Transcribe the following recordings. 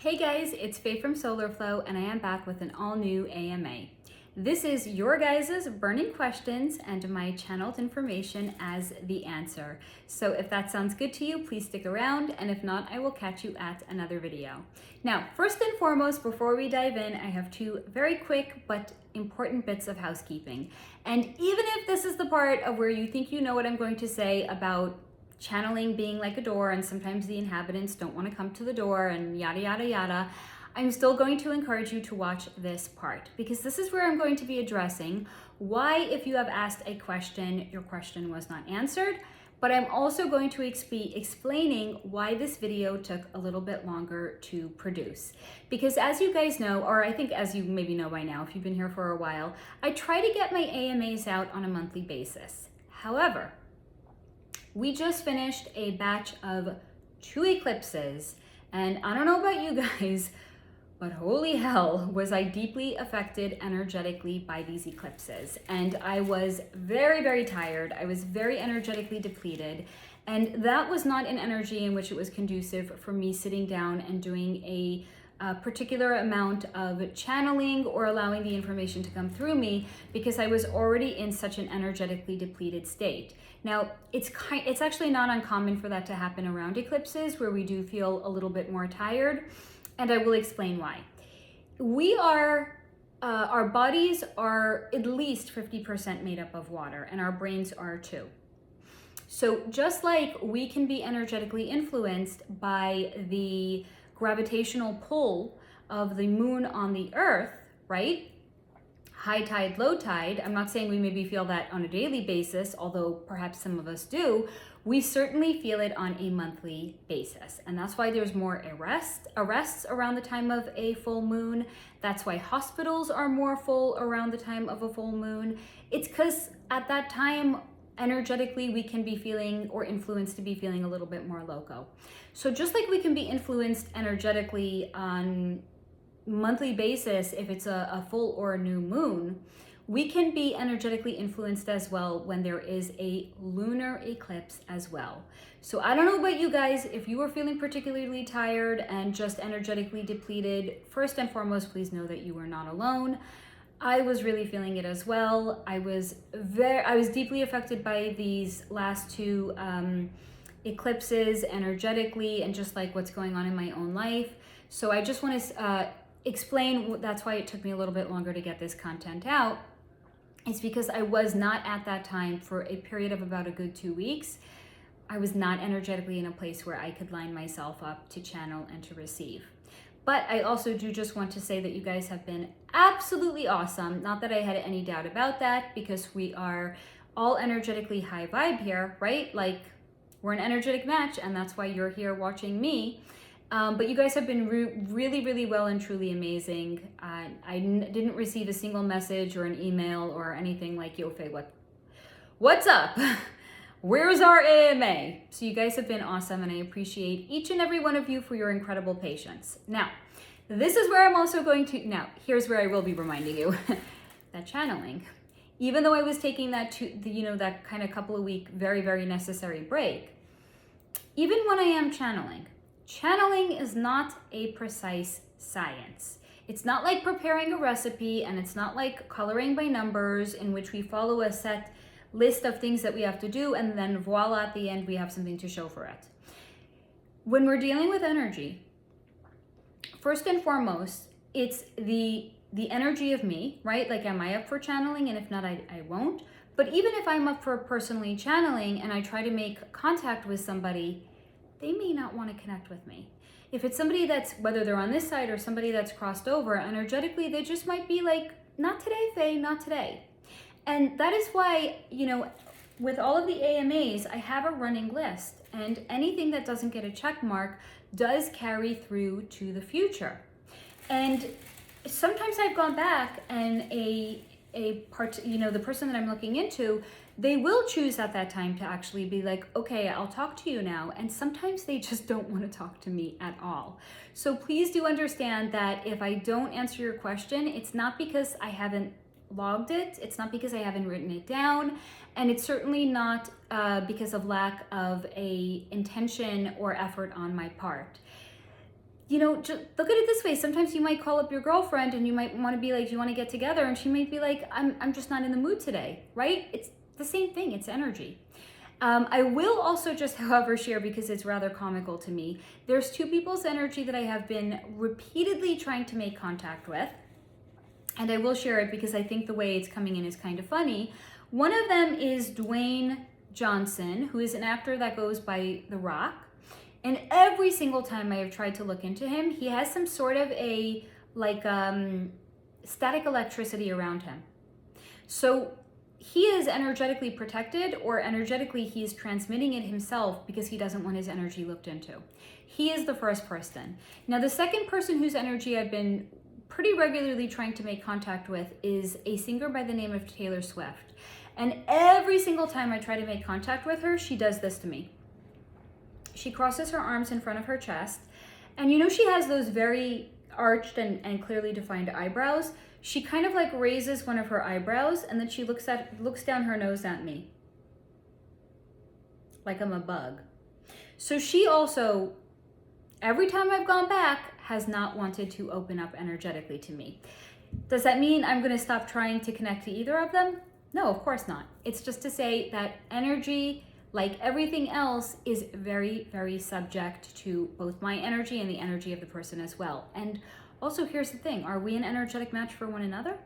Hey guys, it's Faye from Solar Flow, and I am back with an all-new AMA. This is your guys' burning questions and my channeled information as the answer. So if that sounds good to you, please stick around, and if not, I will catch you at another video. Now, first and foremost, before we dive in, I have two very quick but important bits of housekeeping. And even if this is the part of where you think you know what I'm going to say about channeling being like a door and sometimes the inhabitants don't want to come to the door and yada yada yada, I'm still going to encourage you to watch this part, because this is where I'm going to be addressing why, if you have asked a question, your question was not answered, but I'm also going to be explaining why this video took a little bit longer to produce. Because as you guys know, or I think as you maybe know by now if you've been here for a while, I try to get my AMAs out on a monthly basis. However, we just finished a batch of 2 eclipses, and I don't know about you guys, but holy hell, was I deeply affected energetically by these eclipses. And I was very, very tired. I was very energetically depleted. And that was not an energy in which it was conducive for me sitting down and doing a particular amount of channeling or allowing the information to come through me, because I was already in such an energetically depleted state. Now, it's actually not uncommon for that to happen around eclipses, where we do feel a little bit more tired, and I will explain why. Our bodies are at least 50% made up of water, and our brains are too. So just like we can be energetically influenced by the gravitational pull of the moon on the earth, right? High tide, low tide. I'm not saying we maybe feel that on a daily basis, although perhaps some of us do. We certainly feel it on a monthly basis. And that's why there's more arrests around the time of a full moon. That's why hospitals are more full around the time of a full moon. It's because at that time, energetically, we can be feeling or influenced to be feeling a little bit more loco. So just like we can be influenced energetically on monthly basis if it's a full or a new moon, we can be energetically influenced as well when there is a lunar eclipse as well. So I don't know about you guys, if you are feeling particularly tired and just energetically depleted, first and foremost, please know that you are not alone. I was really feeling it as well. I was deeply affected by these last 2 eclipses energetically, and just like what's going on in my own life. So I just want to explain, that's why it took me a little bit longer to get this content out. It's because I was not at that time, for a period of about a good 2 weeks, I was not energetically in a place where I could line myself up to channel and to receive. But I also do just want to say that you guys have been absolutely awesome. Not that I had any doubt about that, because we are all energetically high vibe here, right? Like, we're an energetic match, and that's why you're here watching me. But you guys have been really, really well and truly amazing. I didn't receive a single message or an email or anything like, yo, Faye, what's up? Where's our AMA? So you guys have been awesome, and I appreciate each and every one of you for your incredible patience. Now, this is where I'm also going to, now, here's where I will be reminding you that channeling, even though I was taking that that kind of couple of week, very, very necessary break, even when I am channeling is not a precise science. It's not like preparing a recipe, and it's not like coloring by numbers in which we follow a set list of things that we have to do, and then voila, at the end we have something to show for it. When we're dealing with energy, first and foremost, it's the energy of me, right? Like, am I up for channeling? And if not, I won't. But even if I'm up for personally channeling and I try to make contact with somebody, they may not want to connect with me. If it's somebody that's, whether they're on this side or somebody that's crossed over, energetically, they just might be like, not today, Faye, not today. And that is why, with all of the AMAs, I have a running list, and anything that doesn't get a check mark does carry through to the future. And sometimes I've gone back, and the person that I'm looking into, they will choose at that time to actually be like, okay, I'll talk to you now. And sometimes they just don't want to talk to me at all. So please do understand that if I don't answer your question, it's not because I haven't logged it, it's not because I haven't written it down, and it's certainly not because of lack of a intention or effort on my part. just look at it this way. Sometimes you might call up your girlfriend and you might want to be like, do you want to get together? And she might be like, I'm just not in the mood today, right? It's the same thing. It's energy. I will also just, however, share, because it's rather comical to me. There's two people's energy that I have been repeatedly trying to make contact with. And I will share it because I think the way it's coming in is kind of funny. One of them is Dwayne Johnson, who is an actor that goes by The Rock. And every single time I have tried to look into him, he has some sort of a static electricity around him. So he is energetically protected, or energetically he is transmitting it himself because he doesn't want his energy looked into. He is the first person. Now, the second person whose energy I've been pretty regularly trying to make contact with is a singer by the name of Taylor Swift. And every single time I try to make contact with her, she does this to me. She crosses her arms in front of her chest, and she has those very arched and clearly defined eyebrows. She kind of like raises one of her eyebrows, and then she looks down her nose at me like I'm a bug. So she also, every time I've gone back, has not wanted to open up energetically to me. Does that mean I'm going to stop trying to connect to either of them? No, of course not. It's just to say that energy, like everything else, is very, very subject to both my energy and the energy of the person as well. And also, here's the thing, are we an energetic match for one another?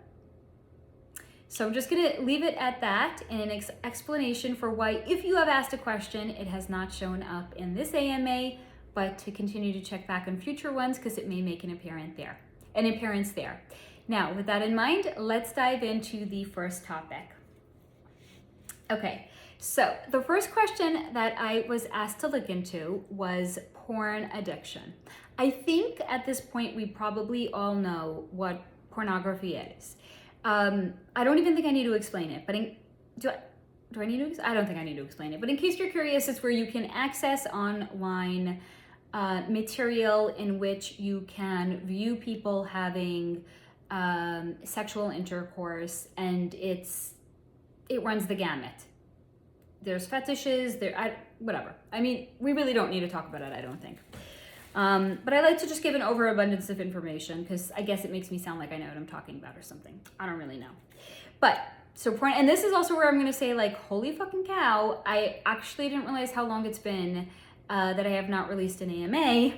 So I'm just gonna leave it at that in an explanation for why, if you have asked a question, it has not shown up in this AMA, but to continue to check back on future ones because it may make an appearance there. Now, with that in mind, let's dive into the first topic. Okay. So the first question that I was asked to look into was porn addiction. I think at this point we probably all know what pornography is. I don't even think I need to explain it, but do I need to? I don't think I need to explain it, but in case you're curious, it's where you can access online material in which you can view people having sexual intercourse, and it runs the gamut. There's fetishes, whatever. I mean, we really don't need to talk about it, I don't think. But I like to just give an overabundance of information because I guess it makes me sound like I know what I'm talking about or something. I don't really know. But, so porn, and this is also where I'm going to say, like, holy fucking cow, I actually didn't realize how long it's been that I have not released an AMA,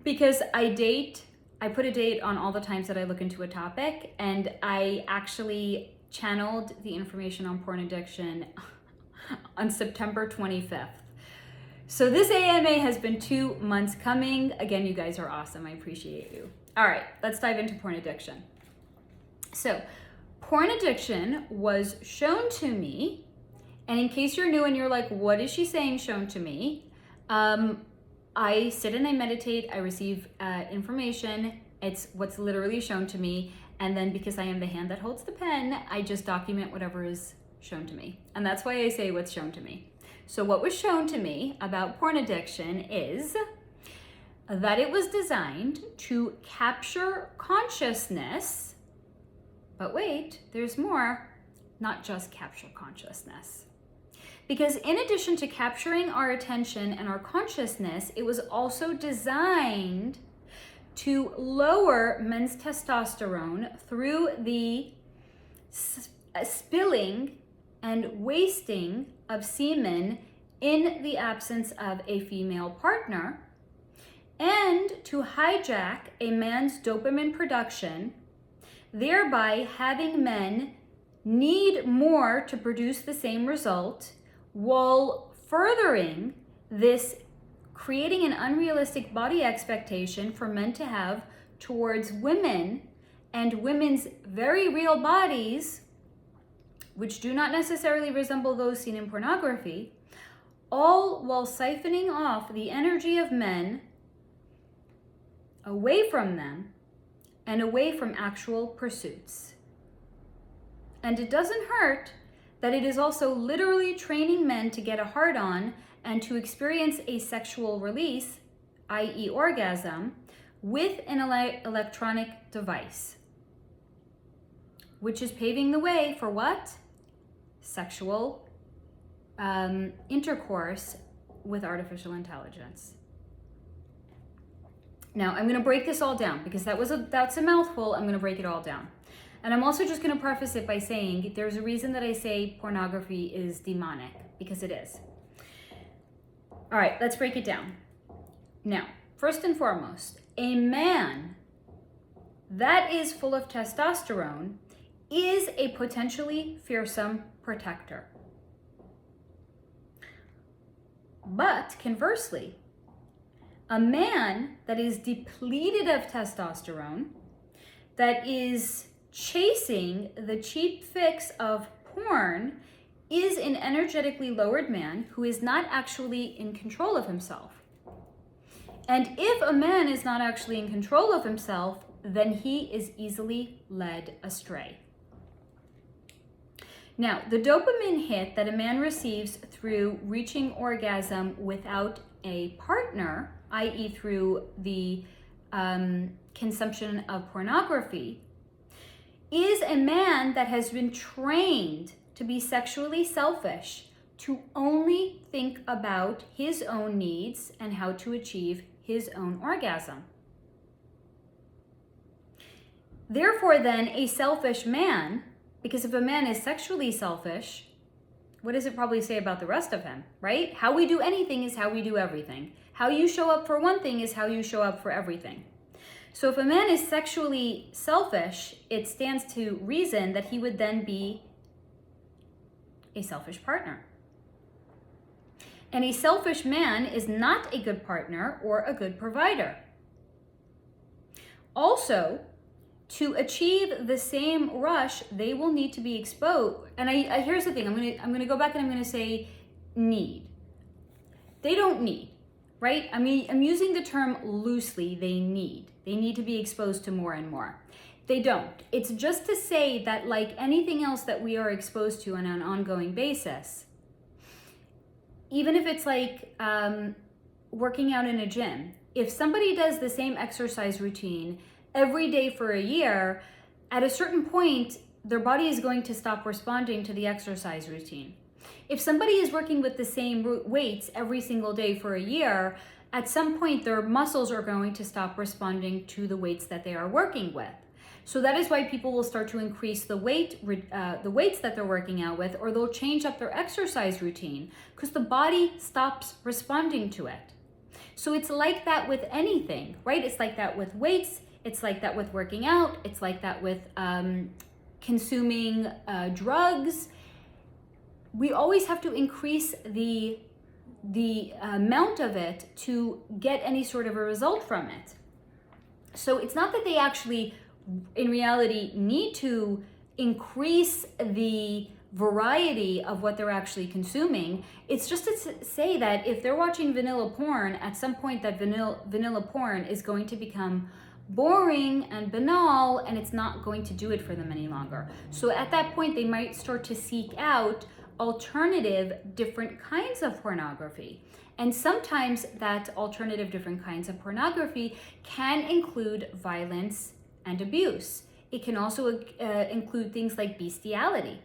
because I put a date on all the times that I look into a topic, and I actually channeled the information on porn addiction on September 25th. So this AMA has been 2 months coming. Again, you guys are awesome. I appreciate you. All right, let's dive into porn addiction. So porn addiction was shown to me, and in case you're new and you're like, what is she saying shown to me? I sit and I meditate, I receive information. It's what's literally shown to me. And then because I am the hand that holds the pen, I just document whatever is shown to me. And that's why I say what's shown to me. So what was shown to me about porn addiction is that it was designed to capture consciousness. But wait, there's more, not just capture consciousness. Because in addition to capturing our attention and our consciousness, it was also designed to lower men's testosterone through the spilling and wasting of semen in the absence of a female partner, and to hijack a man's dopamine production, thereby having men need more to produce the same result, while furthering this, creating an unrealistic body expectation for men to have towards women and women's very real bodies, which do not necessarily resemble those seen in pornography, all while siphoning off the energy of men away from them and away from actual pursuits. And it doesn't hurt that it is also literally training men to get a hard-on and to experience a sexual release, i.e. orgasm, with an electronic device, which is paving the way for what? Sexual intercourse with artificial intelligence. Now, I'm going to break this all down because that's a mouthful. I'm going to break it all down. And I'm also just going to preface it by saying there's a reason that I say pornography is demonic, because it is. All right, let's break it down. Now, first and foremost, a man that is full of testosterone is a potentially fearsome protector. But conversely, a man that is depleted of testosterone, that is chasing the cheap fix of porn, is an energetically lowered man who is not actually in control of himself. And if a man is not actually in control of himself, then he is easily led astray. Now, the dopamine hit that a man receives through reaching orgasm without a partner, i.e. through the consumption of pornography, is a man that has been trained to be sexually selfish, to only think about his own needs and how to achieve his own orgasm. Therefore, then, a selfish man, because if a man is sexually selfish, what does it probably say about the rest of him, right? How we do anything is how we do everything. How you show up for one thing is how you show up for everything. So if a man is sexually selfish, it stands to reason that he would then be a selfish partner. And a selfish man is not a good partner or a good provider. Also, to achieve the same rush, they will need to be exposed. And here's the thing, I'm gonna go back and I'm gonna say need. They don't need, right? I mean, I'm using the term loosely, they need. They need to be exposed to more and more. They don't. It's just to say that, like anything else that we are exposed to on an ongoing basis, even if it's like working out in a gym, if somebody does the same exercise routine every day for a year, at a certain point, their body is going to stop responding to the exercise routine. If somebody is working with the same weights every single day for a year, at some point their muscles are going to stop responding to the weights that they are working with. So that is why people will start to increase the weights that they're working out with, or they'll change up their exercise routine because the body stops responding to it. So it's like that with anything, right? It's like that with weights. It's like that with working out. It's like that with consuming drugs. We always have to increase the amount of it to get any sort of a result from it. So it's not that they actually, in reality, need to increase the variety of what they're actually consuming. It's just to say that if they're watching vanilla porn, at some point that vanilla porn is going to become boring and banal, and it's not going to do it for them any longer. So at that point, they might start to seek out alternative different kinds of pornography. And sometimes that alternative different kinds of pornography can include violence and abuse. It can also include things like bestiality.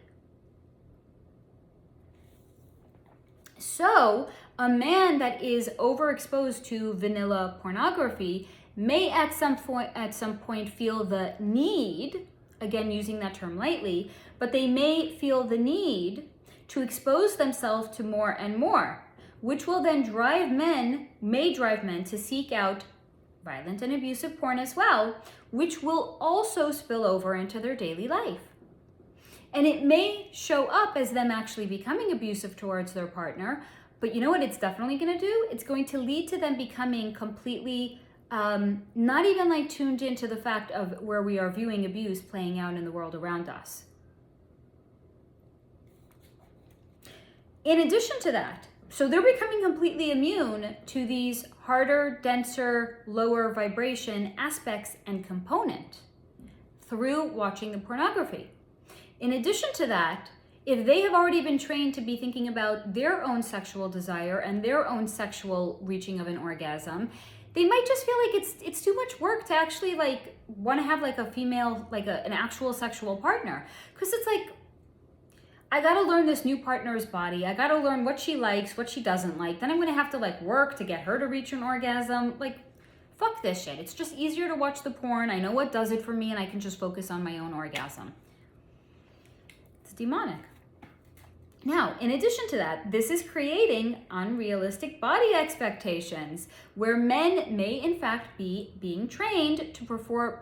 So a man that is overexposed to vanilla pornography may at some point feel the need, again using that term lightly, but they may feel the need to expose themselves to more and more, which will then may drive men to seek out violent and abusive porn as well, which will also spill over into their daily life. And it may show up as them actually becoming abusive towards their partner, but you know what it's definitely going to do? It's going to lead to them becoming completely not even like tuned into the fact of where we are viewing abuse playing out in the world around us. In addition to that, so they're becoming completely immune to these harder, denser, lower vibration aspects and component through watching the pornography. In addition to that, if they have already been trained to be thinking about their own sexual desire and their own sexual reaching of an orgasm, they might just feel like it's too much work to actually like want to have like a female, like an actual sexual partner. Because it's like, I gotta learn this new partner's body. I gotta learn what she likes, what she doesn't like. Then I'm gonna have to like work to get her to reach an orgasm. Like, fuck this shit. It's just easier to watch the porn. I know what does it for me and I can just focus on my own orgasm. It's demonic. Now, in addition to that, this is creating unrealistic body expectations where men may in fact be being trained to prefer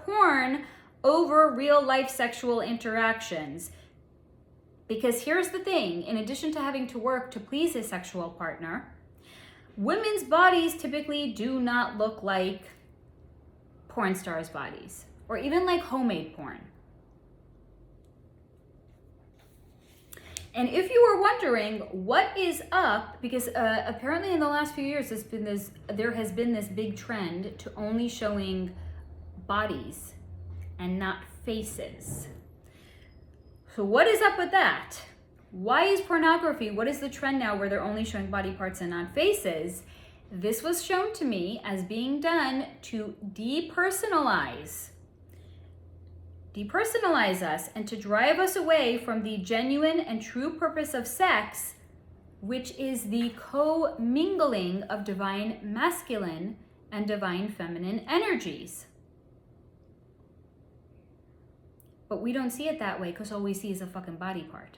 porn over real life sexual interactions. Because here's the thing, in addition to having to work to please his sexual partner, women's bodies typically do not look like porn stars' bodies, or even like homemade porn. And if you were wondering what is up, because apparently in the last few years there has been this big trend to only showing bodies and not faces. So what is up with that? Why is pornography, what is the trend now where they're only showing body parts and not faces? This was shown to me as being done to depersonalize us and to drive us away from the genuine and true purpose of sex, which is the co-mingling of divine masculine and divine feminine energies. But we don't see it that way because all we see is a fucking body part.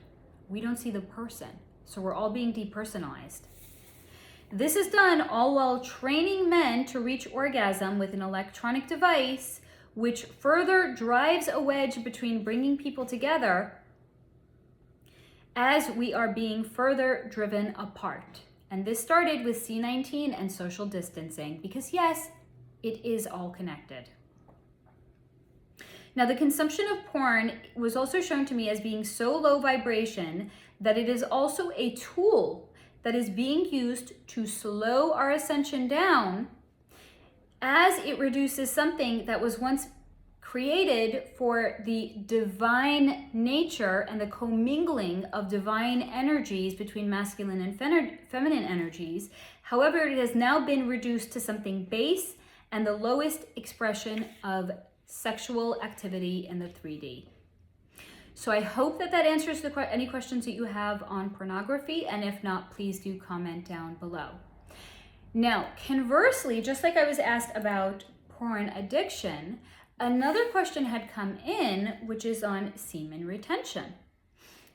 We don't see the person. So we're all being depersonalized. This is done all while training men to reach orgasm with an electronic device, which further drives a wedge between bringing people together as we are being further driven apart. And this started with C19 and social distancing, because yes, it is all connected. Now, the consumption of porn was also shown to me as being so low vibration that it is also a tool that is being used to slow our ascension down, as it reduces something that was once created for the divine nature and the commingling of divine energies between masculine and feminine energies. However, it has now been reduced to something base and the lowest expression of sexual activity in the 3D. So I hope that answers any questions that you have on pornography, and if not, please do comment down below. Now, conversely, just like I was asked about porn addiction, another question had come in, which is on semen retention.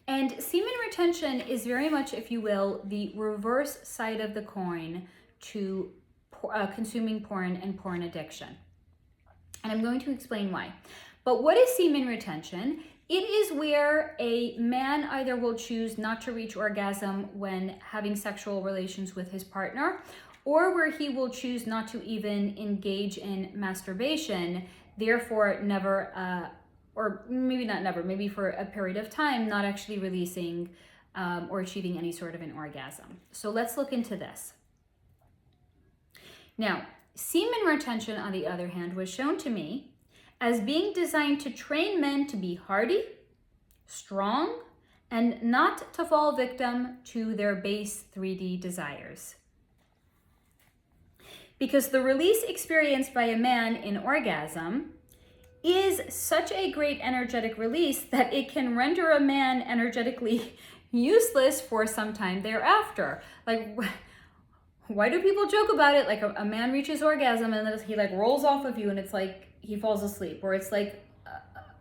And semen retention is very much, if you will, the reverse side of the coin to consuming porn and porn addiction. And I'm going to explain why. But what is semen retention? It is where a man either will choose not to reach orgasm when having sexual relations with his partner, or where he will choose not to even engage in masturbation, therefore never, or maybe not never, maybe for a period of time, not actually releasing or achieving any sort of an orgasm. So let's look into this. Now, semen retention, on the other hand, was shown to me as being designed to train men to be hardy, strong, and not to fall victim to their base 3D desires. Because the release experienced by a man in orgasm is such a great energetic release that it can render a man energetically useless for some time thereafter. Like, why do people joke about it? Like a man reaches orgasm and then he like rolls off of you and it's like he falls asleep. Or it's like,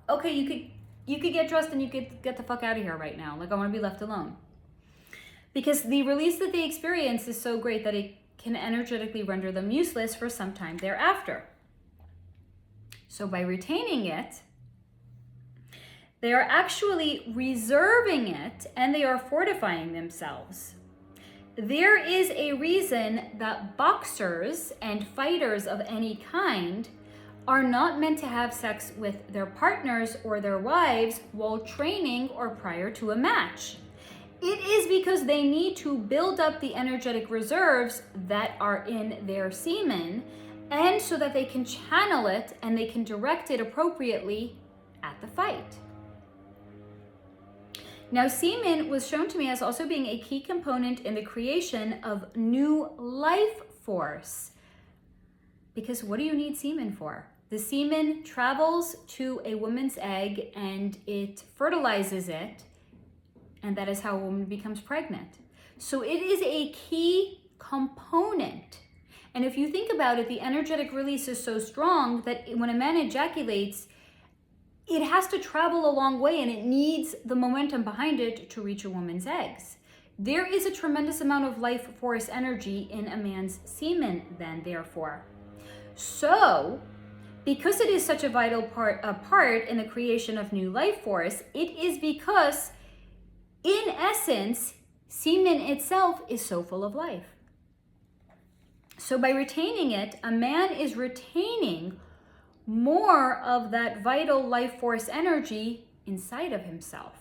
okay, you could get dressed and you could get the fuck out of here right now. Like, I want to be left alone. Because the release that they experience is so great that it can energetically render them useless for some time thereafter. So by retaining it, they are actually reserving it and they are fortifying themselves. There is a reason that boxers and fighters of any kind are not meant to have sex with their partners or their wives while training or prior to a match. It is because they need to build up the energetic reserves that are in their semen, and so that they can channel it and they can direct it appropriately at the fight. Now, semen was shown to me as also being a key component in the creation of new life force. Because what do you need semen for? The semen travels to a woman's egg and it fertilizes it, and that is how a woman becomes pregnant. So it is a key component. And if you think about it, the energetic release is so strong that when a man ejaculates, it has to travel a long way and it needs the momentum behind it to reach a woman's eggs. There is a tremendous amount of life force energy in a man's semen then, therefore. So, because it is such a vital part in the creation of new life force, it is because, in essence, semen itself is so full of life. So by retaining it, a man is retaining more of that vital life force energy inside of himself,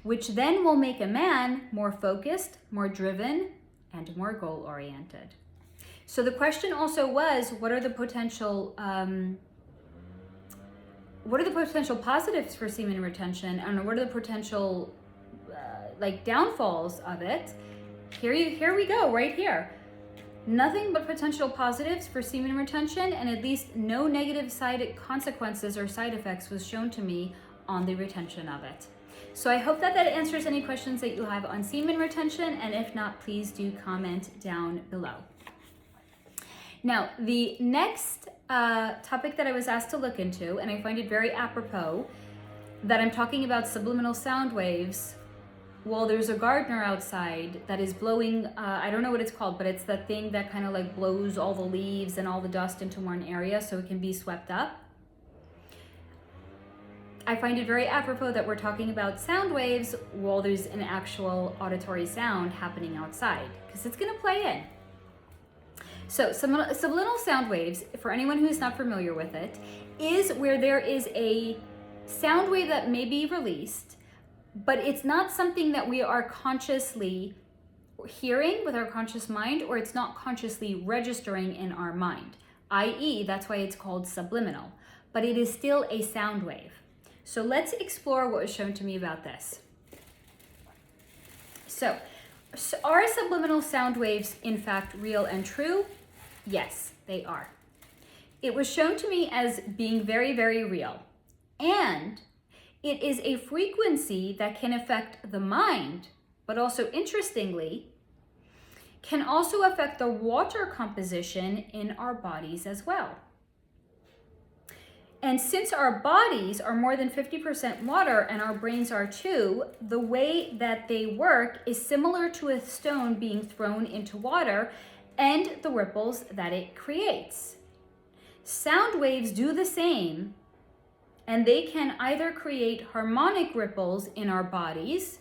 which then will make a man more focused, more driven, and more goal-oriented. So the question also was, what are the potential positives for semen retention, and what are the potential downfalls of it? Here we go, right here. Nothing but potential positives for semen retention, and at least no negative side consequences or side effects was shown to me on the retention of it. So I hope that answers any questions that you have on semen retention, and if not, please do comment down below. Now, the next topic that I was asked to look into, and I find it very apropos that I'm talking about subliminal sound waves. Well, there's a gardener outside that is blowing, I don't know what it's called, but it's that thing that kind of like blows all the leaves and all the dust into one area so it can be swept up. I find it very apropos that we're talking about sound waves while there's an actual auditory sound happening outside, because it's going to play in. So subliminal sound waves, for anyone who's not familiar with it, is where there is a sound wave that may be released, but it's not something that we are consciously hearing with our conscious mind, or it's not consciously registering in our mind, i.e. that's why it's called subliminal, but it is still a sound wave. So let's explore what was shown to me about this. So are subliminal sound waves in fact real and true? Yes, they are. It was shown to me as being very, very real. And it is a frequency that can affect the mind, but also, interestingly, can also affect the water composition in our bodies as well. And since our bodies are more than 50% water and our brains are too, the way that they work is similar to a stone being thrown into water and the ripples that it creates. Sound waves do the same, and they can either create harmonic ripples in our bodies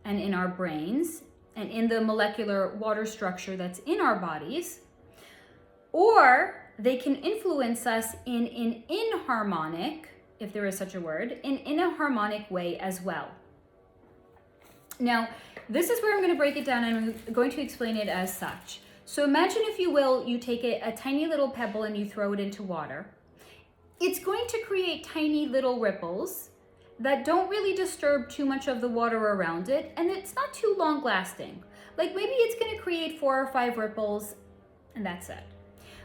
and in our brains and in the molecular water structure that's in our bodies, or they can influence us in an inharmonic, if there is such a word, in a harmonic way as well. Now, this is where I'm going to break it down, and I'm going to explain it as such. So imagine, if you will, you take a tiny little pebble and you throw it into water. It's going to create tiny little ripples that don't really disturb too much of the water around it, and it's not too long lasting. Like maybe it's going to create 4 or 5 ripples, and that's it.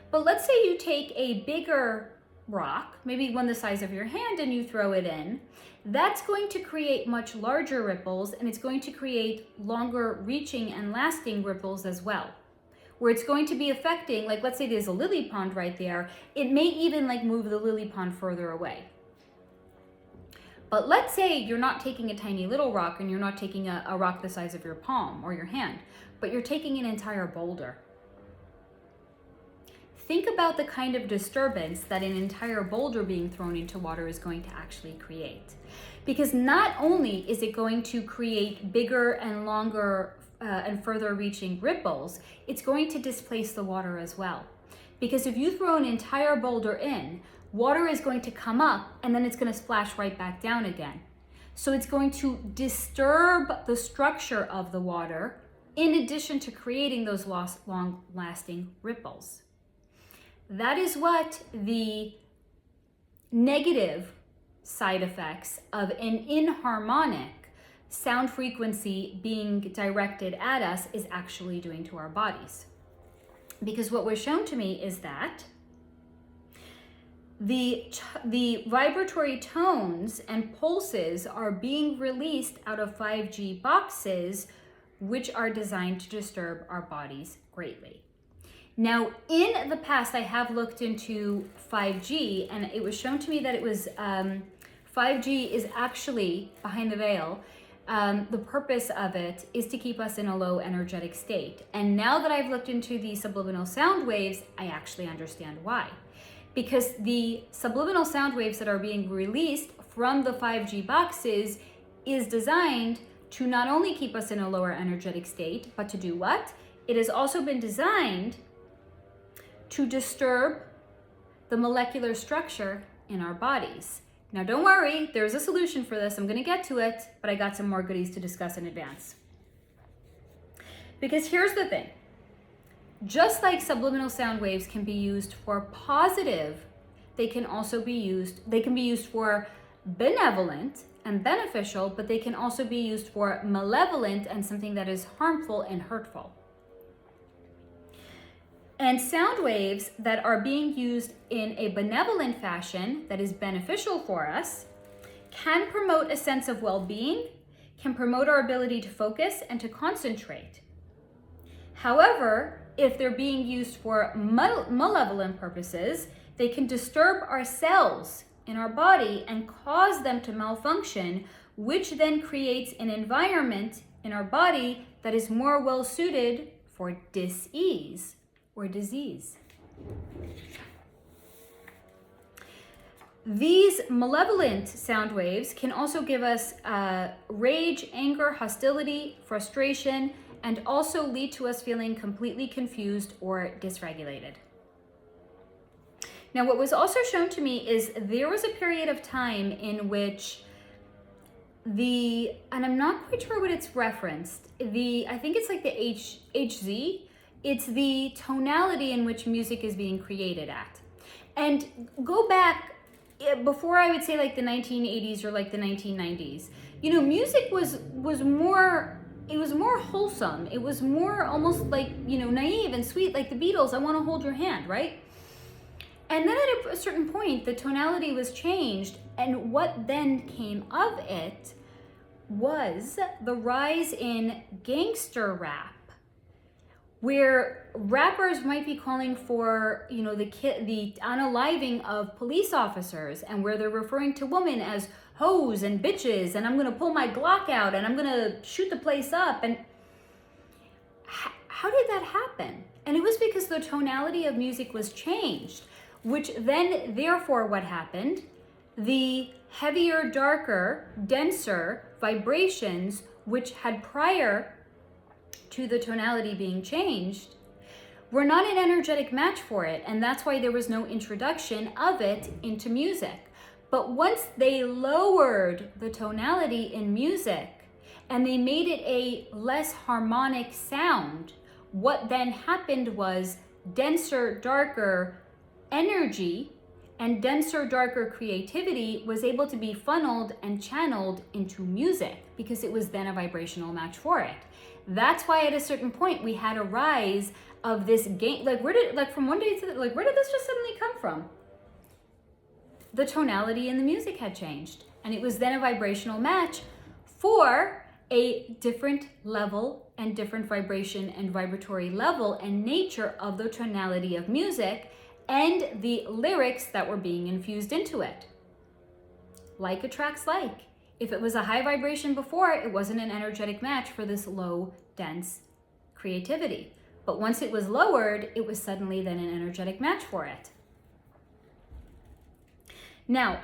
But let's say you take a bigger rock, maybe one the size of your hand, and you throw it in. That's going to create much larger ripples, and it's going to create longer reaching and lasting ripples as well, where it's going to be affecting, like let's say there's a lily pond right there, it may even like move the lily pond further away. But let's say you're not taking a tiny little rock, and you're not taking a rock the size of your palm or your hand, but you're taking an entire boulder. Think about the kind of disturbance that an entire boulder being thrown into water is going to actually create. Because not only is it going to create bigger and longer and further reaching ripples, it's going to displace the water as well. Because if you throw an entire boulder in, water is going to come up and then it's going to splash right back down again. So it's going to disturb the structure of the water in addition to creating those long-lasting ripples. That is what the negative side effects of an inharmonic sound frequency being directed at us is actually doing to our bodies. Because what was shown to me is that the vibratory tones and pulses are being released out of 5G boxes, which are designed to disturb our bodies greatly. Now, in the past, I have looked into 5G, and it was shown to me that it was 5G is actually, behind the veil, the purpose of it is to keep us in a low energetic state. And now that I've looked into the subliminal sound waves, I actually understand why. Because the subliminal sound waves that are being released from the 5G boxes is designed to not only keep us in a lower energetic state, but to do what? It has also been designed to disturb the molecular structure in our bodies. Now don't worry, there's a solution for this. I'm gonna get to it, but I got some more goodies to discuss in advance. Because here's the thing. Just like subliminal sound waves can be used for positive, they can be used for benevolent and beneficial, but they can also be used for malevolent and something that is harmful and hurtful. And sound waves that are being used in a benevolent fashion that is beneficial for us can promote a sense of well-being, can promote our ability to focus and to concentrate. However, if they're being used for malevolent purposes, they can disturb our cells in our body and cause them to malfunction, which then creates an environment in our body that is more well suited for dis-ease or disease. These malevolent sound waves can also give us rage, anger, hostility, frustration, and also lead to us feeling completely confused or dysregulated. Now, what was also shown to me is there was a period of time in which and I'm not quite sure what it's referenced, I think it's like the HZ, it's the tonality in which music is being created at. And go back, before I would say like the 1980s or like the 1990s, music was more, it was more wholesome. It was more almost like, naive and sweet, like the Beatles, I Want to Hold Your Hand, right? And then at a certain point, the tonality was changed, and what then came of it was the rise in gangster rap, where rappers might be calling for, the unaliving of police officers, and where they're referring to women as hoes and bitches, and I'm gonna pull my Glock out and I'm gonna shoot the place up. And how did that happen? And it was because the tonality of music was changed, which then, therefore, what happened? The heavier, darker, denser vibrations, which had prior to the tonality being changed, were not an energetic match for it, and that's why there was no introduction of it into music. But once they lowered the tonality in music and they made it a less harmonic sound, what then happened was denser, darker energy and denser, darker creativity was able to be funneled and channeled into music because it was then a vibrational match for it. That's why at a certain point we had a rise of this game. From one day to where did this just suddenly come from? The tonality in the music had changed, and it was then a vibrational match for a different level and different vibration and vibratory level and nature of the tonality of music and the lyrics that were being infused into it. Like attracts like. If it was a high vibration before, it wasn't an energetic match for this low, dense creativity. But once it was lowered, it was suddenly then an energetic match for it. Now,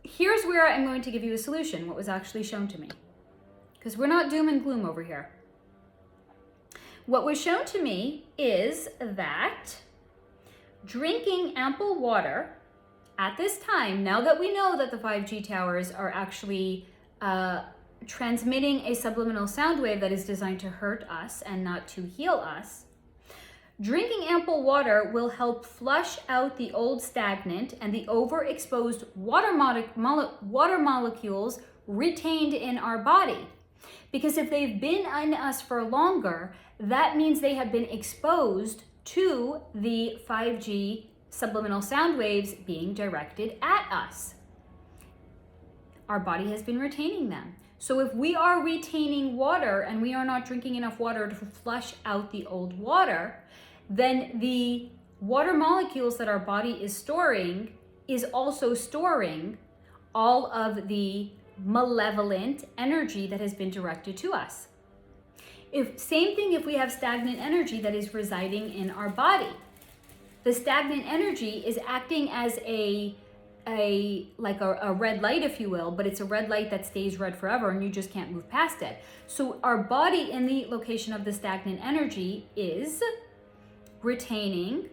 here's where I'm going to give you a solution, what was actually shown to me. Because we're not doom and gloom over here. What was shown to me is that drinking ample water at this time, now that we know that the 5G towers are actually transmitting a subliminal sound wave that is designed to hurt us and not to heal us, drinking ample water will help flush out the old stagnant and the overexposed water molecules retained in our body. Because if they've been in us for longer, that means they have been exposed to the 5G subliminal sound waves being directed at us. Our body has been retaining them. So if we are retaining water and we are not drinking enough water to flush out the old water, then the water molecules that our body is storing is also storing all of the malevolent energy that has been directed to us. Same thing if we have stagnant energy that is residing in our body. The stagnant energy is acting as a red light, if you will, but it's a red light that stays red forever and you just can't move past it. So our body in the location of the stagnant energy is retaining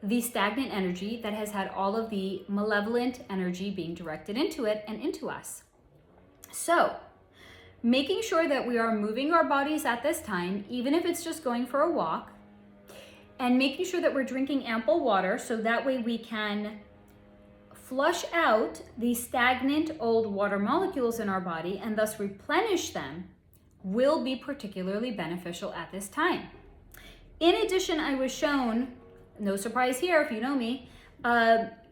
the stagnant energy that has had all of the malevolent energy being directed into it and into us. So making sure that we are moving our bodies at this time, even if it's just going for a walk, and making sure that we're drinking ample water so that way we can flush out the stagnant old water molecules in our body and thus replenish them will be particularly beneficial at this time. In addition, I was shown, no surprise here if you know me,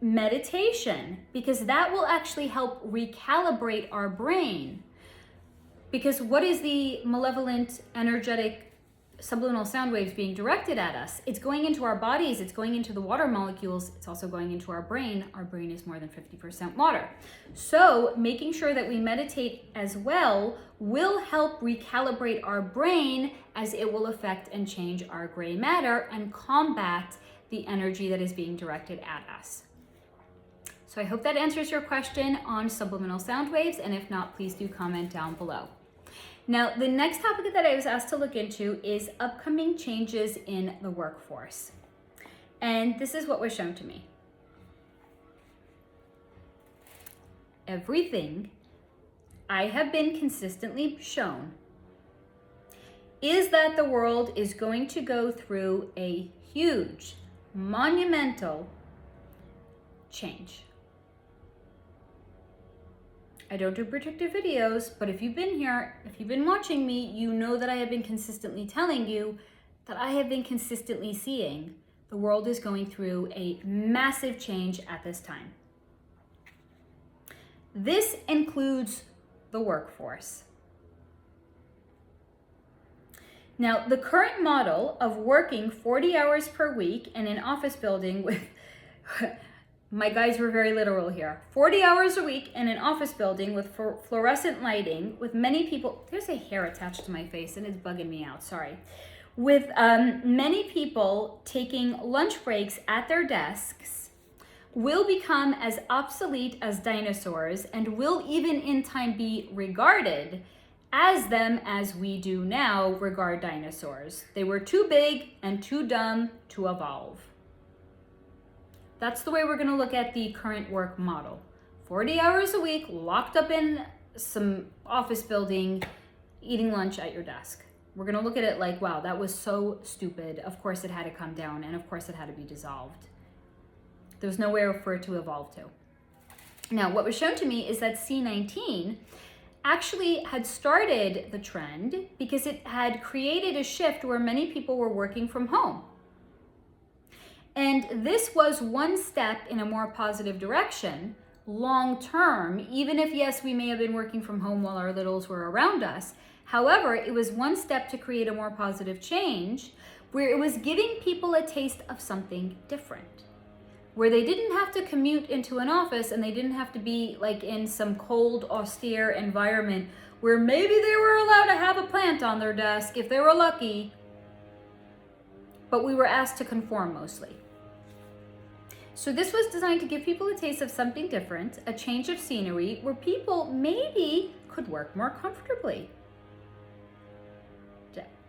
meditation, because that will actually help recalibrate our brain. Because what is the malevolent, energetic, subliminal sound waves being directed at us? It's going into our bodies, it's going into the water molecules, it's also going into our brain. Our brain is more than 50% water. So making sure that we meditate as well will help recalibrate our brain, as it will affect and change our gray matter and combat the energy that is being directed at us. So I hope that answers your question on subliminal sound waves, and if not, please do comment down below. Now, the next topic that I was asked to look into is upcoming changes in the workforce. And this is what was shown to me. Everything I have been consistently shown is that the world is going to go through a huge, monumental change. I don't do predictive videos, but if you've been here, if you've been watching me, you know that I have been consistently telling you that I have been consistently seeing the world is going through a massive change at this time. This includes the workforce. Now, the current model of working 40 hours per week in an office building with my guys were very literal here. 40 hours a week in an office building with fluorescent lighting, with many people, there's a hair attached to my face and it's bugging me out, sorry. With many people taking lunch breaks at their desks, will become as obsolete as dinosaurs and will even in time be regarded as them as we do now regard dinosaurs. They were too big and too dumb to evolve. That's the way we're going to look at the current work model. 40 hours a week, locked up in some office building, eating lunch at your desk. We're going to look at it like, wow, that was so stupid. Of course it had to come down, and of course it had to be dissolved. There's nowhere for it to evolve to. Now, what was shown to me is that C19 actually had started the trend because it had created a shift where many people were working from home. And this was one step in a more positive direction, long term, even if, yes, we may have been working from home while our littles were around us. However, it was one step to create a more positive change where it was giving people a taste of something different, where they didn't have to commute into an office and they didn't have to be like in some cold, austere environment where maybe they were allowed to have a plant on their desk if they were lucky, but we were asked to conform mostly. So this was designed to give people a taste of something different, a change of scenery where people maybe could work more comfortably.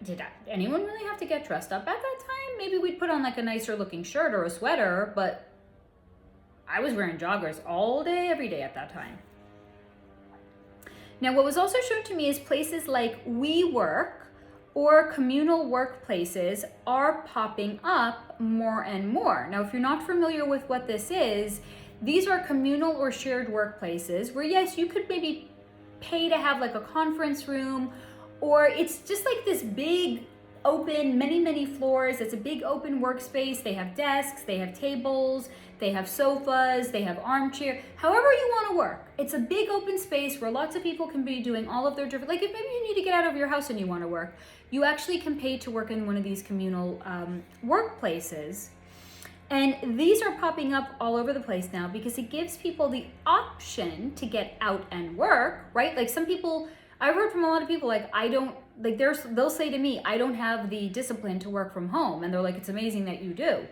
Did anyone really have to get dressed up at that time? Maybe we'd put on like a nicer looking shirt or a sweater, but I was wearing joggers all day, every day at that time. Now, what was also shown to me is places like WeWork or communal workplaces are popping up more and more. Now, if you're not familiar with what this is, these are communal or shared workplaces where, yes, you could maybe pay to have like a conference room, or it's just like this big open, many floors. It's a big open workspace. They have desks, they have tables, They have sofas, they have armchair, however you want to work. It's a big open space where lots of people can be doing all of their different, like if maybe you need to get out of your house and you want to work, you actually can pay to work in one of these communal workplaces. And these are popping up all over the place now because it gives people the option to get out and work, right? Like some people, I've heard from a lot of people, like they'll say to me, I don't have the discipline to work from home. And they're like, it's amazing that you do.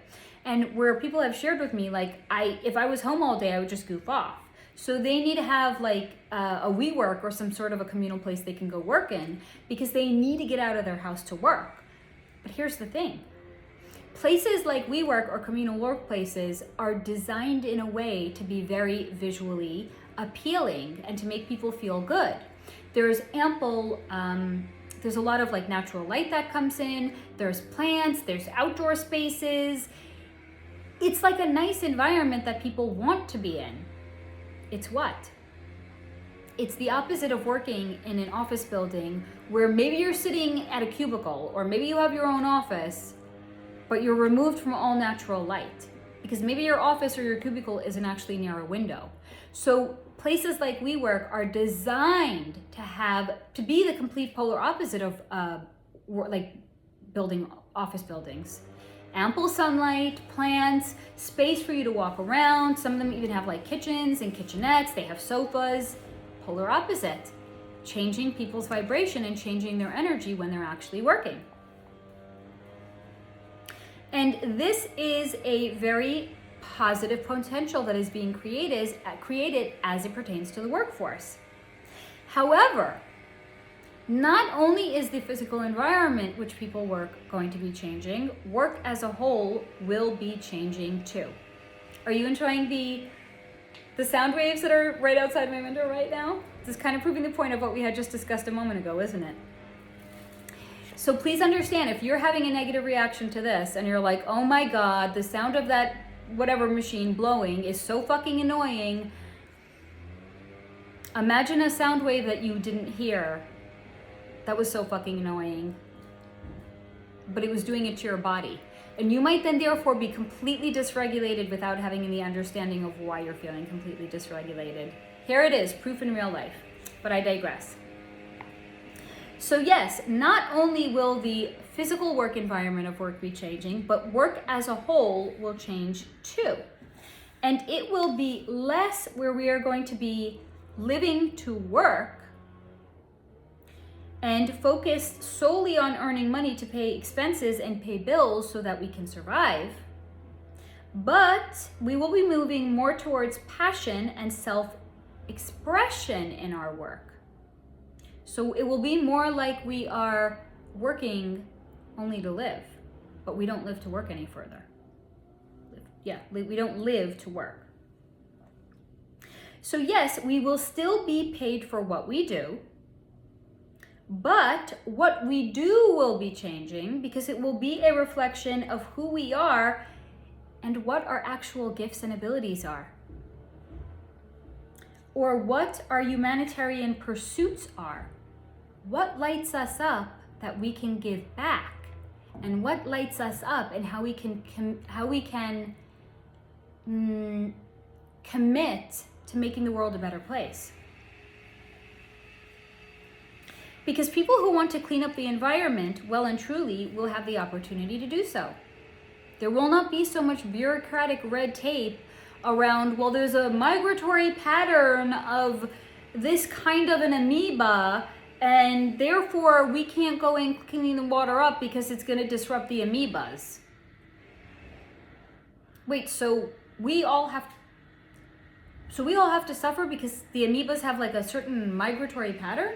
And where people have shared with me, like if I was home all day, I would just goof off. So they need to have like a WeWork or some sort of a communal place they can go work in because they need to get out of their house to work. But here's the thing. Places like WeWork or communal workplaces are designed in a way to be very visually appealing and to make people feel good. There's ample, there's a lot of like natural light that comes in, there's plants, there's outdoor spaces. It's like a nice environment that people want to be in. It's what? It's the opposite of working in an office building where maybe you're sitting at a cubicle or maybe you have your own office, but you're removed from all natural light because maybe your office or your cubicle isn't actually near a window. So places like WeWork are designed to be the complete polar opposite of like office buildings. Ample sunlight, plants, space for you to walk around. Some of them even have like kitchens and kitchenettes. They have sofas. Polar opposite, changing people's vibration and changing their energy when they're actually working. And this is a very positive potential that is being created as it pertains to the workforce. However, not only is the physical environment which people work going to be changing, work as a whole will be changing too. Are you enjoying the sound waves that are right outside my window right now? This is kind of proving the point of what we had just discussed a moment ago, isn't it? So please understand, if you're having a negative reaction to this and you're like, oh my God, the sound of that whatever machine blowing is so fucking annoying. Imagine a sound wave that you didn't hear that was so fucking annoying, but it was doing it to your body. And you might then therefore be completely dysregulated without having any understanding of why you're feeling completely dysregulated. Here it is, proof in real life, but I digress. So yes, not only will the physical work environment of work be changing, but work as a whole will change too. And it will be less where we are going to be living to work and focused solely on earning money to pay expenses and pay bills so that we can survive. But we will be moving more towards passion and self-expression in our work. So it will be more like we are working only to live, but we don't live to work any further. We don't live to work. So yes, we will still be paid for what we do, but what we do will be changing because it will be a reflection of who we are and what our actual gifts and abilities are, or what our humanitarian pursuits are. What lights us up that we can give back, and what lights us up and how we can commit to making the world a better place. Because people who want to clean up the environment well and truly will have the opportunity to do so. There will not be so much bureaucratic red tape around, well, there's a migratory pattern of this kind of an amoeba, and therefore we can't go and clean the water up because it's going to disrupt the amoebas. Wait, so we all have to suffer because the amoebas have like a certain migratory pattern?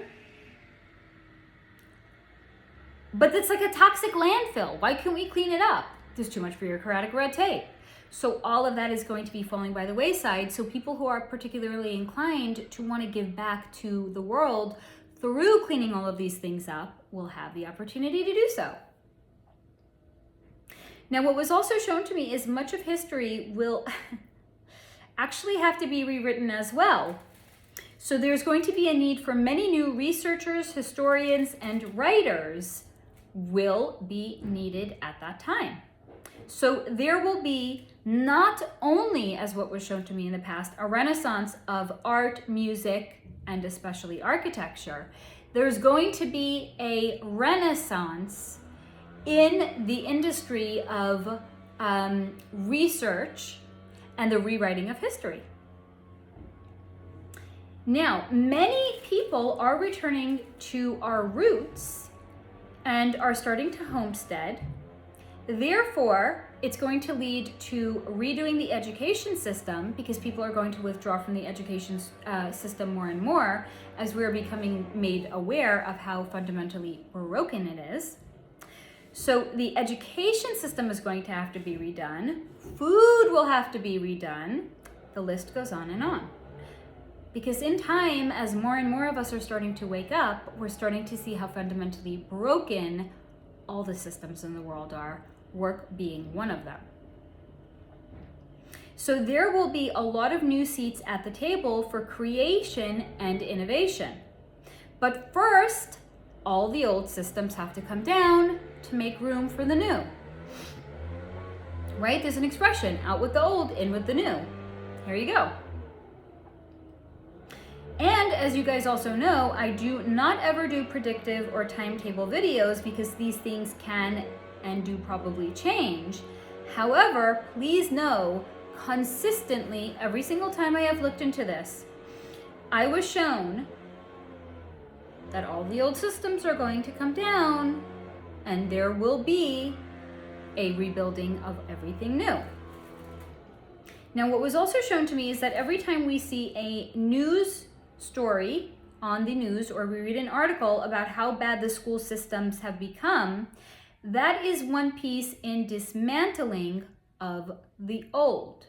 But it's like a toxic landfill. Why can't we clean it up? There's too much bureaucratic red tape. So all of that is going to be falling by the wayside. So people who are particularly inclined to want to give back to the world through cleaning all of these things up will have the opportunity to do so. Now, what was also shown to me is much of history will actually have to be rewritten as well. So there's going to be a need for many new researchers, historians, and writers will be needed at that time. So there will be not only, as what was shown to me in the past, a renaissance of art, music, and especially architecture, there's going to be a renaissance in the industry of research and the rewriting of history. Now, many people are returning to our roots and are starting to homestead. Therefore, it's going to lead to redoing the education system, because people are going to withdraw from the education system more and more as we're becoming made aware of how fundamentally broken it is. So the education system is going to have to be redone. Food will have to be redone. The list goes on and on. Because in time, as more and more of us are starting to wake up, we're starting to see how fundamentally broken all the systems in the world are, work being one of them. So there will be a lot of new seats at the table for creation and innovation. But first, all the old systems have to come down to make room for the new. Right? There's an expression, out with the old, in with the new. Here you go. And as you guys also know, I do not ever do predictive or timetable videos because these things can and do probably change. However, please know, consistently, every single time I have looked into this, I was shown that all the old systems are going to come down and there will be a rebuilding of everything new. Now, what was also shown to me is that every time we see a news story on the news or we read an article about how bad the school systems have become, that is one piece in dismantling of the old.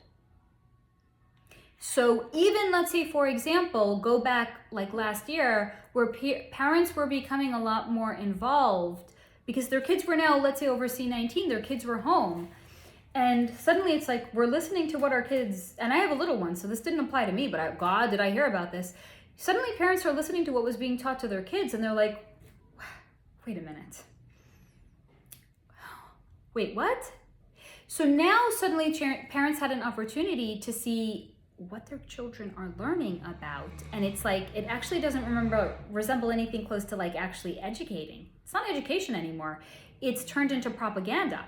So even, let's say, for example, go back like last year where parents were becoming a lot more involved because their kids were now, let's say over C19, their kids were home. And suddenly it's like, we're listening to what our kids, and I have a little one, so this didn't apply to me, but God, did I hear about this? Suddenly parents are listening to what was being taught to their kids and they're like, wait a minute. Wait, what? So now suddenly parents had an opportunity to see what their children are learning about. And it's like, it actually doesn't resemble anything close to like actually educating. It's not education anymore. It's turned into propaganda.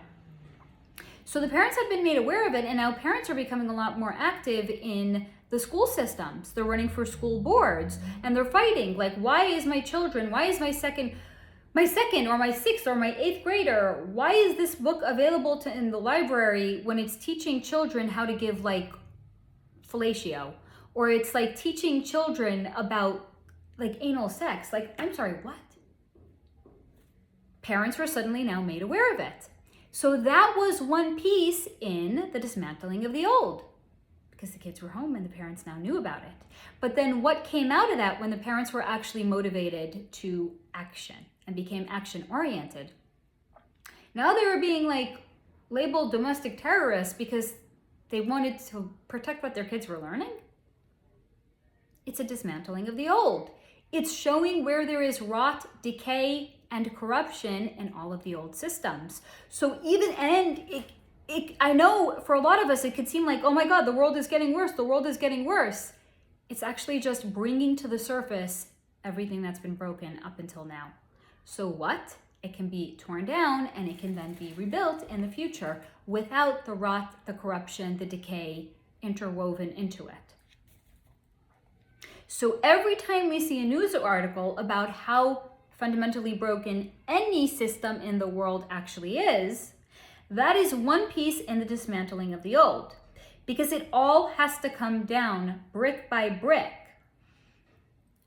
So the parents have been made aware of it, and now parents are becoming a lot more active in the school systems. They're running for school boards and they're fighting. Like, why is my second or my sixth or my eighth grader, why is this book available in the library when it's teaching children how to give like fellatio? Or it's like teaching children about like anal sex. Like, I'm sorry, what? Parents were suddenly now made aware of it. So that was one piece in the dismantling of the old, because the kids were home and the parents now knew about it. But then what came out of that when the parents were actually motivated to action and became action oriented? Now they were being like labeled domestic terrorists because they wanted to protect what their kids were learning. It's a dismantling of the old. It's showing where there is rot, decay, and corruption in all of the old systems. So I know for a lot of us, it could seem like, oh my God, the world is getting worse. The world is getting worse. It's actually just bringing to the surface everything that's been broken up until now. So what? It can be torn down and it can then be rebuilt in the future without the rot, the corruption, the decay interwoven into it. So every time we see a news article about how fundamentally broken any system in the world actually is, that is one piece in the dismantling of the old, because it all has to come down brick by brick.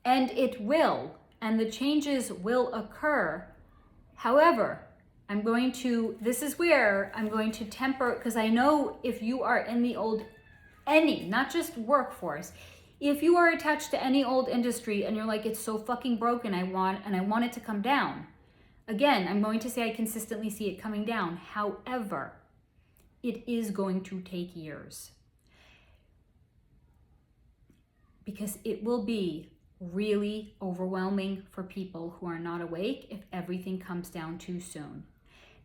And it will, and the changes will occur. However, this is where I'm going to temper, because I know if you are in the old, not just workforce, if you are attached to any old industry and you're like, it's so fucking broken, I want it to come down. Again, I'm going to say I consistently see it coming down. However, it is going to take years, because it will be really overwhelming for people who are not awake if everything comes down too soon.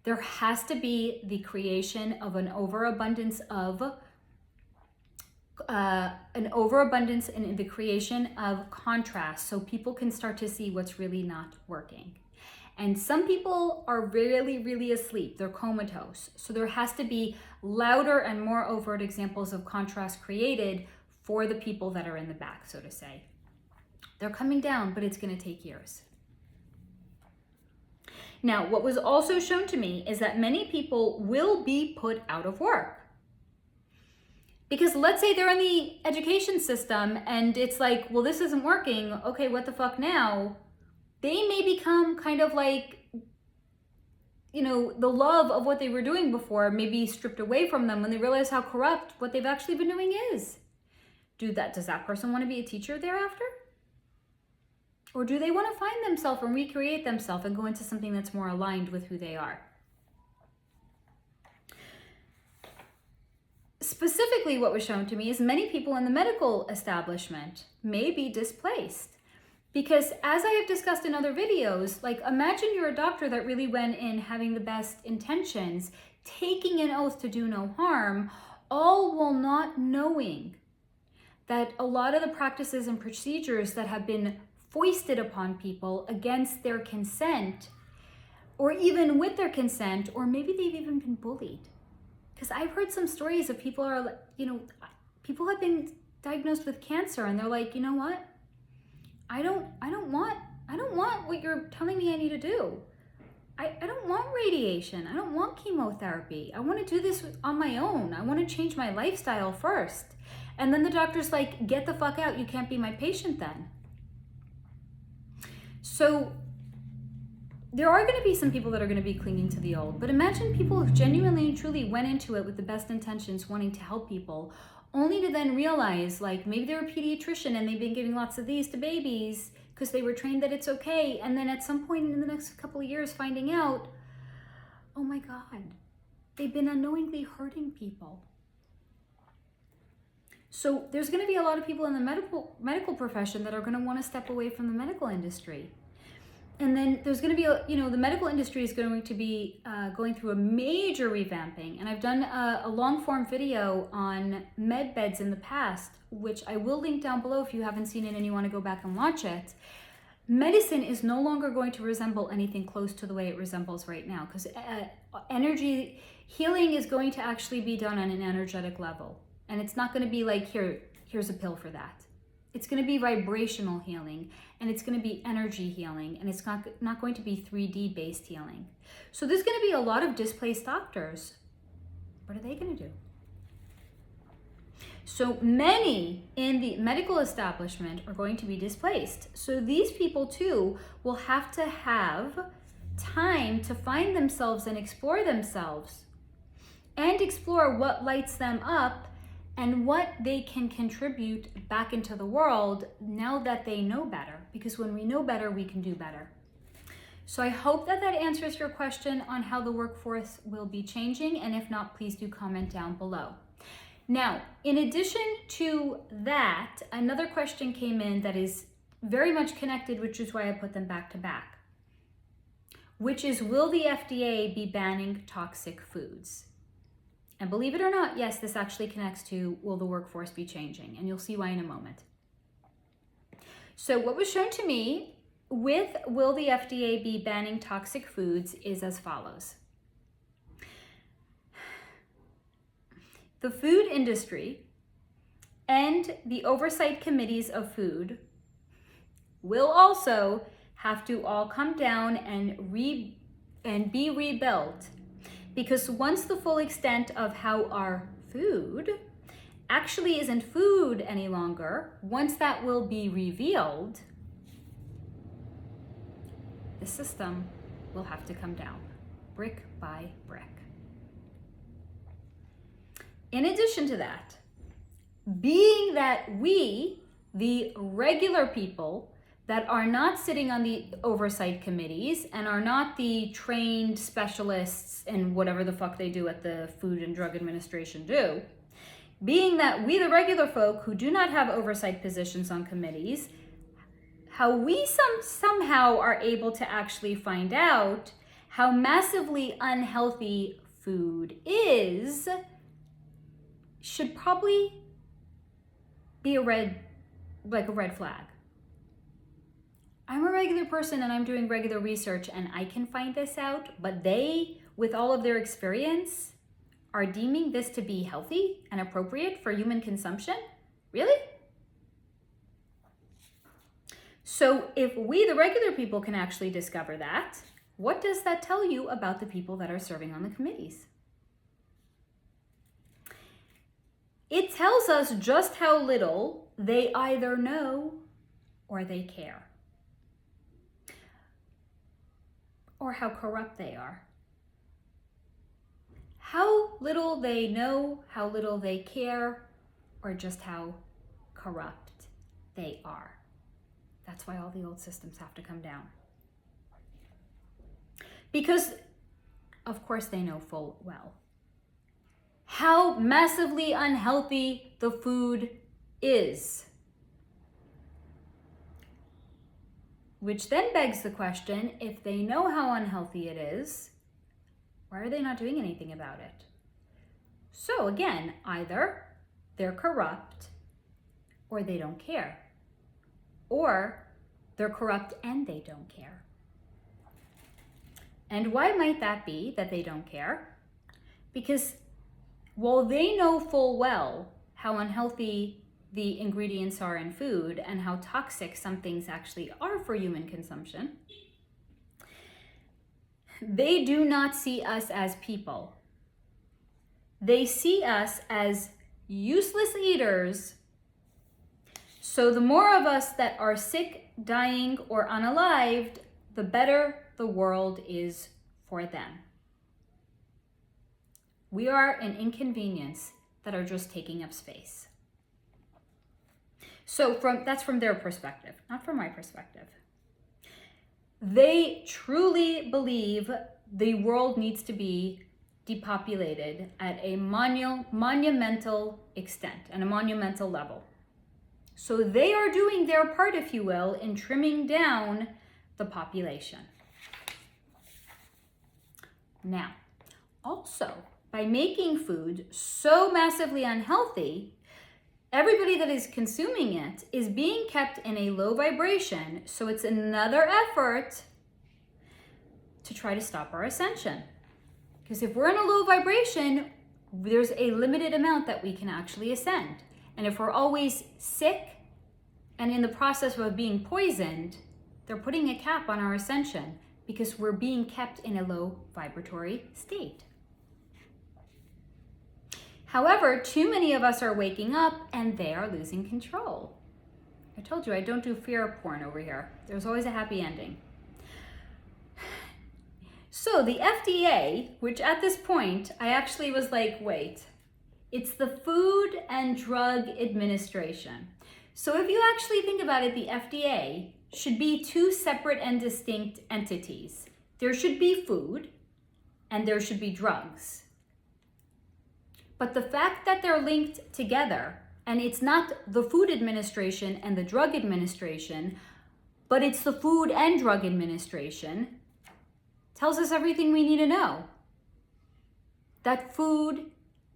There has to be the creation of an overabundance in the creation of contrast, so people can start to see what's really not working. And some people are really, really asleep. They're comatose. So there has to be louder and more overt examples of contrast created for the people that are in the back, so to say. They're coming down, but it's going to take years. Now, what was also shown to me is that many people will be put out of work. Because let's say they're in the education system and it's like, well, this isn't working. Okay, what the fuck now? They may become kind of like, you know, the love of what they were doing before may be stripped away from them when they realize how corrupt what they've actually been doing is. Does that person want to be a teacher thereafter? Or do they want to find themselves and recreate themselves and go into something that's more aligned with who they are? Specifically, what was shown to me is many people in the medical establishment may be displaced. Because as I have discussed in other videos, like imagine you're a doctor that really went in having the best intentions, taking an oath to do no harm, all while not knowing that a lot of the practices and procedures that have been foisted upon people against their consent, or even with their consent, or maybe they've even been bullied. Because I've heard some stories of people people have been diagnosed with cancer and they're like, you know what? I don't want what you're telling me I need to do. I don't want radiation. I don't want chemotherapy. I want to do this on my own. I want to change my lifestyle first. And then the doctor's like, get the fuck out. You can't be my patient then. So there are going to be some people that are going to be clinging to the old. But imagine people who genuinely and truly went into it with the best intentions, wanting to help people, only to then realize, like, maybe they're a pediatrician and they've been giving lots of these to babies because they were trained that it's okay. And then at some point in the next couple of years finding out, oh my God, they've been unknowingly hurting people. So there's going to be a lot of people in the medical profession that are going to want to step away from the medical industry. And then there's going to be, the medical industry is going to be going through a major revamping. And I've done a long form video on med beds in the past, which I will link down below if you haven't seen it and you want to go back and watch it. Medicine is no longer going to resemble anything close to the way it resembles right now, because energy healing is going to actually be done on an energetic level. And it's not going to be like, here's a pill for that. It's going to be vibrational healing, and it's going to be energy healing, and it's not going to be 3D based healing. So there's going to be a lot of displaced doctors. What are they going to do? So many in the medical establishment are going to be displaced. So these people too will have to have time to find themselves and explore themselves and explore what lights them up and what they can contribute back into the world now that they know better. Because when we know better, we can do better. So I hope that answers your question on how the workforce will be changing. And if not, please do comment down below. Now, in addition to that, another question came in that is very much connected, which is why I put them back to back, which is, will the FDA be banning toxic foods? And believe it or not, yes, this actually connects to, will the workforce be changing? And you'll see why in a moment. So what was shown to me with will the FDA be banning toxic foods is as follows. The food industry and the oversight committees of food will also have to all come down and be rebuilt. Because once the full extent of how our food actually isn't food any longer, once that will be revealed, the system will have to come down, brick by brick. In addition to that, being that we, the regular people, that are not sitting on the oversight committees and are not the trained specialists in whatever the fuck they do at the Food and Drug Administration do, being that we, the regular folk who do not have oversight positions on committees, how we somehow are able to actually find out how massively unhealthy food is should probably be a red flag. I'm a regular person and I'm doing regular research and I can find this out, but they, with all of their experience, are deeming this to be healthy and appropriate for human consumption? Really? So if we, the regular people, can actually discover that, what does that tell you about the people that are serving on the committees? It tells us just how little they either know or they care, or how corrupt they are. How little they know, how little they care, or just how corrupt they are. That's why all the old systems have to come down. Because, of course, they know full well how massively unhealthy the food is. Which then begs the question, if they know how unhealthy it is, why are they not doing anything about it? So again, either they're corrupt or they don't care. Or they're corrupt and they don't care. And why might that be that they don't care? Because while they know full well how unhealthy the ingredients are in food and how toxic some things actually are for human consumption, they do not see us as people. They see us as useless eaters. So the more of us that are sick, dying, or unalived, the better the world is for them. We are an inconvenience that are just taking up space. So that's from their perspective, not from my perspective. They truly believe the world needs to be depopulated at a monumental extent and a monumental level. So they are doing their part, if you will, in trimming down the population. Now, also, by making food so massively unhealthy, everybody that is consuming it is being kept in a low vibration, so it's another effort to try to stop our ascension. Because if we're in a low vibration, there's a limited amount that we can actually ascend. And if we're always sick and in the process of being poisoned, they're putting a cap on our ascension because we're being kept in a low vibratory state. However, too many of us are waking up and they are losing control. I told you I don't do fear porn over here. There's always a happy ending. So the FDA, which at this point, I actually was like, wait, it's the Food and Drug Administration. So if you actually think about it, the FDA should be two separate and distinct entities. There should be food and there should be drugs. But the fact that they're linked together, and it's not the Food Administration and the Drug Administration, but it's the Food and Drug Administration, tells us everything we need to know. That food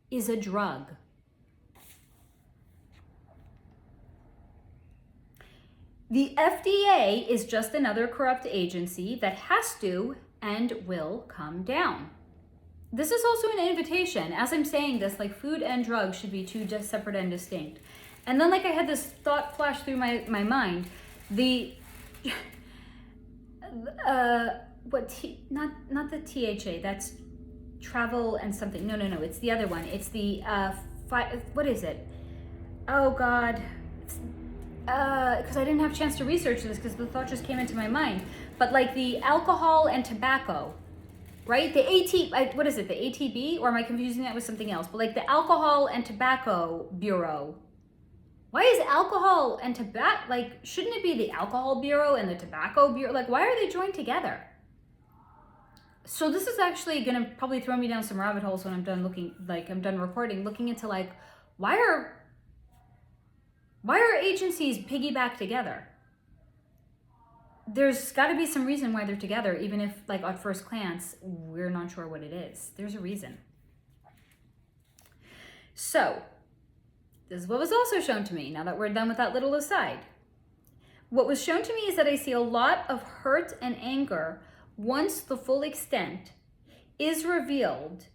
is a drug. The FDA is just another corrupt agency that has to and will come down. This is also an invitation. As I'm saying this, like food and drugs should be two just separate and distinct. And then like I had this thought flash through my mind. Not the THA, that's travel and something. No, it's the other one. It's the, what is it? Oh God. Because I didn't have a chance to research this because the thought just came into my mind. But like the alcohol and tobacco, right? What is it, the ATB? Or am I confusing that with something else? But like the Alcohol and Tobacco Bureau. Why is alcohol and tobacco, like, shouldn't it be the Alcohol Bureau and the Tobacco Bureau? Like, why are they joined together? So this is actually gonna probably throw me down some rabbit holes when I'm done looking, like I'm done recording, looking into like, why are agencies piggyback together? there's got to be some reason why they're together, even if, like, at first glance, we're not sure what it is. There's a reason. So, this is what was also shown to me, now that we're done with that little aside. What was shown to me is that I see a lot of hurt and anger once the full extent is revealed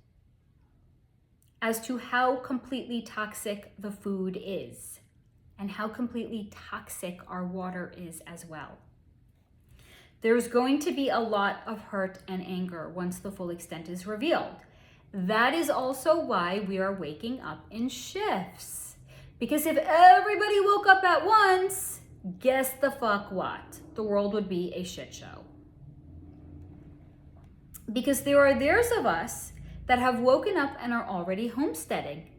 as to how completely toxic the food is and how completely toxic our water is as well. There's going to be a lot of hurt and anger once the full extent is revealed. That is also why we are waking up in shifts. Because if everybody woke up at once, guess the fuck what? The world would be a shit show. Because there are those of us that have woken up and are already homesteading.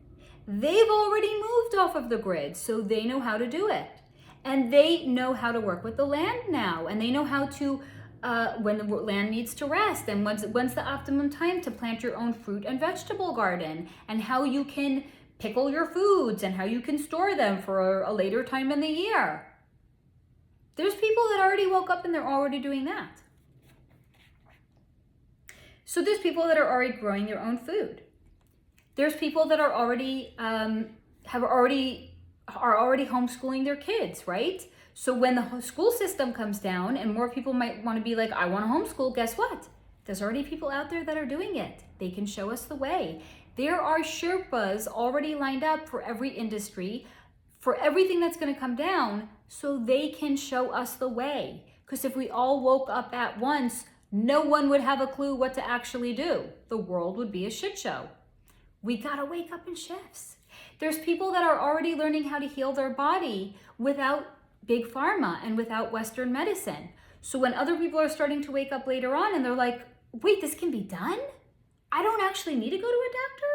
They've already moved off of the grid, so they know how to do it. And they know how to work with the land now. And they know how to, when the land needs to rest, and when's the optimum time to plant your own fruit and vegetable garden, and how you can pickle your foods, and how you can store them for a later time in the year. There's people that already woke up and they're already doing that. So there's people that are already growing their own food. There's people that are already are already homeschooling their kids, right? So when the school system comes down and more people might want to be like, I want to homeschool, guess what? There's already people out there that are doing it. They can show us the way. There are Sherpas already lined up for every industry, for everything that's going to come down, so they can show us the way. Because if we all woke up at once, no one would have a clue what to actually do. The world would be a shit show. We got to wake up in shifts. There's people that are already learning how to heal their body without big pharma and without Western medicine. So when other people are starting to wake up later on and they're like, wait, this can be done? I don't actually need to go to a doctor?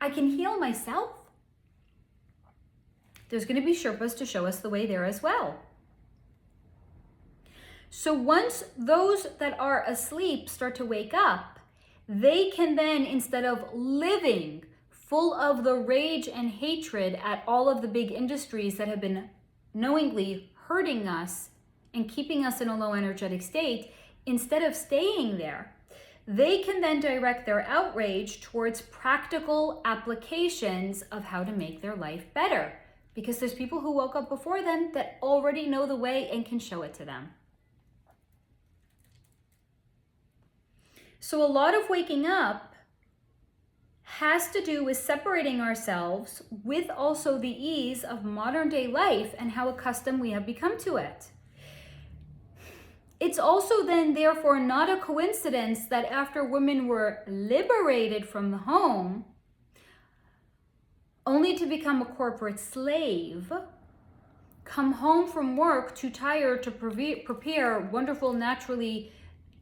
I can heal myself? There's going to be Sherpas to show us the way there as well. So once those that are asleep start to wake up, they can then, instead of living full of the rage and hatred at all of the big industries that have been knowingly hurting us and keeping us in a low energetic state, instead of staying there, they can then direct their outrage towards practical applications of how to make their life better. Because there's people who woke up before them that already know the way and can show it to them. So a lot of waking up has to do with separating ourselves with also the ease of modern day life and how accustomed we have become to it. It's also then therefore not a coincidence that after women were liberated from the home, only to become a corporate slave, come home from work too tired to prepare wonderful, naturally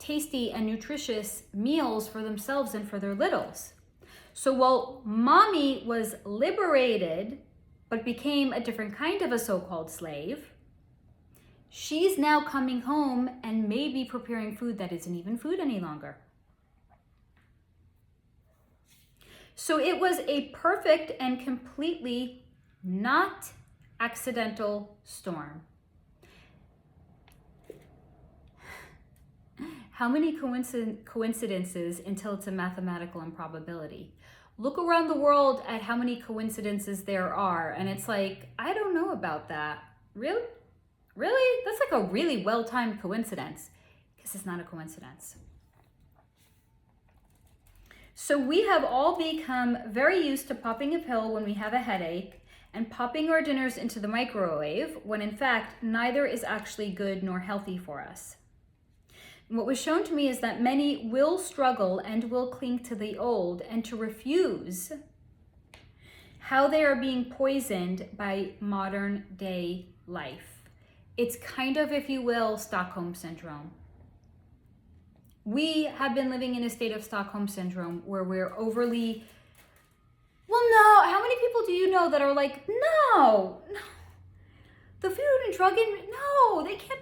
tasty and nutritious meals for themselves and for their littles. So while mommy was liberated, but became a different kind of a so-called slave, she's now coming home and maybe preparing food that isn't even food any longer. So it was a perfect and completely not accidental storm. How many coincidences until it's a mathematical improbability? Look around the world at how many coincidences there are, and it's like, I don't know about that. Really? Really? That's like a really well-timed coincidence, because it's not a coincidence. So we have all become very used to popping a pill when we have a headache and popping our dinners into the microwave, when in fact, neither is actually good nor healthy for us. What was shown to me is that many will struggle and will cling to the old and to refuse how they are being poisoned by modern day life. It's kind of, if you will, Stockholm Syndrome. We have been living in a state of Stockholm Syndrome where we're overly, well, no, how many people do you know that are like, no, the food and drug, no, they can't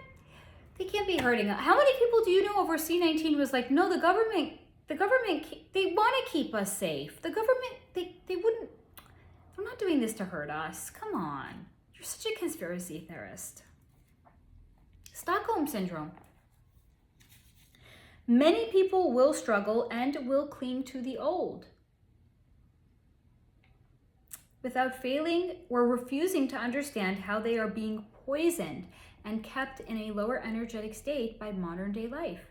be hurting us. How many people do you know over C-19 was like, no, the government, they want to keep us safe. The government, they wouldn't, they're not doing this to hurt us. Come on. You're such a conspiracy theorist. Stockholm Syndrome. Many people will struggle and will cling to the old without failing or refusing to understand how they are being poisoned and kept in a lower energetic state by modern day life.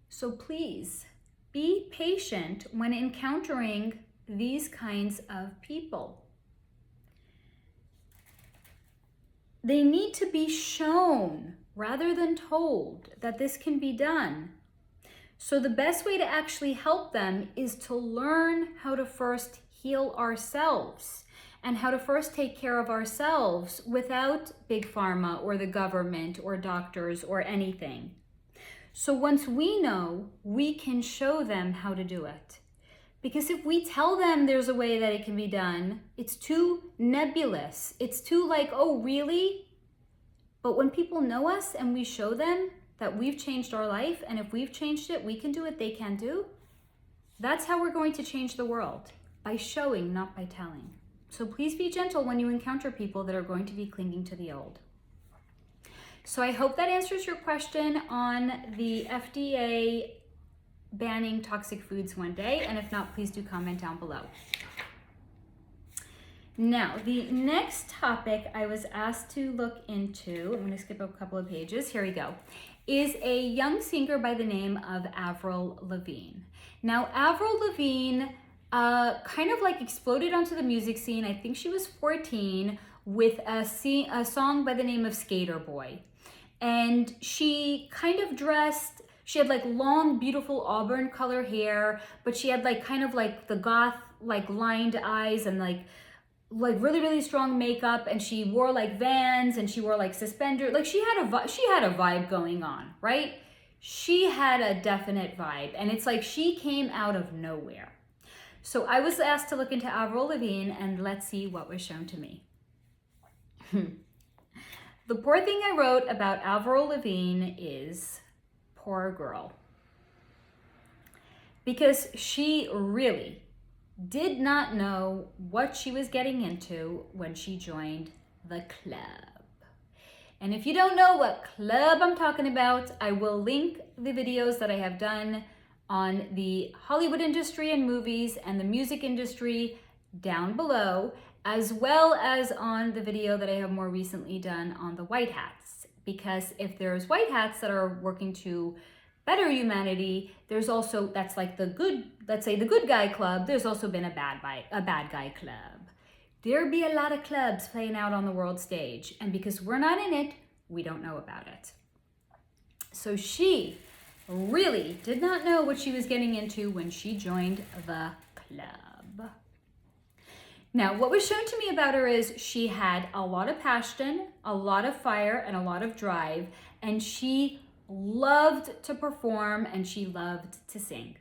So please be patient when encountering these kinds of people. They need to be shown rather than told that this can be done. So the best way to actually help them is to learn how to first heal ourselves and how to first take care of ourselves without big pharma or the government or doctors or anything. So once we know, we can show them how to do it. Because if we tell them there's a way that it can be done, it's too nebulous. It's too like, oh, really? But when people know us and we show them that we've changed our life, and if we've changed it, we can do it, they can do. That's how we're going to change the world, by showing, not by telling. So please be gentle when you encounter people that are going to be clinging to the old. So I hope that answers your question on the FDA banning toxic foods one day, and if not, please do comment down below. Now, the next topic I was asked to look into, I'm going to skip a couple of pages, here we go, is a young singer by the name of Avril Lavigne. Now, Avril Lavigne kind of like exploded onto the music scene. I think she was 14 with a song by the name of Skater Boy. And she kind of dressed, she had like long, beautiful auburn color hair, but she had like kind of like the goth, like lined eyes and like really, really strong makeup. And she wore like Vans and she wore like suspenders. Like she had a vibe going on, right? She had a definite vibe. And it's like she came out of nowhere. So I was asked to look into Avril Lavigne, and let's see what was shown to me. The poor thing I wrote about Avril Lavigne is, poor girl. Because she really did not know what she was getting into when she joined the club. And if you don't know what club I'm talking about, I will link the videos that I have done on the Hollywood industry and movies and the music industry down below, as well as on the video that I have more recently done on the white hats. Because if there's white hats that are working to better humanity, there's also, that's like the good, let's say the good guy club, there's also been a bad guy club. There be a lot of clubs playing out on the world stage, and because we're not in it, we don't know about it. So she really did not know what she was getting into when she joined the club. Now, what was shown to me about her is she had a lot of passion, a lot of fire, and a lot of drive, and she loved to perform and she loved to sing.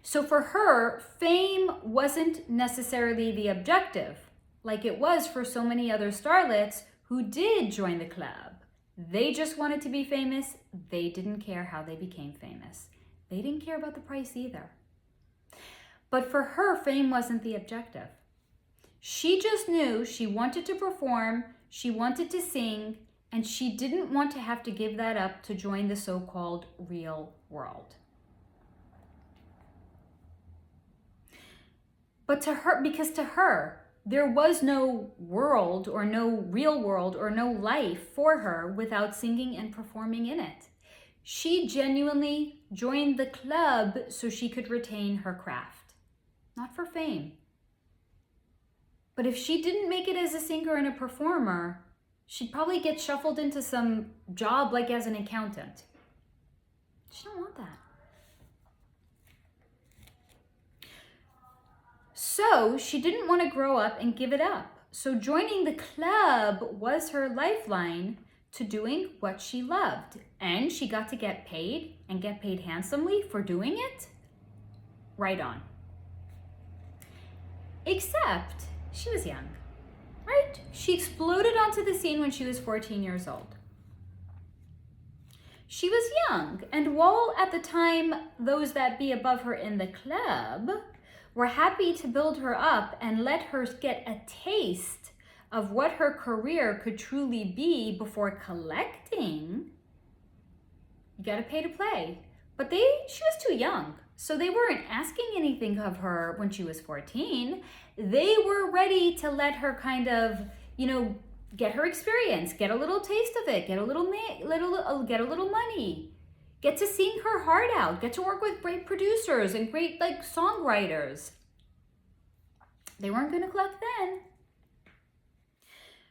So for her, fame wasn't necessarily the objective, like it was for so many other starlets who did join the club. They just wanted to be famous. They didn't care how they became famous. They didn't care about the price either. But for her, fame wasn't the objective. She just knew she wanted to perform, she wanted to sing, and she didn't want to have to give that up to join the so-called real world. But to her, because to her, there was no world or no real world or no life for her without singing and performing in it. She genuinely joined the club so she could retain her craft, not for fame. But if she didn't make it as a singer and a performer, she'd probably get shuffled into some job like as an accountant. She don't want that. So she didn't want to grow up and give it up. So joining the club was her lifeline to doing what she loved. And she got to get paid, and get paid handsomely for doing it. Right on. Except she was young, right? She exploded onto the scene when she was 14 years old. She was young, and while at the time those that be above her in the club were happy to build her up and let her get a taste of what her career could truly be before collecting, you gotta pay to play. But she was too young, so they weren't asking anything of her when she was 14. They were ready to let her kind of, get her experience, get a little taste of it, get a little money, get to sing her heart out, get to work with great producers and great songwriters. They weren't going to collect then.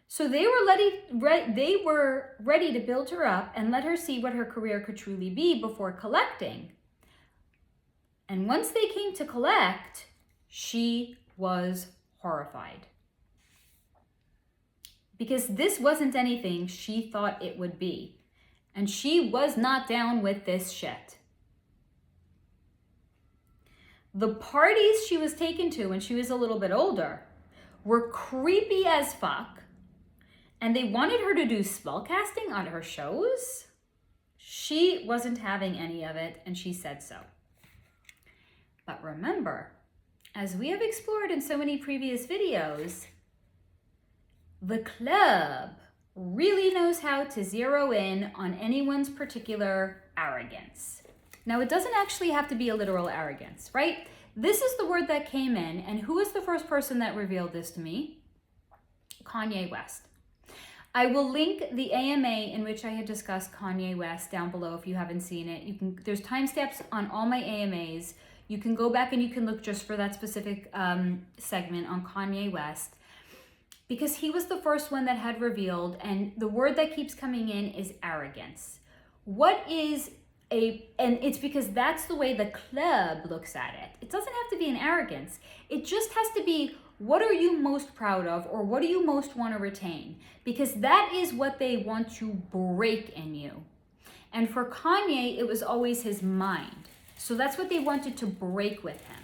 So they were ready to build her up and let her see what her career could truly be before collecting. And once they came to collect, she was horrified. Because this wasn't anything she thought it would be. And she was not down with this shit. The parties she was taken to when she was a little bit older were creepy as fuck. And they wanted her to do spellcasting on her shows. She wasn't having any of it, and she said so. But remember, as we have explored in so many previous videos, the club really knows how to zero in on anyone's particular arrogance. Now, it doesn't actually have to be a literal arrogance, right? This is the word that came in, and who was the first person that revealed this to me? Kanye West. I will link the AMA in which I had discussed Kanye West down below if you haven't seen it. There's timestamps on all my AMAs. You can go back and you can look just for that specific segment on Kanye West, because he was the first one that had revealed, and the word that keeps coming in is arrogance. And it's because that's the way the club looks at it. It doesn't have to be an arrogance. It just has to be, what are you most proud of, or what do you most want to retain? Because that is what they want to break in you. And for Kanye, it was always his mind. So that's what they wanted to break with him.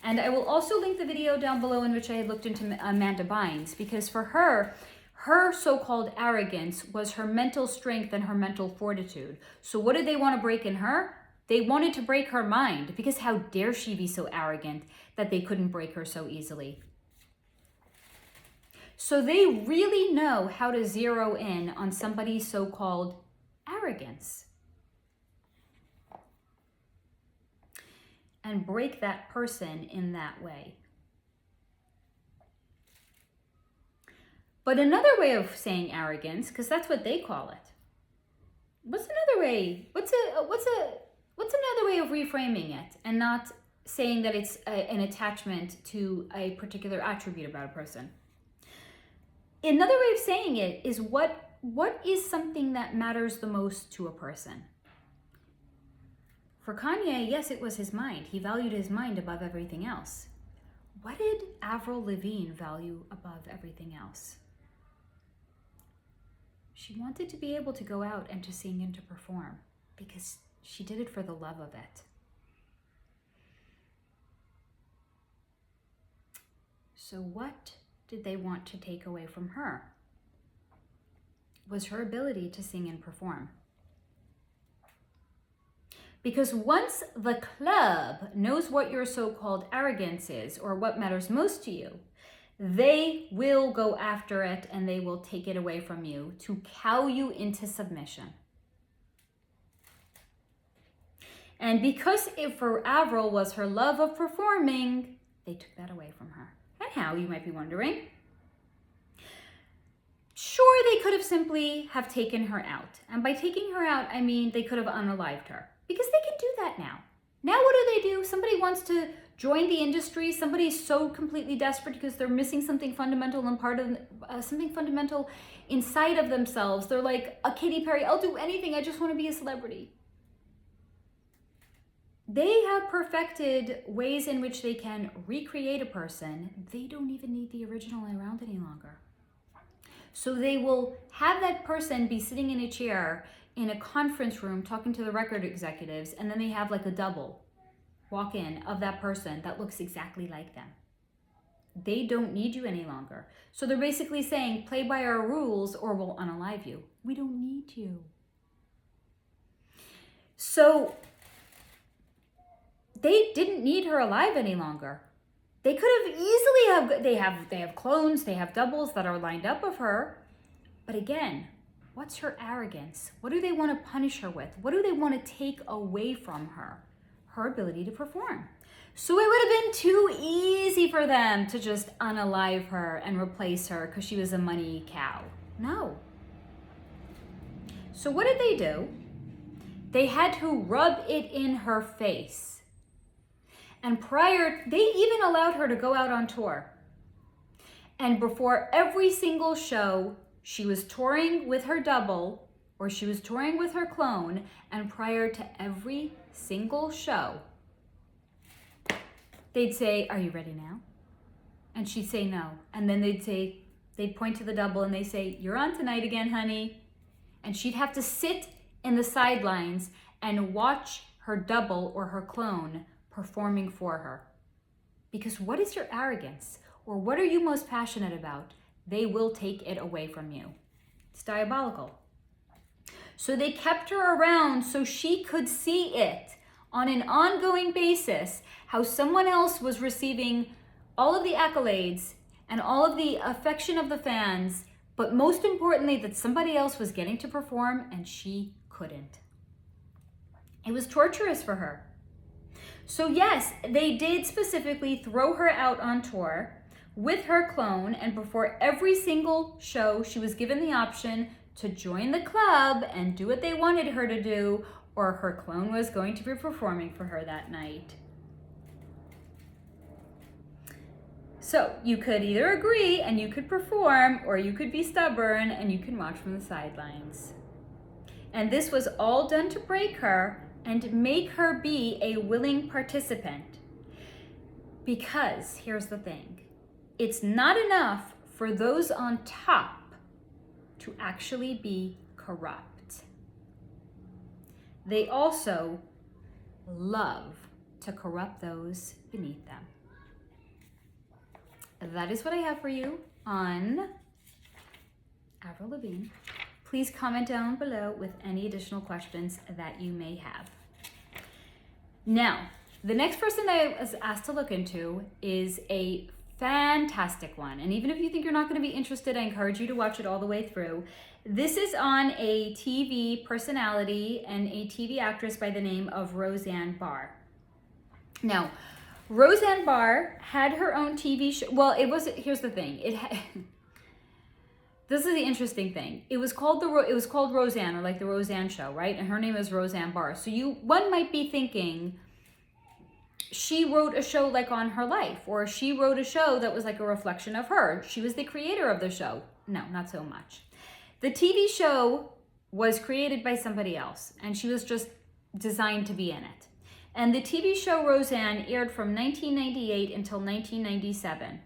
And I will also link the video down below in which I had looked into Amanda Bynes, because for her so-called arrogance was her mental strength and her mental fortitude. So what did they want to break in her? They wanted to break her mind, because how dare she be so arrogant that they couldn't break her so easily? So they really know how to zero in on somebody's so-called arrogance and break that person in that way. But another way of saying arrogance, because that's what they call it. What's another way? What's another way of reframing it and not saying that it's an attachment to a particular attribute about a person? Another way of saying it is what is something that matters the most to a person? For Kanye, yes, it was his mind. He valued his mind above everything else. What did Avril Lavigne value above everything else? She wanted to be able to go out and to sing and to perform, because she did it for the love of it. So what did they want to take away from her? Was her ability to sing and perform. Because once the club knows what your so-called arrogance is, or what matters most to you, they will go after it and they will take it away from you to cow you into submission. And because for Avril was her love of performing, they took that away from her. And how, you might be wondering? Sure, they could have simply have taken her out. And by taking her out, I mean they could have unalived her. Because they can do that now. Now what do? Somebody wants to join the industry. Somebody's so completely desperate because they're missing something fundamental and part of something fundamental inside of themselves. They're like a Katy Perry, I'll do anything, I just want to be a celebrity. They have perfected ways in which they can recreate a person. They don't even need the original around any longer. So they will have that person be sitting in a chair in a conference room talking to the record executives, and then they have like a double walk in of that person that looks exactly like them. They don't need you any longer. So they're basically saying, play by our rules or we'll unalive you. We don't need you. So they didn't need her alive any longer. They could have easily they have clones, they have doubles that are lined up of her. But again, what's her arrogance? What do they want to punish her with? What do they want to take away from her? Her ability to perform. So it would have been too easy for them to just unalive her and replace her because she was a money cow. No. So what did they do? They had to rub it in her face. And they even allowed her to go out on tour. And before every single show, she was touring with her double or she was touring with her clone. And prior to every single show, they'd say, "Are you ready now?" And she'd say no. And then they'd point to the double and they'd say, "You're on tonight again, honey." And she'd have to sit in the sidelines and watch her double or her clone performing for her. Because what is your arrogance? Or what are you most passionate about? They will take it away from you. It's diabolical. So they kept her around so she could see it on an ongoing basis, how someone else was receiving all of the accolades and all of the affection of the fans, but most importantly, that somebody else was getting to perform and she couldn't. It was torturous for her. So yes, they did specifically throw her out on tour with her clone, and before every single show, she was given the option to join the club and do what they wanted her to do, or her clone was going to be performing for her that night. So you could either agree and you could perform, or you could be stubborn and you can watch from the sidelines. And this was all done to break her and make her be a willing participant. Because here's the thing, it's not enough for those on top to actually be corrupt. They also love to corrupt those beneath them. That is what I have for you on Avril Lavigne. Please comment down below with any additional questions that you may have. Now, the next person that I was asked to look into is a fantastic one. And even if you think you're not going to be interested, I encourage you to watch it all the way through. This is on a TV personality and a TV actress by the name of Roseanne Barr. Now, Roseanne Barr had her own TV show. Well, here's the thing. This is the interesting thing. It was called Roseanne, or like the Roseanne show, right? And her name is Roseanne Barr. So one might be thinking she wrote a show like on her life, or she wrote a show that was like a reflection of her. She was the creator of the show. No, not so much. The TV show was created by somebody else, and she was just designed to be in it. And the TV show Roseanne aired from 1998 until 1997.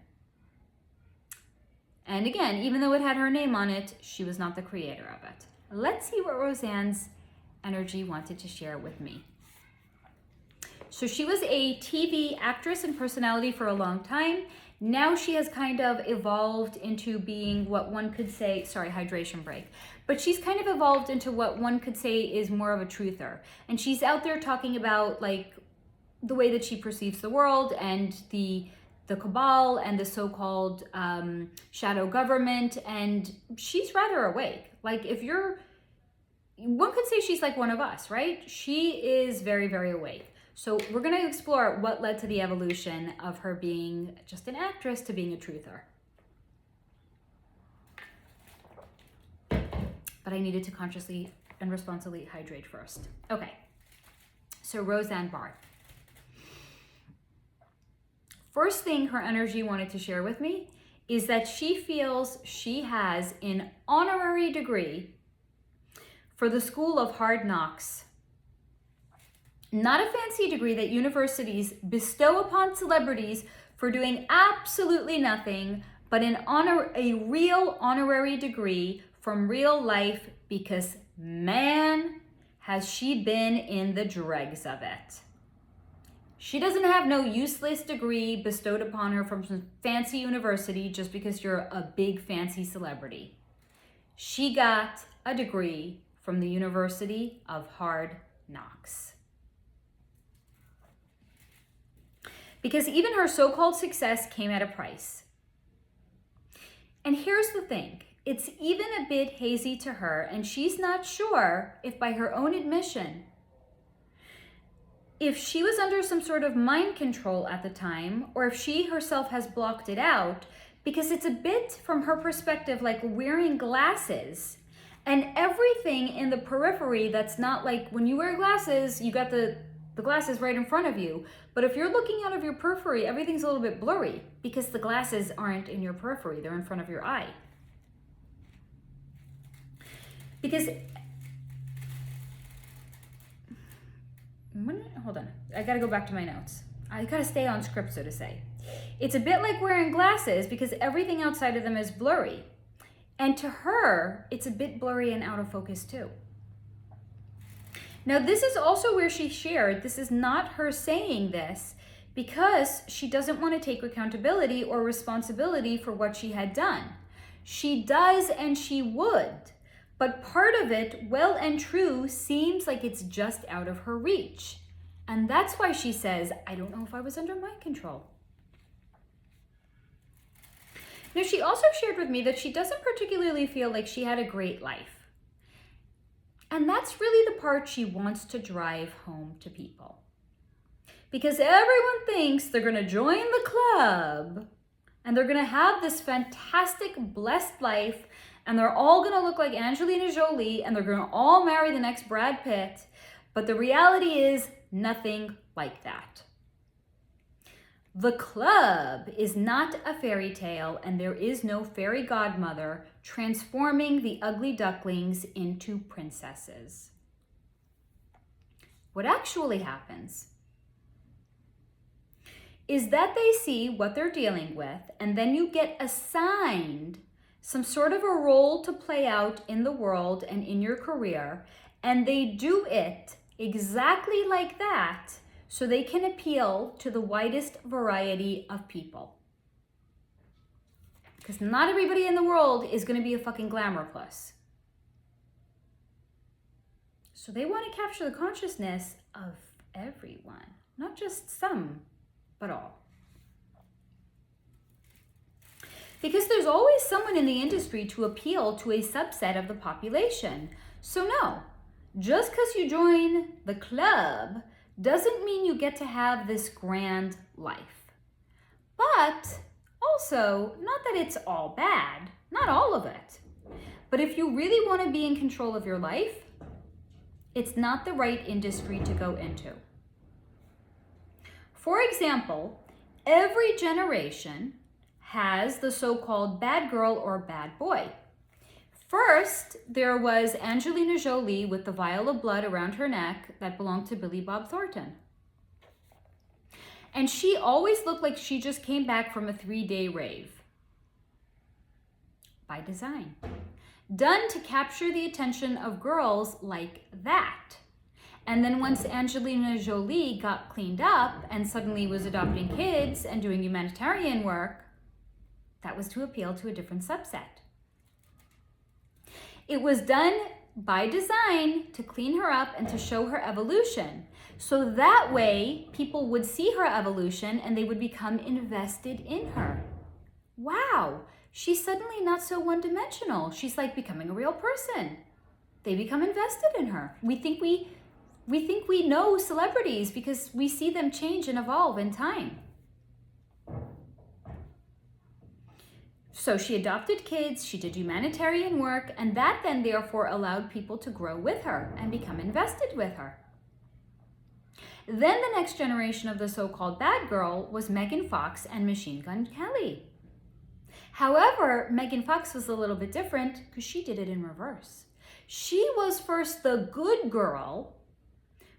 And again, even though it had her name on it, she was not the creator of it. Let's see what Roseanne's energy wanted to share with me. So she was a TV actress and personality for a long time. Now she has kind of evolved into being what one could say, sorry, hydration break. But she's kind of evolved into what one could say is more of a truther. And she's out there talking about like the way that she perceives the world and the cabal and the so-called shadow government. And she's rather awake. Like one could say she's like one of us, right? She is very, very awake. So we're going to explore what led to the evolution of her being just an actress to being a truther. But I needed to consciously and responsibly hydrate first. Okay, so Roseanne Barr. First thing her energy wanted to share with me is that she feels she has an honorary degree for the School of Hard Knocks. Not a fancy degree that universities bestow upon celebrities for doing absolutely nothing, but a real honorary degree from real life, because man, has she been in the dregs of it. She doesn't have no useless degree bestowed upon her from some fancy university just because you're a big fancy celebrity. She got a degree from the University of Hard Knocks. because even her so-called success came at a price. And here's the thing, it's even a bit hazy to her, and she's not sure if by her own admission, if she was under some sort of mind control at the time, or if she herself has blocked it out, because it's a bit from her perspective like wearing glasses and everything in the periphery that's not like when you wear glasses, you got the glasses right in front of you. But if you're looking out of your periphery, everything's a little bit blurry because the glasses aren't in your periphery, they're in front of your eye. Because, hold on, I gotta go back to my notes. I gotta stay on script, so to say. It's a bit like wearing glasses because everything outside of them is blurry. And to her, it's a bit blurry and out of focus too. Now, this is also where she shared, this is not her saying this because she doesn't want to take accountability or responsibility for what she had done. She does and she would, but part of it, well and true, seems like it's just out of her reach. And that's why she says, I don't know if I was under mind control. Now, she also shared with me that she doesn't particularly feel like she had a great life. And that's really the part she wants to drive home to people. Because everyone thinks they're going to join the club and they're going to have this fantastic, blessed life and they're all going to look like Angelina Jolie and they're going to all marry the next Brad Pitt. But the reality is nothing like that. The club is not a fairy tale, and there is no fairy godmother transforming the ugly ducklings into princesses. What actually happens is that they see what they're dealing with, and then you get assigned some sort of a role to play out in the world and in your career, and they do it exactly like that, so they can appeal to the widest variety of people. Because not everybody in the world is going to be a fucking glamour plus. So they want to capture the consciousness of everyone, not just some, but all. Because there's always someone in the industry to appeal to a subset of the population. So no, just because you join the club doesn't mean you get to have this grand life. But also, not that it's all bad, not all of it. But if you really want to be in control of your life, it's not the right industry to go into. For example, every generation has the so-called bad girl or bad boy. First, there was Angelina Jolie with the vial of blood around her neck that belonged to Billy Bob Thornton. And she always looked like she just came back from a 3-day rave. By design. Done to capture the attention of girls like that. And then once Angelina Jolie got cleaned up and suddenly was adopting kids and doing humanitarian work, that was to appeal to a different subset. It was done by design to clean her up and to show her evolution. So that way, people would see her evolution and they would become invested in her. Wow, she's suddenly not so one-dimensional. She's like becoming a real person. They become invested in her. We think we know celebrities because we see them change and evolve in time. So she adopted kids, she did humanitarian work, and that then therefore allowed people to grow with her and become invested with her. Then the next generation of the so-called bad girl was Megan Fox and Machine Gun Kelly. However, Megan Fox was a little bit different because she did it in reverse. She was first the good girl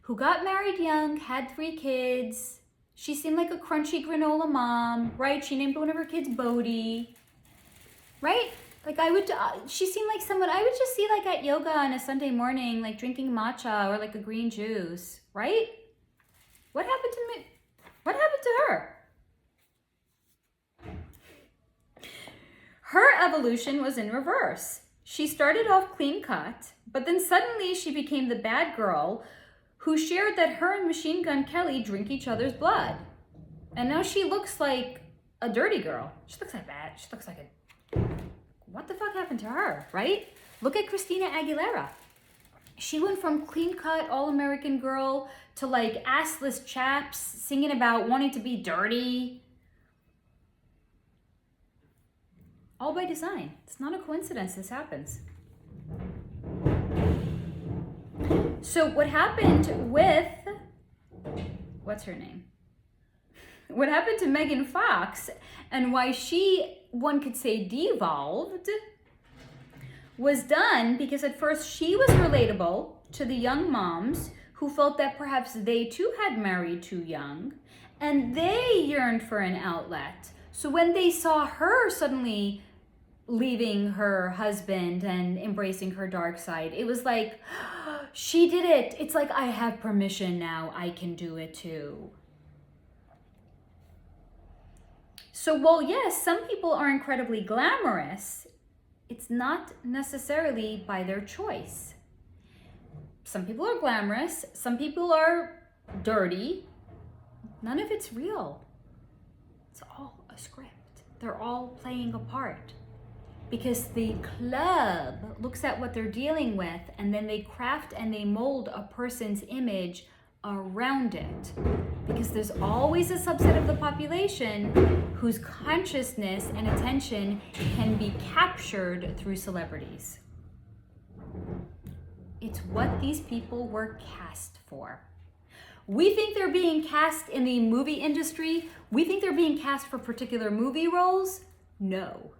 who got married young, had 3 kids. She seemed like a crunchy granola mom, right? She named one of her kids Bodhi. Right? Like she seemed like someone I would just see like at yoga on a Sunday morning, like drinking matcha or like a green juice, right? What happened to me? What happened to her? Her evolution was in reverse. She started off clean cut, but then suddenly she became the bad girl who shared that her and Machine Gun Kelly drink each other's blood. And now she looks like a dirty girl. She looks like that. She looks like a... What the fuck happened to her, right? Look at Christina Aguilera. She went from clean-cut, all-American girl to like assless chaps singing about wanting to be dirty. All by design. It's not a coincidence this happens. So what happened with... What's her name? What happened to Megan Fox and why she, one could say, devolved, was done because at first she was relatable to the young moms who felt that perhaps they too had married too young and they yearned for an outlet. So when they saw her suddenly leaving her husband and embracing her dark side, it was like, she did it. It's like, I have permission now. I can do it too. So while yes, some people are incredibly glamorous, it's not necessarily by their choice. Some people are glamorous, some people are dirty. None of it's real. It's all a script. They're all playing a part. Because the club looks at what they're dealing with and then they craft and they mold a person's image around it. Because there's always a subset of the population whose consciousness and attention can be captured through celebrities. It's what these people were cast for. We think they're being cast in the movie industry. We think they're being cast for particular movie roles. No,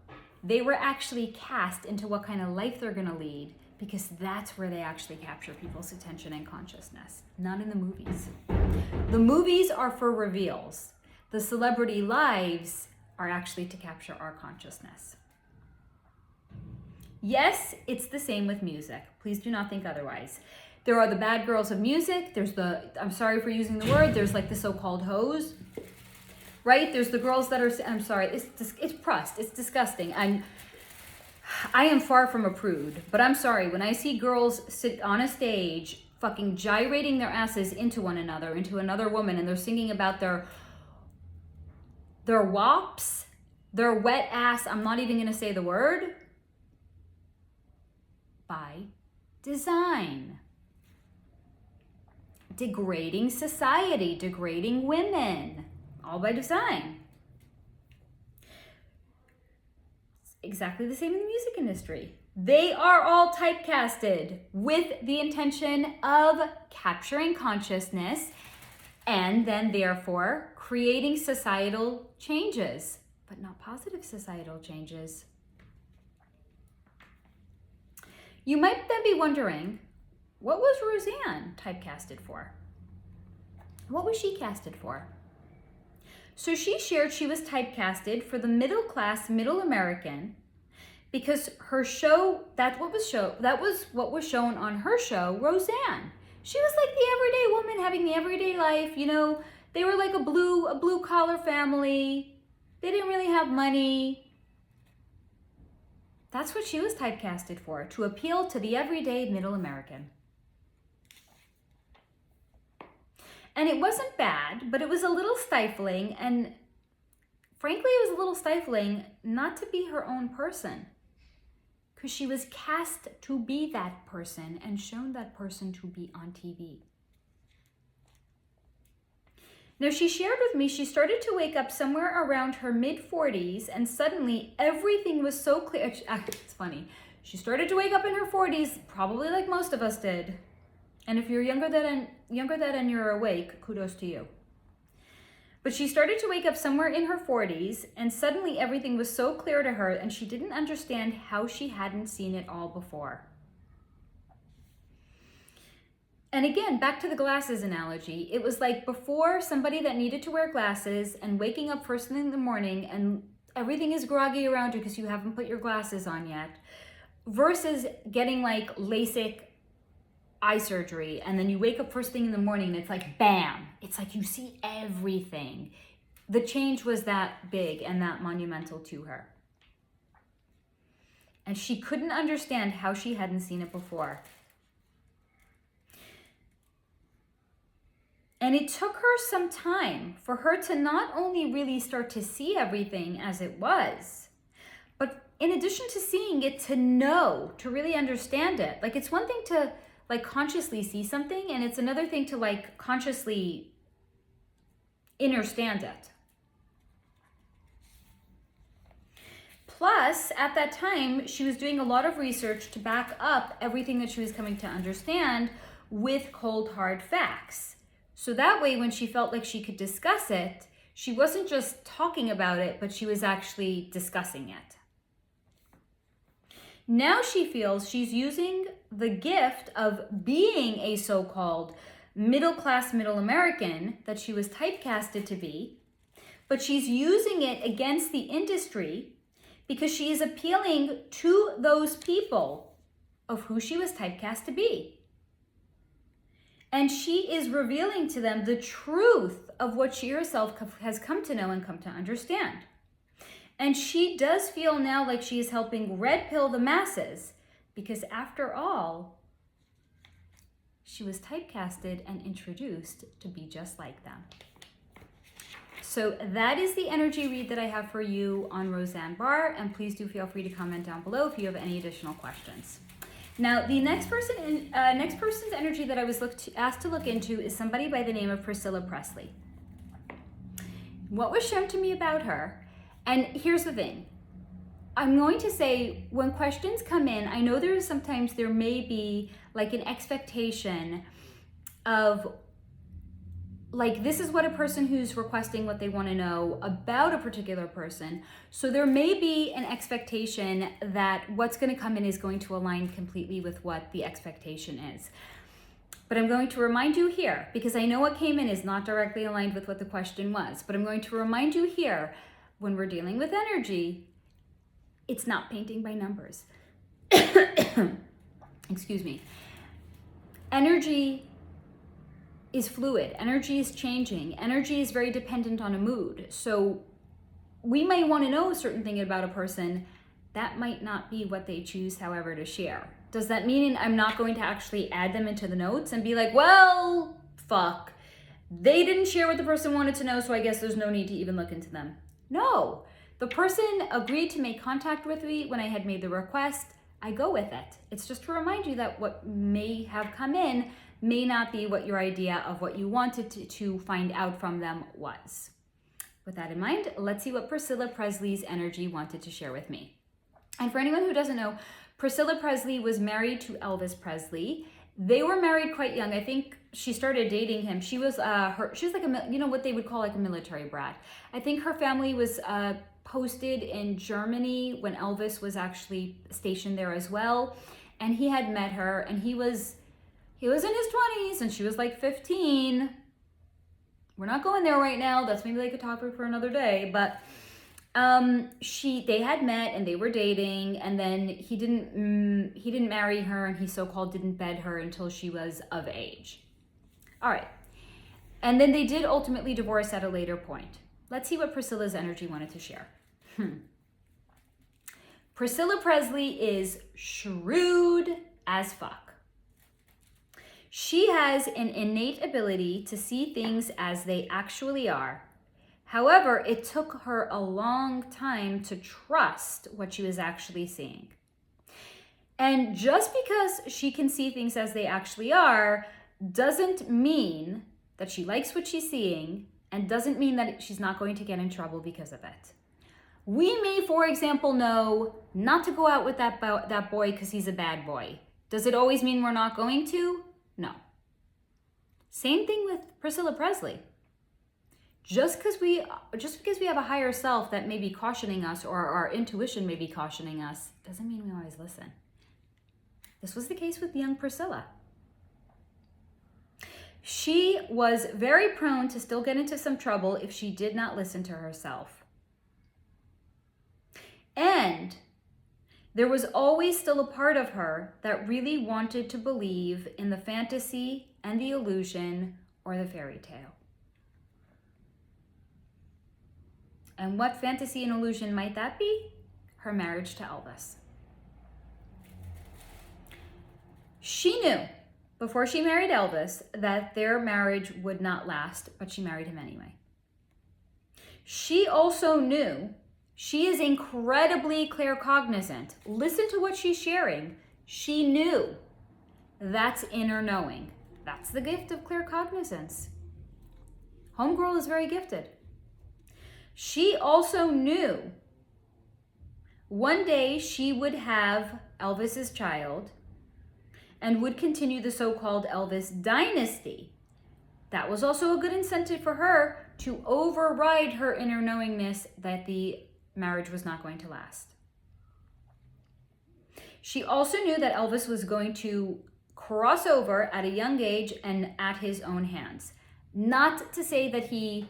they were actually cast into what kind of life they're gonna lead, because that's where they actually capture people's attention and consciousness, not in the movies. The movies are for reveals. The celebrity lives are actually to capture our consciousness. Yes, it's the same with music. Please do not think otherwise. There are the bad girls of music. There's the, I'm sorry for using the word, there's like the so-called hoes, right? There's the girls that are, I'm sorry, it's prust, it's disgusting. I am far from a prude, but I'm sorry, when I see girls sit on a stage fucking gyrating their asses into one another, into another woman, and they're singing about their wops, their wet ass, I'm not even gonna say the word, by design. Degrading society, degrading women, all by design. It's exactly the same in the music industry. They are all typecasted with the intention of capturing consciousness and then therefore creating societal changes, but not positive societal changes. You might then be wondering, what was Roseanne typecasted for? What was she casted for? So she shared she was typecasted for the middle class, middle American, because her show, that was what was shown on her show, Roseanne. She was like the everyday woman having the everyday life, you know, they were like a blue collar family. They didn't really have money. That's what she was typecasted for, to appeal to the everyday middle American. And it wasn't bad, but it was a little stifling, and frankly, it was a little stifling not to be her own person, because she was cast to be that person and shown that person to be on TV. Now, she shared with me she started to wake up somewhere around her mid-40s, and suddenly everything was so clear. It's funny. She started to wake up in her 40s, probably like most of us did. And if you're younger than and you're awake, kudos to you. But she started to wake up somewhere in her 40s, and suddenly everything was so clear to her, and she didn't understand how she hadn't seen it all before. And again, back to the glasses analogy, it was like before, somebody that needed to wear glasses and waking up first thing in the morning and everything is groggy around you because you haven't put your glasses on yet, versus getting like LASIK eye surgery and then you wake up first thing in the morning and it's like bam, it's like you see everything. The change was that big and that monumental to her. And she couldn't understand how she hadn't seen it before. And it took her some time for her to not only really start to see everything as it was, but in addition to seeing it, to know, to really understand it. Like, it's one thing to like consciously see something, and it's another thing to like consciously understand it. Plus, at that time, she was doing a lot of research to back up everything that she was coming to understand with cold, hard facts. So that way, when she felt like she could discuss it, she wasn't just talking about it, but she was actually discussing it. Now she feels she's using the gift of being a so-called middle-class middle American that she was typecasted to be, but she's using it against the industry because she is appealing to those people of who she was typecast to be. And she is revealing to them the truth of what she herself has come to know and come to understand. And she does feel now like she is helping red pill the masses, because after all, she was typecasted and introduced to be just like them. So that is the energy read that I have for you on Roseanne Barr, and please do feel free to comment down below if you have any additional questions. Now, the next person's energy that I was asked to look into is somebody by the name of Priscilla Presley. What was shown to me about her, and here's the thing, I'm going to say when questions come in, I know there may be like an expectation of like, this is what a person who's requesting what they want to know about a particular person. So there may be an expectation that what's going to come in is going to align completely with what the expectation is. But I'm going to remind you here, because I know what came in is not directly aligned with what the question was, but I'm going to remind you here, when we're dealing with energy, it's not painting by numbers. Excuse me. Energy is fluid. Energy is changing. Energy is very dependent on a mood. So we may want to know a certain thing about a person. That might not be what they choose, however, to share. Does that mean I'm not going to actually add them into the notes and be like, well, fuck, they didn't share what the person wanted to know, so I guess there's no need to even look into them? No. The person agreed to make contact with me when I had made the request. I go with it. It's just to remind you that what may have come in may not be what your idea of what you wanted to find out from them was. With that in mind, let's see what Priscilla Presley's energy wanted to share with me. And for anyone who doesn't know, Priscilla Presley was married to Elvis Presley. They were married quite young. I think she started dating him. She was like a, you know, what they would call like a military brat. I think her family was posted in Germany when Elvis was actually stationed there as well. And he had met her, and he was in his 20s and she was like 15. We're not going there right now. That's maybe like a topic for another day, but they had met and they were dating, and then he didn't marry her, and he so-called didn't bed her until she was of age. All right. And then they did ultimately divorce at a later point. Let's see what Priscilla's energy wanted to share. Priscilla Presley is shrewd as fuck. She has an innate ability to see things as they actually are. However, it took her a long time to trust what she was actually seeing. And just because she can see things as they actually are doesn't mean that she likes what she's seeing, and doesn't mean that she's not going to get in trouble because of it. We may, for example, know not to go out with that boy because he's a bad boy. Does it always mean we're not going to? No. Same thing with Priscilla Presley. Just because we have a higher self that may be cautioning us, or our intuition may be cautioning us, doesn't mean we always listen. This was the case with young Priscilla. She was very prone to still get into some trouble if she did not listen to herself. And there was always still a part of her that really wanted to believe in the fantasy and the illusion or the fairy tale. And what fantasy and illusion might that be? Her marriage to Elvis. She knew before she married Elvis that their marriage would not last, but she married him anyway. She also knew, she is incredibly claircognizant. Listen to what she's sharing. She knew. That's inner knowing. That's the gift of claircognizance. Homegirl is very gifted. She also knew one day she would have Elvis's child and would continue the so-called Elvis dynasty. That was also a good incentive for her to override her inner knowingness that the marriage was not going to last. She also knew that Elvis was going to cross over at a young age and at his own hands. Not to say that he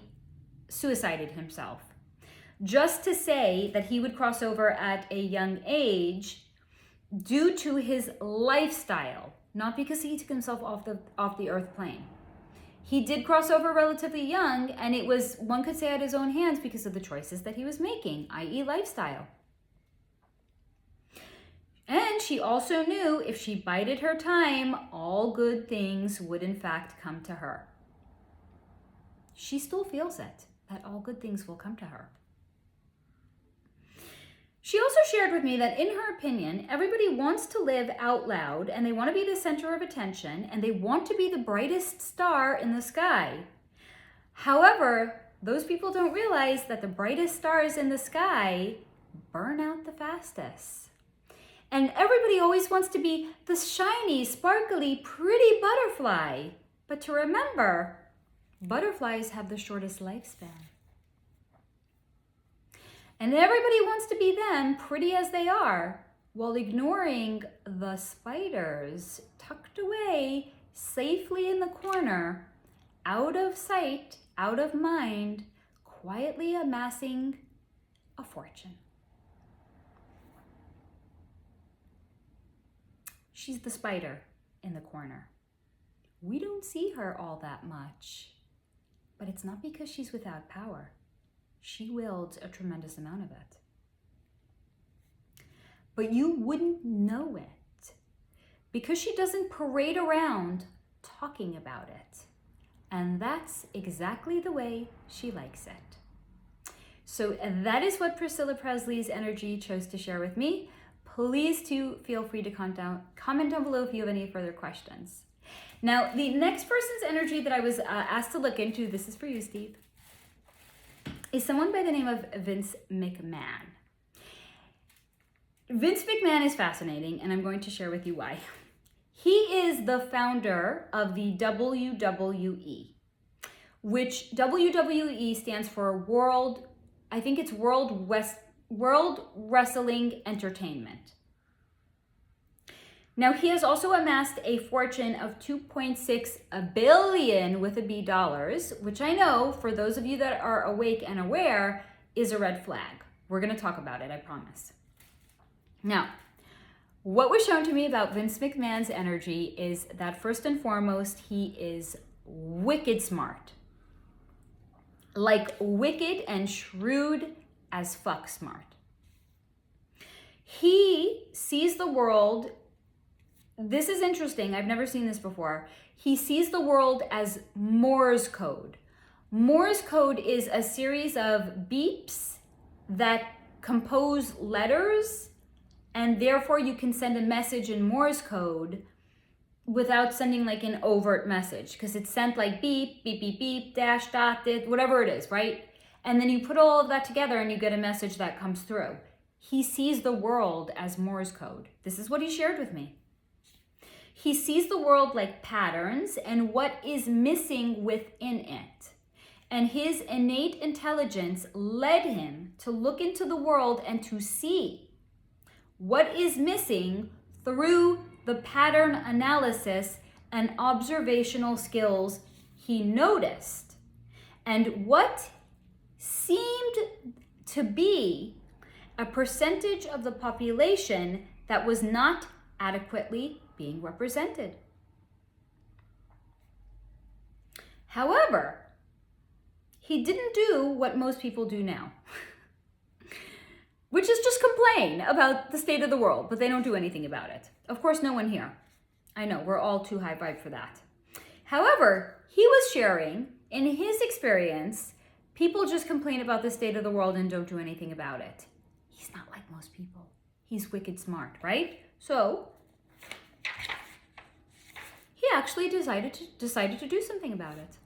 suicided himself, just to say that he would cross over at a young age due to his lifestyle, not because he took himself off the earth plane. He did cross over relatively young, and it was, one could say, at his own hands because of the choices that he was making, i.e. lifestyle. And she also knew if she bided her time, all good things would in fact come to her. She still feels it, that all good things will come to her. She also shared with me that in her opinion, everybody wants to live out loud and they want to be the center of attention and they want to be the brightest star in the sky. However, those people don't realize that the brightest stars in the sky burn out the fastest. And everybody always wants to be the shiny, sparkly, pretty butterfly. But to remember, butterflies have the shortest lifespan. And everybody wants to be them, pretty as they are, while ignoring the spiders tucked away safely in the corner, out of sight, out of mind, quietly amassing a fortune. She's the spider in the corner. We don't see her all that much, but it's not because she's without power. She wields a tremendous amount of it. But you wouldn't know it because she doesn't parade around talking about it. And that's exactly the way she likes it. So that is what Priscilla Presley's energy chose to share with me. Please do feel free to comment down below if you have any further questions. Now, the next person's energy that I was asked to look into, this is for you, Steve, is someone by the name of Vince McMahon. Vince McMahon is fascinating, and I'm going to share with you why. He is the founder of the WWE, which WWE stands for World Wrestling Entertainment. Now, he has also amassed a fortune of $2.6 billion with a B dollars, which I know, for those of you that are awake and aware, is a red flag. We're going to talk about it, I promise. Now, what was shown to me about Vince McMahon's energy is that first and foremost, he is wicked smart. Like wicked and shrewd as fuck smart. He sees the world. This is interesting. I've never seen this before. He sees the world as Morse code. Morse code is a series of beeps that compose letters, and therefore you can send a message in Morse code without sending like an overt message, because it's sent like beep, beep, beep, beep, dash, dot, dit, whatever it is, right? And then you put all of that together and you get a message that comes through. He sees the world as Morse code. This is what he shared with me. He sees the world like patterns and what is missing within it. And his innate intelligence led him to look into the world and to see what is missing through the pattern analysis and observational skills he noticed. And what seemed to be a percentage of the population that was not adequately being represented. However, he didn't do what most people do now, which is just complain about the state of the world, but they don't do anything about it. Of course, no one here. I know, we're all too high vibe for that. However, he was sharing, in his experience, people just complain about the state of the world and don't do anything about it. He's not like most people. He's wicked smart, right? So he actually decided to do something about it.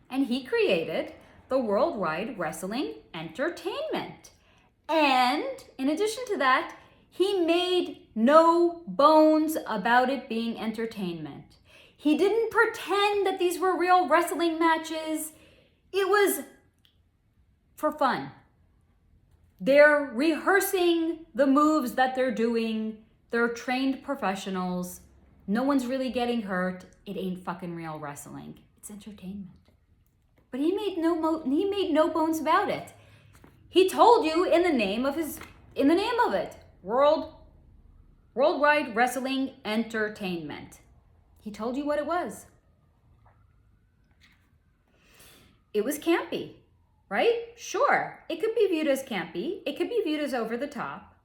And he created the Worldwide Wrestling Entertainment. And in addition to that, he made no bones about it being entertainment. He didn't pretend that these were real wrestling matches. It was for fun. They're rehearsing the moves that they're doing. They're trained professionals. No one's really getting hurt. It ain't fucking real wrestling. It's entertainment. But he made no bones about it. He told you in the name of it, Worldwide Wrestling Entertainment. He told you what it was. It was campy, right? Sure, it could be viewed as campy. It could be viewed as over the top.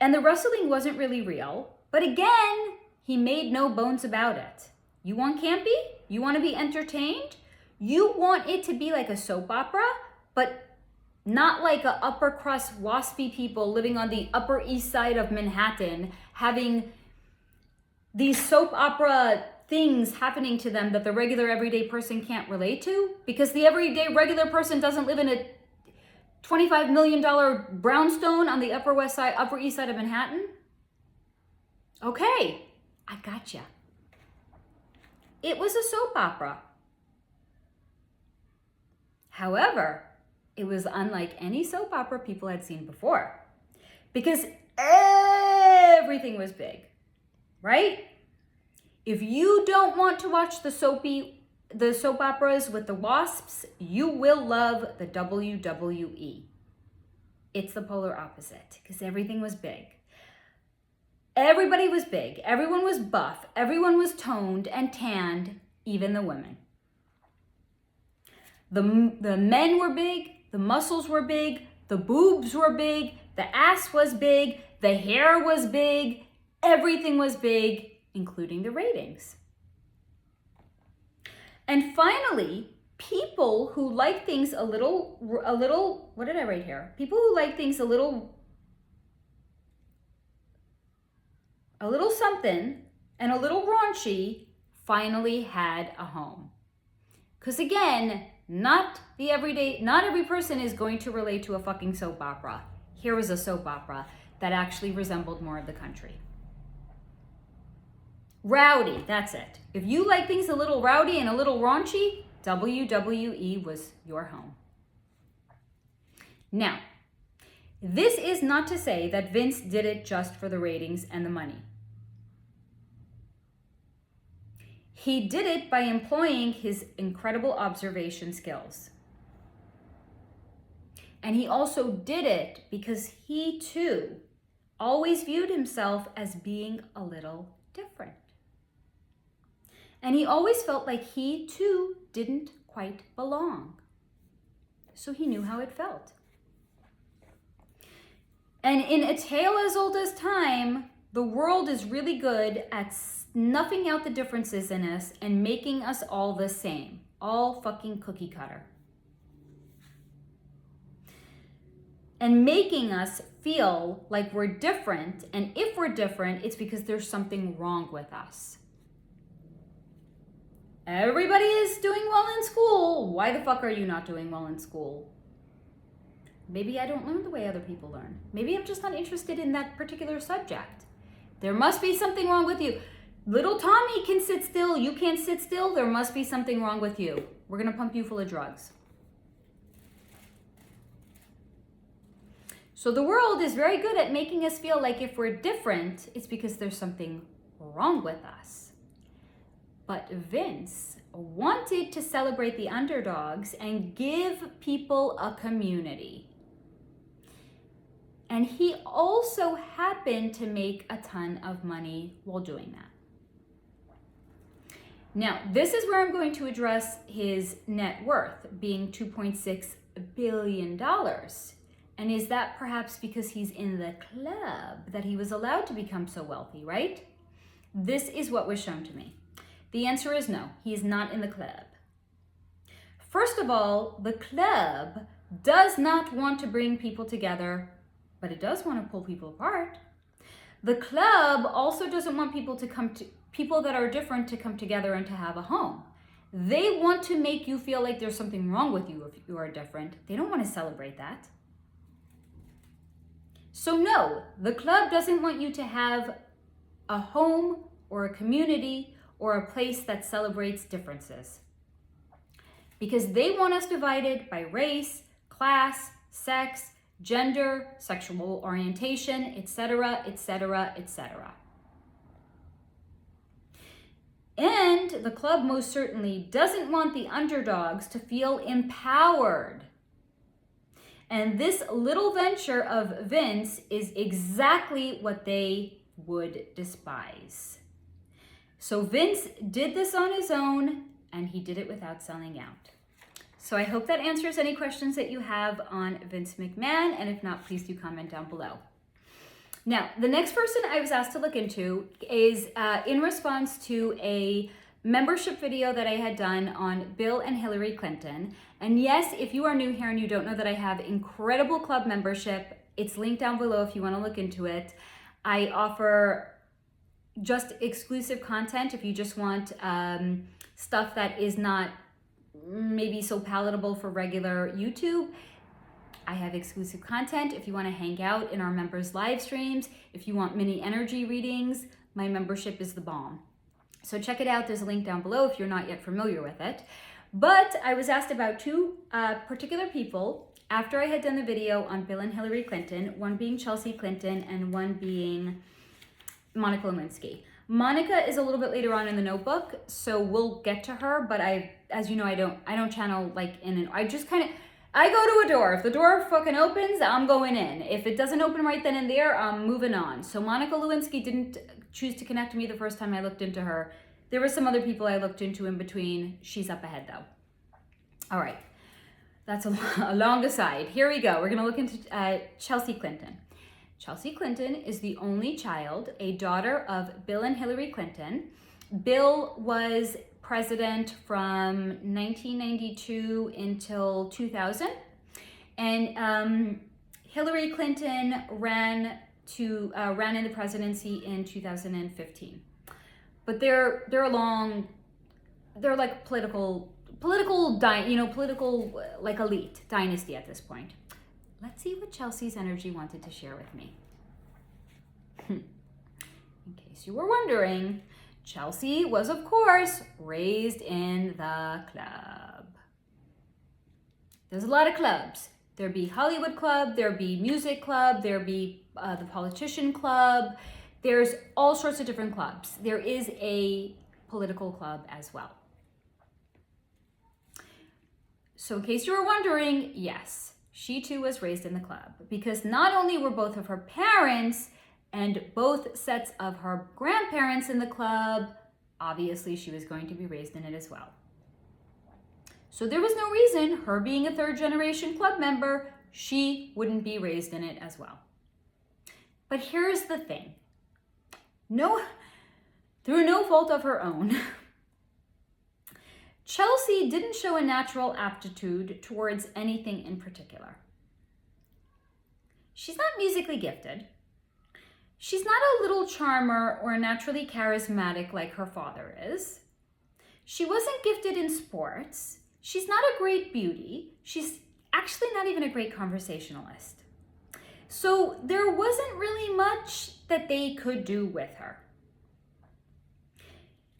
And the wrestling wasn't really real. But again, he made no bones about it. You want campy? You want to be entertained? You want it to be like a soap opera, but not like a upper crust waspy people living on the Upper East Side of Manhattan having these soap opera things happening to them that the regular everyday person can't relate to, because the everyday regular person doesn't live in a $25 million brownstone on the Upper East Side of Manhattan. Okay, I gotcha. It was a soap opera. However, it was unlike any soap opera people had seen before, because everything was big, right? If you don't want to watch the soap operas with the wasps, you will love the WWE. It's the polar opposite, because everything was big. Everybody was big. Everyone was buff. Everyone was toned and tanned, even the women. The men were big, the muscles were big, the boobs were big, the ass was big, the hair was big, everything was big, including the ratings. And finally, people who like things a little, what did I write here? People who like things a little something and a little raunchy finally had a home. Because again, not every person is going to relate to a fucking soap opera. Here was a soap opera that actually resembled more of the country. Rowdy, that's it. If you like things a little rowdy and a little raunchy, WWE was your home. Now, this is not to say that Vince did it just for the ratings and the money. He did it by employing his incredible observation skills. And he also did it because he too always viewed himself as being a little different. And he always felt like he too didn't quite belong. So he knew how it felt. And in A Tale as Old as Time, the world is really good at snuffing out the differences in us and making us all the same. All fucking cookie cutter. And making us feel like we're different. And if we're different, it's because there's something wrong with us. Everybody is doing well in school. Why the fuck are you not doing well in school? Maybe I don't learn the way other people learn. Maybe I'm just not interested in that particular subject. There must be something wrong with you. Little Tommy can sit still. You can't sit still. There must be something wrong with you. We're going to pump you full of drugs. So the world is very good at making us feel like if we're different, it's because there's something wrong with us. But Vince wanted to celebrate the underdogs and give people a community. And he also happened to make a ton of money while doing that. Now, this is where I'm going to address his net worth being $2.6 billion. And is that perhaps because he's in the club that he was allowed to become so wealthy, right? This is what was shown to me. The answer is no, he is not in the club. First of all, the club does not want to bring people together, but it does want to pull people apart. The club also doesn't want people that are different to come together and to have a home. They want to make you feel like there's something wrong with you if you are different. They don't want to celebrate that. So no, the club doesn't want you to have a home or a community or a place that celebrates differences. Because they want us divided by race, class, sex, gender, sexual orientation, etc., etc., etc. And the club most certainly doesn't want the underdogs to feel empowered. And this little venture of Vince is exactly what they would despise. So Vince did this on his own, and he did it without selling out. So I hope that answers any questions that you have on Vince McMahon, and if not, please do comment down below. Now, the next person I was asked to look into is in response to a membership video that I had done on Bill and Hillary Clinton. And yes, if you are new here and you don't know that I have incredible club membership, it's linked down below if you want to look into it. I offer just exclusive content if you just want stuff that is not maybe so palatable for regular YouTube. I have exclusive content if you want to hang out in our members' live streams. If you want mini energy readings, my membership is the bomb. So check it out. There's a link down below if you're not yet familiar with it. But I was asked about two particular people after I had done the video on Bill and Hillary Clinton, one being Chelsea Clinton and one being Monica Lewinsky. Monica is a little bit later on in the notebook, so we'll get to her, but as you know, I don't channel like in and I go to a door. If the door fucking opens, I'm going in. If it doesn't open right then and there, I'm moving on. So Monica Lewinsky didn't choose to connect to me the first time I looked into her. There were some other people I looked into in between. She's up ahead though. All right, that's a long aside. Here we go. We're gonna look into Chelsea Clinton. Chelsea Clinton is the only child, a daughter of Bill and Hillary Clinton. Bill was president from 1992 until 2000, and Hillary Clinton ran in the presidency in 2015. But they're like political like elite dynasty at this point. Let's see what Chelsea's energy wanted to share with me. In case you were wondering, Chelsea was, of course, raised in the club. There's a lot of clubs. There'd be Hollywood club, there'd be music club, there'd be the politician club. There's all sorts of different clubs. There is a political club as well. So in case you were wondering, yes, she too was raised in the club, because not only were both of her parents and both sets of her grandparents in the club, obviously she was going to be raised in it as well. So there was no reason, her being a third-generation club member, she wouldn't be raised in it as well. But here's the thing. Through no fault of her own, Chelsea didn't show a natural aptitude towards anything in particular. She's not musically gifted. She's not a little charmer or naturally charismatic like her father is. She wasn't gifted in sports. She's not a great beauty. She's actually not even a great conversationalist. So there wasn't really much that they could do with her.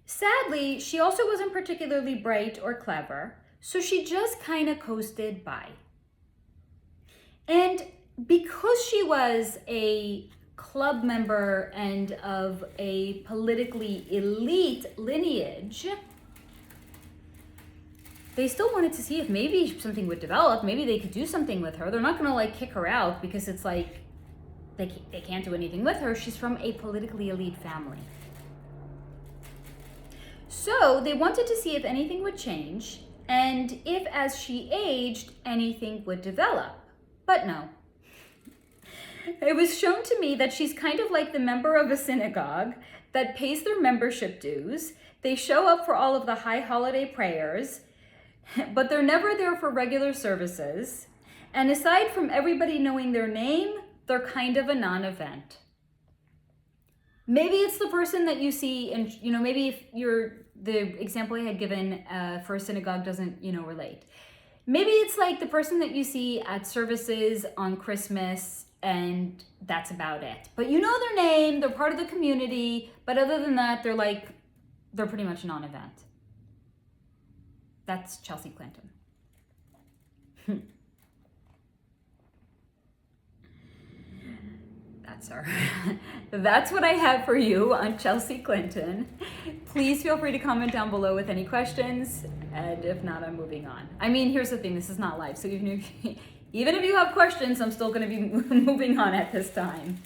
Sadly, she also wasn't particularly bright or clever, so she just kind of coasted by. And because she was a club member and of a politically elite lineage, they still wanted to see if maybe something would develop, maybe they could do something with her. They're not gonna like kick her out because it's like they can't do anything with her. She's from a politically elite family. So they wanted to see if anything would change and if as she aged, anything would develop. But no. It was shown to me that she's kind of like the member of a synagogue that pays their membership dues. They show up for all of the high holiday prayers, but they're never there for regular services. And aside from everybody knowing their name, they're kind of a non-event. Maybe it's the person that you see, and maybe if the example I had given for a synagogue doesn't, relate. Maybe it's like the person that you see at services on Christmas, and that's about it. But you know their name, they're part of the community, but other than that, they're pretty much a non-event. That's Chelsea Clinton. That's her. That's what I have for you on Chelsea Clinton. Please feel free to comment down below with any questions, and if not, I'm moving on. I mean, here's the thing, this is not live, so even if you have questions, I'm still going to be moving on at this time.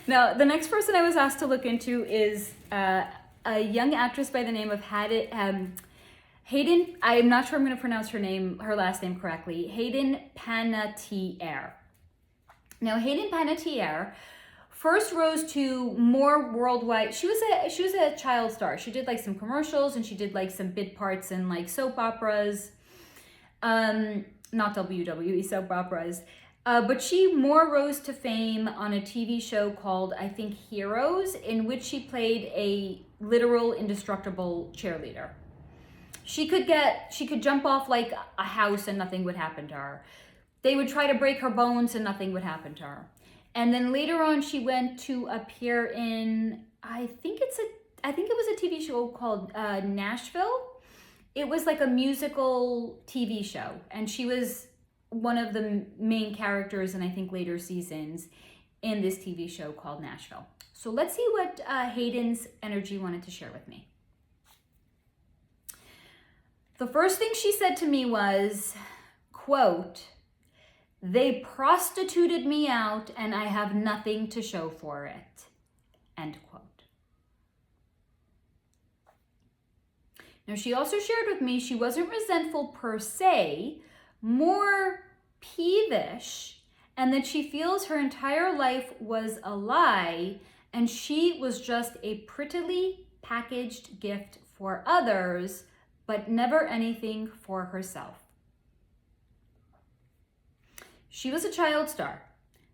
Now, the next person I was asked to look into is a young actress by the name of Hayden, I'm not sure I'm going to pronounce her last name correctly, Hayden Panattiere. Now, Hayden Panattiere first rose to more worldwide. She was a child star. She did like some commercials, and she did like some bit parts in like soap operas, not WWE soap operas, but she more rose to fame on a TV show called, I think, Heroes, in which she played a literal indestructible cheerleader. She could jump off like a house and nothing would happen to her. They would try to break her bones and nothing would happen to her. And then later on, she went to appear in, I think it was a TV show called Nashville. It was like a musical TV show, and she was one of the main characters in, I think, later seasons in this TV show called Nashville. So let's see what Hayden's energy wanted to share with me. The first thing she said to me was, quote, "They prostituted me out and I have nothing to show for it," end quote. Now, she also shared with me she wasn't resentful per se, more peevish, and that she feels her entire life was a lie and she was just a prettily packaged gift for others, but never anything for herself. She was a child star,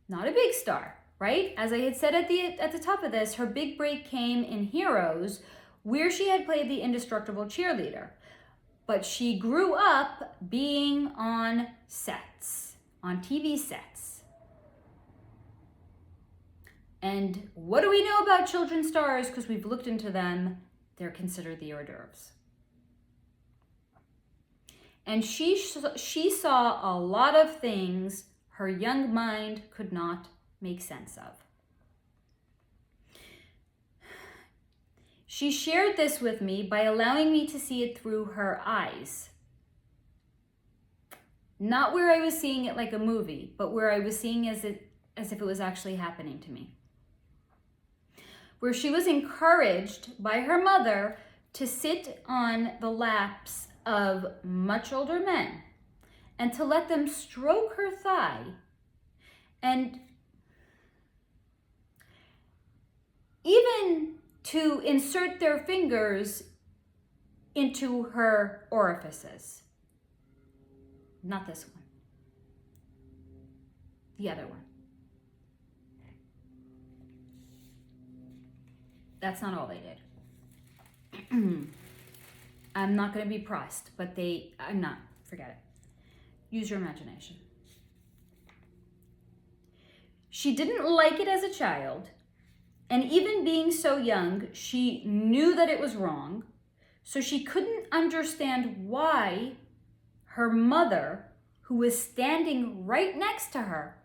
not a big star, right? As I had said at the top of this, her big break came in Heroes, where she had played the indestructible cheerleader. But she grew up being on sets, on TV sets. And what do we know about children stars? Because we've looked into them, they're considered the hors d'oeuvres. And she saw a lot of things her young mind could not make sense of. She shared this with me by allowing me to see it through her eyes. Not where I was seeing it like a movie, but where I was seeing as if it was actually happening to me. Where she was encouraged by her mother to sit on the laps of much older men and to let them stroke her thigh and even to insert their fingers into her orifices. Not this one. The other one. That's not all they did. I'm not going to be pressed, but I'm not. Forget it. Use your imagination. She didn't like it as a child, and even being so young, she knew that it was wrong, so she couldn't understand why her mother, who was standing right next to her,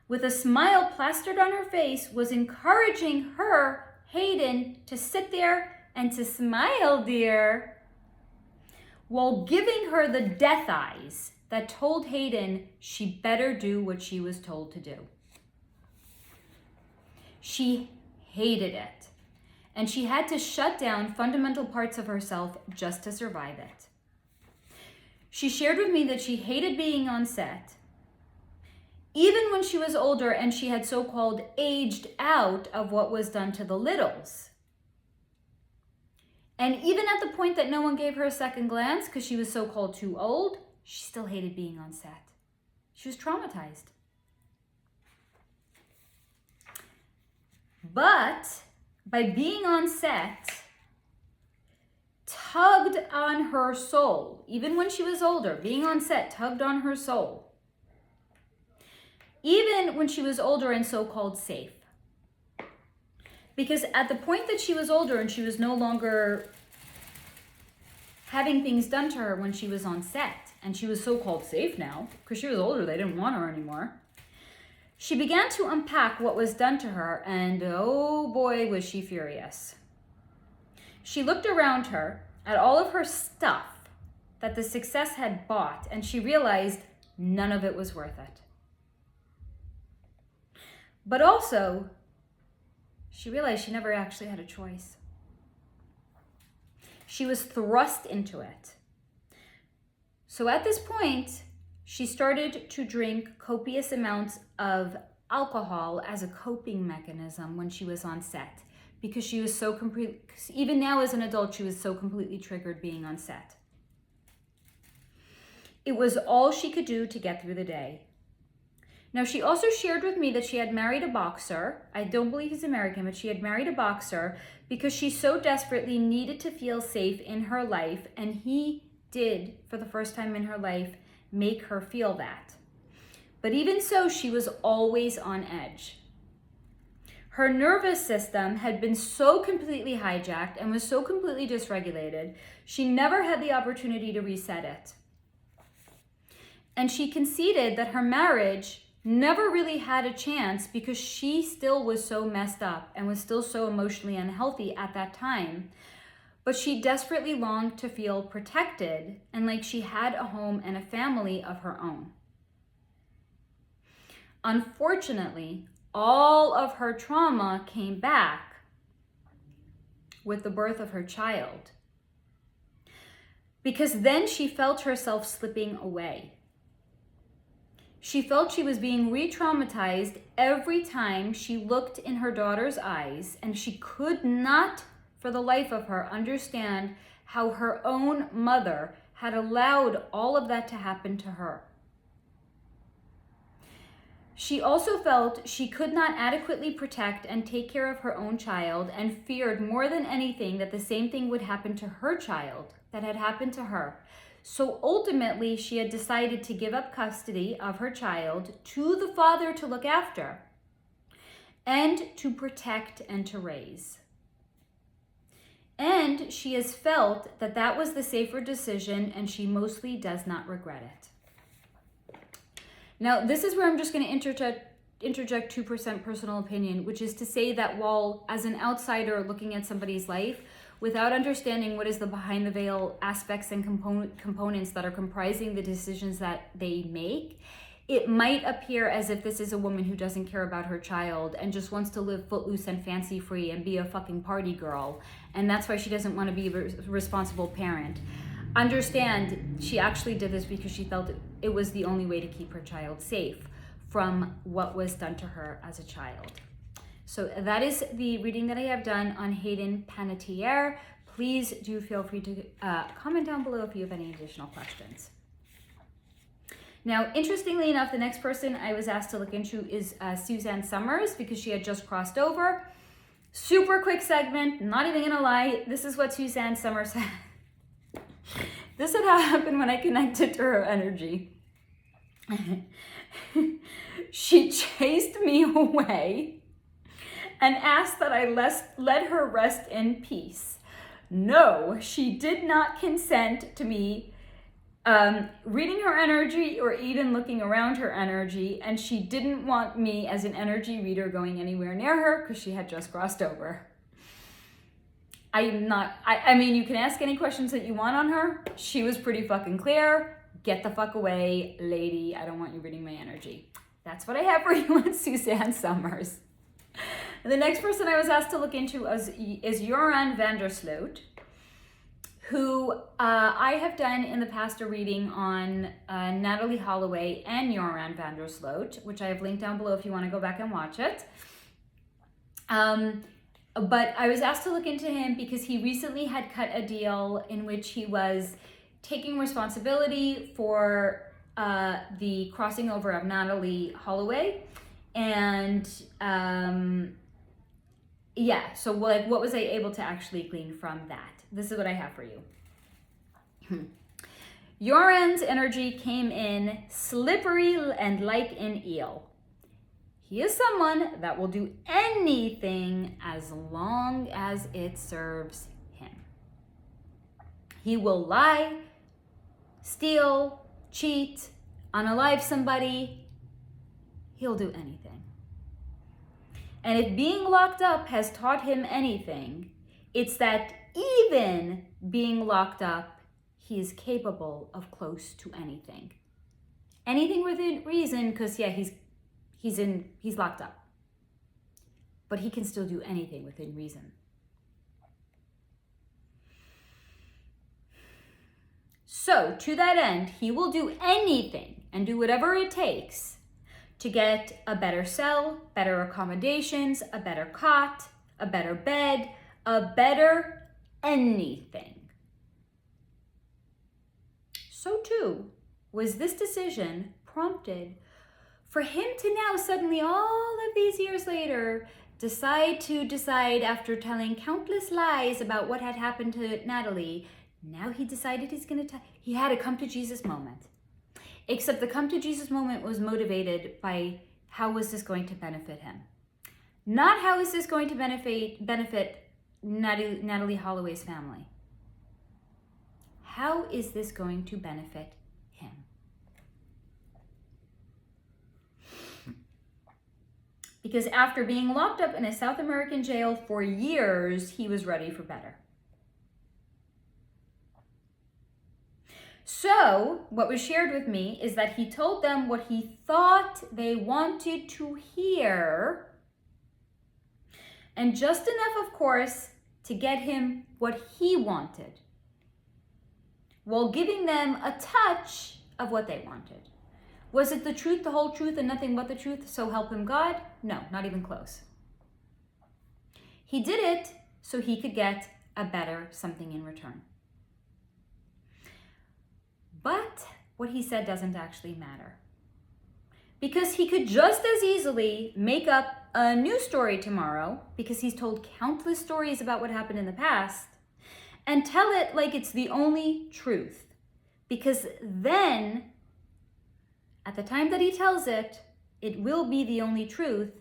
with a smile plastered on her face, was encouraging her, Hayden, to sit there and to smile, dear, while giving her the death eyes that told Hayden she better do what she was told to do. She hated it, and she had to shut down fundamental parts of herself just to survive it. She shared with me that she hated being on set, even when she was older and she had so-called aged out of what was done to the littles. And even at the point that no one gave her a second glance because she was so-called too old, she still hated being on set. She was traumatized. But by being on set, tugged on her soul. Even when she was older, being on set tugged on her soul. Even when she was older and so-called safe. Because at the point that she was older and she was no longer having things done to her when she was on set, and she was so-called safe now, because she was older, they didn't want her anymore, she began to unpack what was done to her, and oh boy, was she furious. She looked around her at all of her stuff that the success had bought, and she realized none of it was worth it. But also, she realized she never actually had a choice. She was thrust into it. So at this point, she started to drink copious amounts of alcohol as a coping mechanism when she was on set, because she was so even now as an adult, she was so completely triggered being on set. It was all she could do to get through the day. Now, she also shared with me that she had married a boxer. I don't believe he's American, but she had married a boxer because she so desperately needed to feel safe in her life, and he did, for the first time in her life, make her feel that. But even so, she was always on edge. Her nervous system had been so completely hijacked and was so completely dysregulated, she never had the opportunity to reset it. And she conceded that her marriage never really had a chance because she still was so messed up and was still so emotionally unhealthy at that time. But she desperately longed to feel protected and like she had a home and a family of her own. Unfortunately, all of her trauma came back with the birth of her child, because then she felt herself slipping away. She felt she was being re-traumatized every time she looked in her daughter's eyes, and she could not, for the life of her, understand how her own mother had allowed all of that to happen to her. She also felt she could not adequately protect and take care of her own child, and feared more than anything that the same thing would happen to her child that had happened to her. So ultimately, she had decided to give up custody of her child to the father to look after and to protect and to raise. And she has felt that that was the safer decision, and she mostly does not regret it. Now, this is where I'm just going to interject 2% personal opinion, which is to say that while as an outsider looking at somebody's life, without understanding what is the behind the veil aspects and components that are comprising the decisions that they make, it might appear as if this is a woman who doesn't care about her child and just wants to live footloose and fancy free and be a fucking party girl. And that's why she doesn't want to be a responsible parent. Understand, she actually did this because she felt it was the only way to keep her child safe from what was done to her as a child. So that is the reading that I have done on Hayden Panattiere. Please do feel free to comment down below if you have any additional questions. Now, interestingly enough, the next person I was asked to look into is Suzanne Summers, because she had just crossed over. Super quick segment, not even gonna lie. This is what Suzanne Summers said. This had happened when I connected to her energy. She chased me away and asked that I let her rest in peace. No, she did not consent to me reading her energy or even looking around her energy, and she didn't want me as an energy reader going anywhere near her because she had just crossed over. I mean, you can ask any questions that you want on her. She was pretty fucking clear. Get the fuck away, lady. I don't want you reading my energy. That's what I have for you on Suzanne Summers. The next person I was asked to look into is Joran Vander, who I have done in the past a reading on Natalie Holloway and Joran Vander Sloat, which I have linked down below if you want to go back and watch it. But I was asked to look into him because he recently had cut a deal in which he was taking responsibility for the crossing over of Natalie Holloway. And yeah, so like, what was I able to actually glean from that? This is what I have for you. Joran's energy came in slippery and like an eel. He is someone that will do anything as long as it serves him. He will lie, steal, cheat, unalive somebody. He'll do anything. And if being locked up has taught him anything, it's that even being locked up, he is capable of close to anything. Anything within reason, because yeah, he's locked up. But he can still do anything within reason. So to that end, he will do anything and do whatever it takes to get a better cell, better accommodations, a better cot, a better bed, a better anything. So too was this decision prompted for him to now suddenly, all of these years later, decide after telling countless lies about what had happened to Natalie. Now he decided he had a come to Jesus moment. Except the come to Jesus moment was motivated by how was this going to benefit him? Not how is this going to benefit Natalie Holloway's family. How is this going to benefit him? Because after being locked up in a South American jail for years, he was ready for better. So, what was shared with me is that he told them what he thought they wanted to hear, and just enough, of course, to get him what he wanted, while giving them a touch of what they wanted. Was it the truth, the whole truth, and nothing but the truth, so help him God? No, not even close. He did it so he could get a better something in return. But what he said doesn't actually matter. Because he could just as easily make up a new story tomorrow, because he's told countless stories about what happened in the past, and tell it like it's the only truth. Because then, at the time that he tells it, it will be the only truth,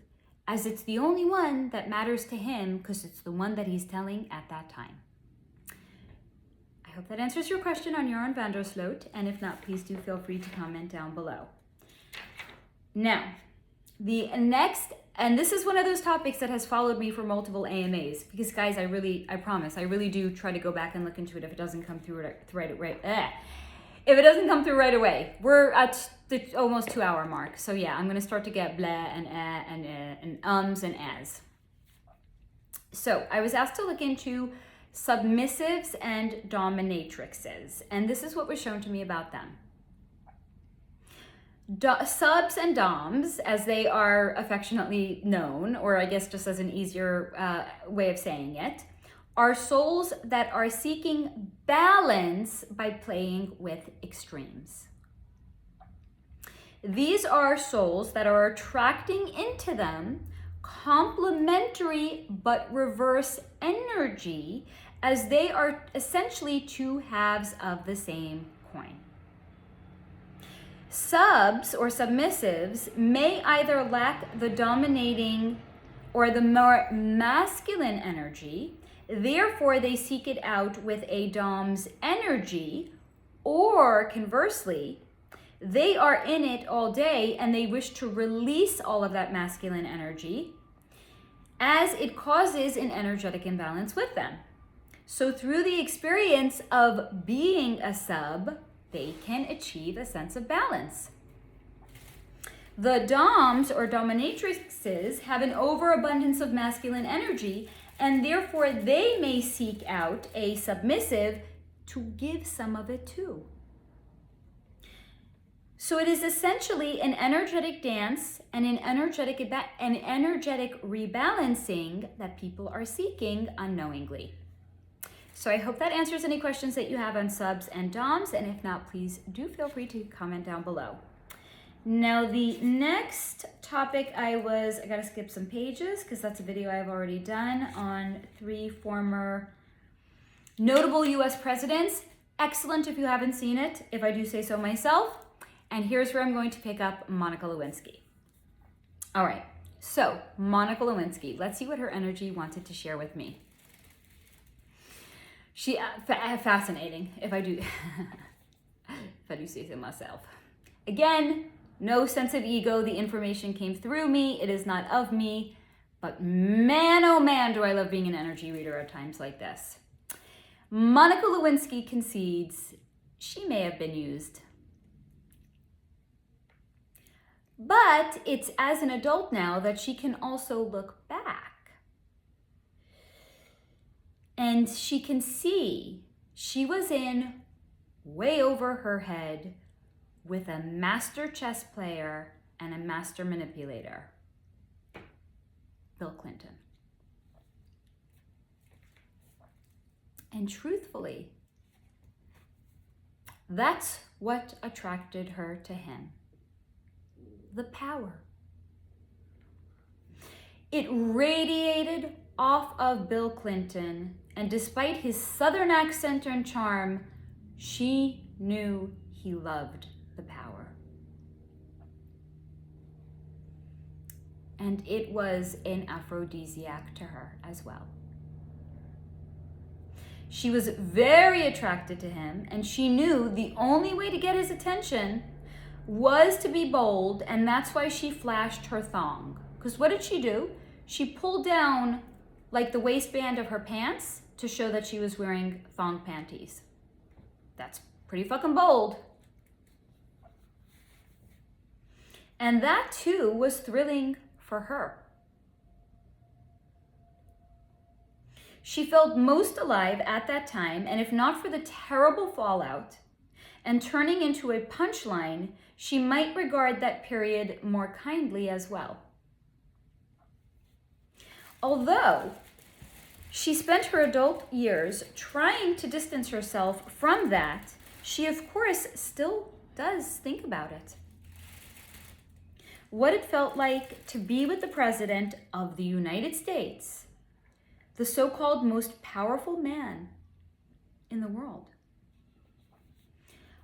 as it's the only one that matters to him, because it's the one that he's telling at that time. I hope that answers your question on Joran Vander Sloat, and if not, please do feel free to comment down below. Now, the next, and this is one of those topics that has followed me for multiple AMAs, because guys, I promise, I really do try to go back and look into it if it doesn't come through right away. We're at the almost 2-hour mark, so yeah, I'm gonna start to get blah and ums and ahs. So I was asked to look into submissives and dominatrixes, and this is what was shown to me about them. Subs and doms, as they are affectionately known, or I guess just as an easier way of saying it, are souls that are seeking balance by playing with extremes. These are souls that are attracting into them complementary but reverse energy, as they are essentially two halves of the same coin. Subs or submissives may either lack the dominating or the more masculine energy, therefore they seek it out with a dom's energy, or conversely, they are in it all day and they wish to release all of that masculine energy, as it causes an energetic imbalance with them. So through the experience of being a sub, they can achieve a sense of balance. The doms or dominatrixes have an overabundance of masculine energy, and therefore they may seek out a submissive to give some of it too. So it is essentially an energetic dance and an energetic rebalancing that people are seeking unknowingly. So I hope that answers any questions that you have on subs and doms, and if not, please do feel free to comment down below. Now the next topic I gotta skip some pages because that's a video I've already done on 3 former notable US presidents. Excellent if you haven't seen it, if I do say so myself. And here's where I'm going to pick up Monica Lewinsky. All right, so Monica Lewinsky, let's see what her energy wanted to share with me. She, fascinating, if I do say so myself. Again, no sense of ego. The information came through me. It is not of me. But man, oh man, do I love being an energy reader at times like this. Monica Lewinsky concedes she may have been used. But it's as an adult now that she can also look back. And she can see she was in way over her head with a master chess player and a master manipulator, Bill Clinton. And truthfully, that's what attracted her to him. The power. It radiated off of Bill Clinton, and despite his southern accent and charm, she knew he loved the power. And it was an aphrodisiac to her as well. She was very attracted to him, and she knew the only way to get his attention was to be bold, and that's why she flashed her thong. Because what did she do? She pulled down like the waistband of her pants to show that she was wearing thong panties. That's pretty fucking bold. And that too was thrilling for her. She felt most alive at that time, and if not for the terrible fallout and turning into a punchline, she might regard that period more kindly as well. Although she spent her adult years trying to distance herself from that, she of course still does think about it. What it felt like to be with the President of the United States, the so-called most powerful man in the world.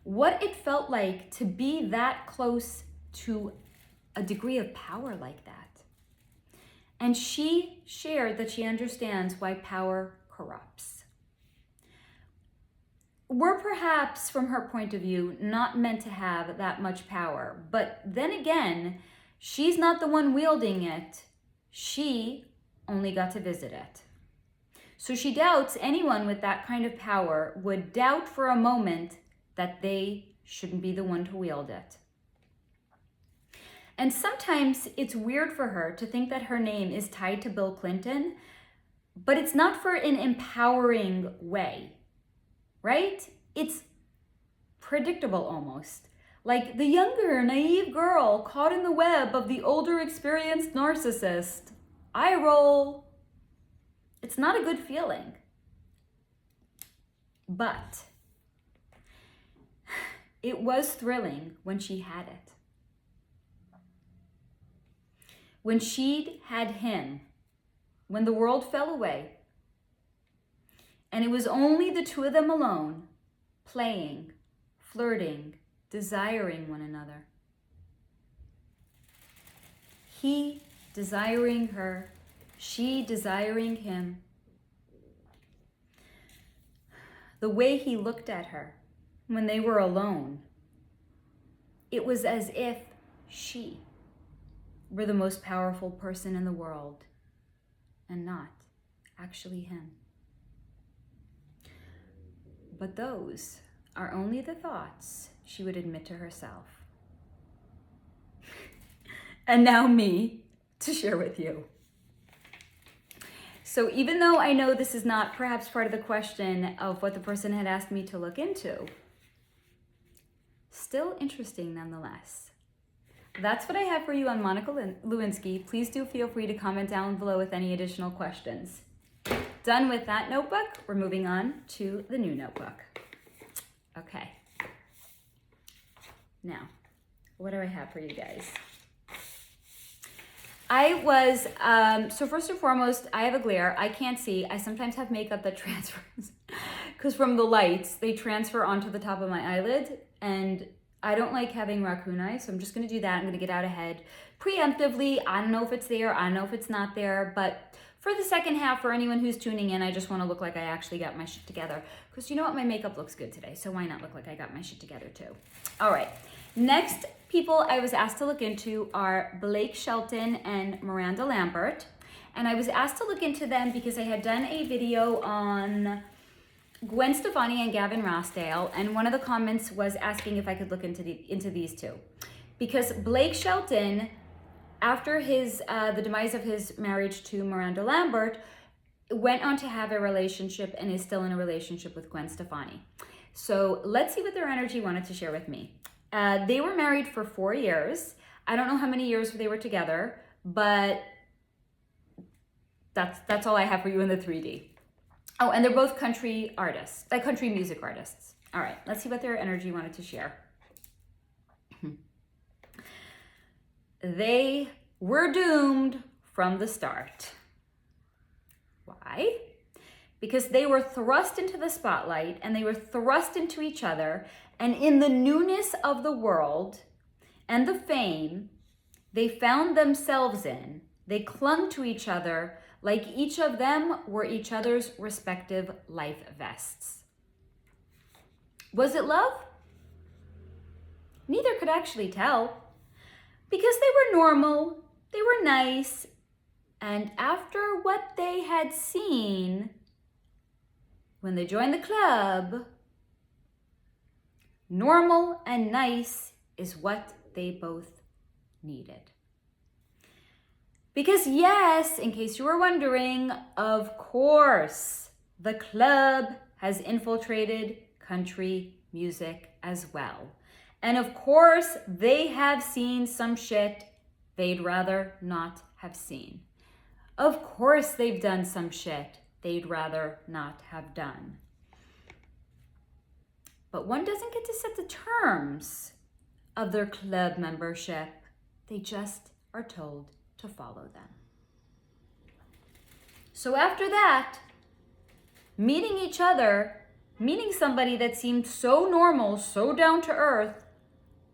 What it felt like to be that close to a degree of power like that. And she shared that she understands why power corrupts. We're perhaps, from her point of view, not meant to have that much power. But then again, she's not the one wielding it. She only got to visit it. So she doubts anyone with that kind of power would doubt for a moment that they shouldn't be the one to wield it. And sometimes it's weird for her to think that her name is tied to Bill Clinton, but it's not for an empowering way, right? It's predictable almost. Like the younger, naive girl caught in the web of the older, experienced narcissist. Eye roll. It's not a good feeling. But it was thrilling when she had it. When she'd had him, when the world fell away, and it was only the two of them alone, playing, flirting, desiring one another. He desiring her, she desiring him. The way he looked at her when they were alone, it was as if she were the most powerful person in the world and not actually him. But those are only the thoughts she would admit to herself. And now me to share with you. So even though I know this is not perhaps part of the question of what the person had asked me to look into, still interesting nonetheless. That's what I have for you on Monica Lewinsky. Please do feel free to comment down below with any additional questions. Done with that notebook, we're moving on to the new notebook. Okay. Now, what do I have for you guys? So first and foremost, I have a glare. I can't see. I sometimes have makeup that transfers because from the lights, they transfer onto the top of my eyelid, and I don't like having raccoon eyes, so I'm just gonna do that. I'm gonna get out ahead preemptively. I don't know if it's there, I don't know if it's not there, but for the second half, for anyone who's tuning in, I just wanna look like I actually got my shit together, because you know what, my makeup looks good today, so why not look like I got my shit together too? All right, next people I was asked to look into are Blake Shelton and Miranda Lambert, and I was asked to look into them because I had done a video on Gwen Stefani and Gavin Rossdale, and one of the comments was asking if I could look into these two, because Blake Shelton, after the demise of his marriage to Miranda Lambert, went on to have a relationship and is still in a relationship with Gwen Stefani. So let's see what their energy wanted to share with me. They were married for 4 years. I don't know how many years they were together, but that's all I have for you in the 3D. Oh, and they're both country artists, country music artists. All right, let's see what their energy wanted to share. They were doomed from the start. Why? Because they were thrust into the spotlight and they were thrust into each other, and in the newness of the world and the fame they found themselves in, they clung to each other like each of them were each other's respective life vests. Was it love? Neither could actually tell, because they were normal, they were nice, and after what they had seen when they joined the club, normal and nice is what they both needed. Because yes, in case you were wondering, of course, the club has infiltrated country music as well. And of course, they have seen some shit they'd rather not have seen. Of course, they've done some shit they'd rather not have done. But one doesn't get to set the terms of their club membership. They just are told to follow them. So after that, meeting each other, meeting somebody that seemed so normal, so down to earth,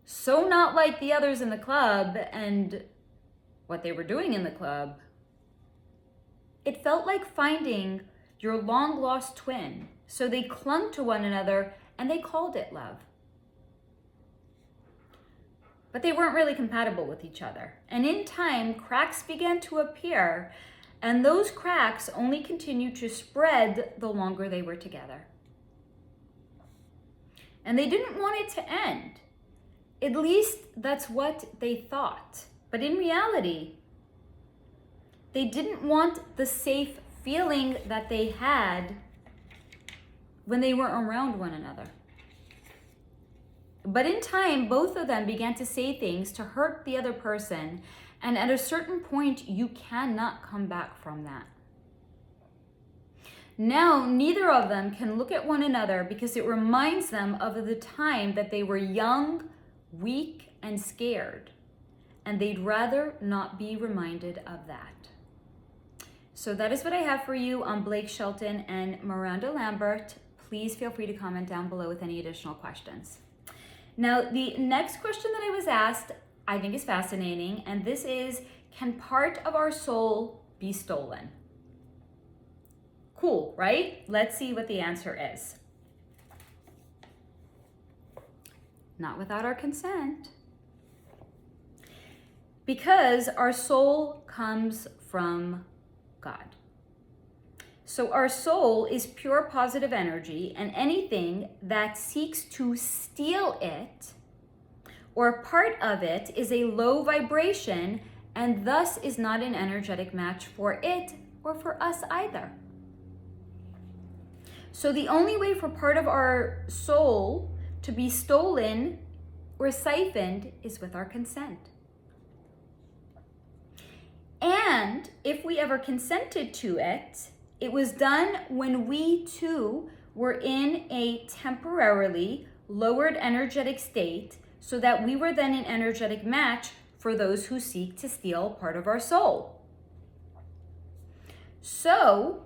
so not like the others in the club and what they were doing in the club, it felt like finding your long lost twin. So they clung to one another and they called it love. But they weren't really compatible with each other. And in time, cracks began to appear, and those cracks only continued to spread the longer they were together. And they didn't want it to end. At least that's what they thought. But in reality, they didn't want the safe feeling that they had when they were around one another. But in time, both of them began to say things to hurt the other person, and at a certain point, you cannot come back from that. Now, neither of them can look at one another because it reminds them of the time that they were young, weak, and scared, and they'd rather not be reminded of that. So that is what I have for you on Blake Shelton and Miranda Lambert. Please feel free to comment down below with any additional questions. Now, the next question that I was asked, I think is fascinating, and this is, can part of our soul be stolen? Cool, right? Let's see what the answer is. Not without our consent. Because our soul comes from God. So our soul is pure positive energy, and anything that seeks to steal it or part of it is a low vibration and thus is not an energetic match for it or for us either. So the only way for part of our soul to be stolen or siphoned is with our consent. And if we ever consented to it, it was done when we too were in a temporarily lowered energetic state, so that we were then an energetic match for those who seek to steal part of our soul. So,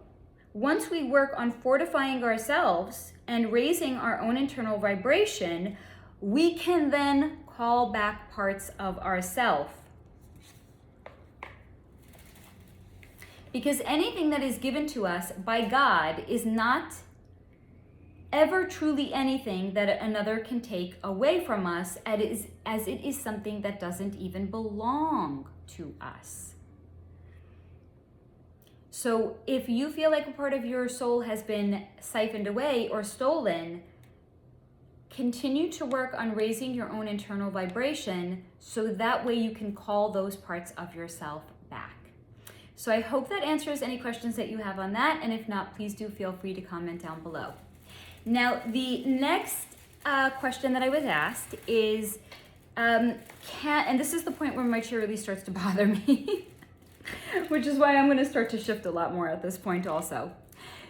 once we work on fortifying ourselves and raising our own internal vibration, we can then call back parts of ourself. Because anything that is given to us by God is not ever truly anything that another can take away from us, as it is something that doesn't even belong to us. So if you feel like a part of your soul has been siphoned away or stolen, continue to work on raising your own internal vibration so that way you can call those parts of yourself back. So I hope that answers any questions that you have on that, and if not, please do feel free to comment down below. Now, the next question that I was asked is, and this is the point where my chair really starts to bother me, which is why I'm going to start to shift a lot more at this point also.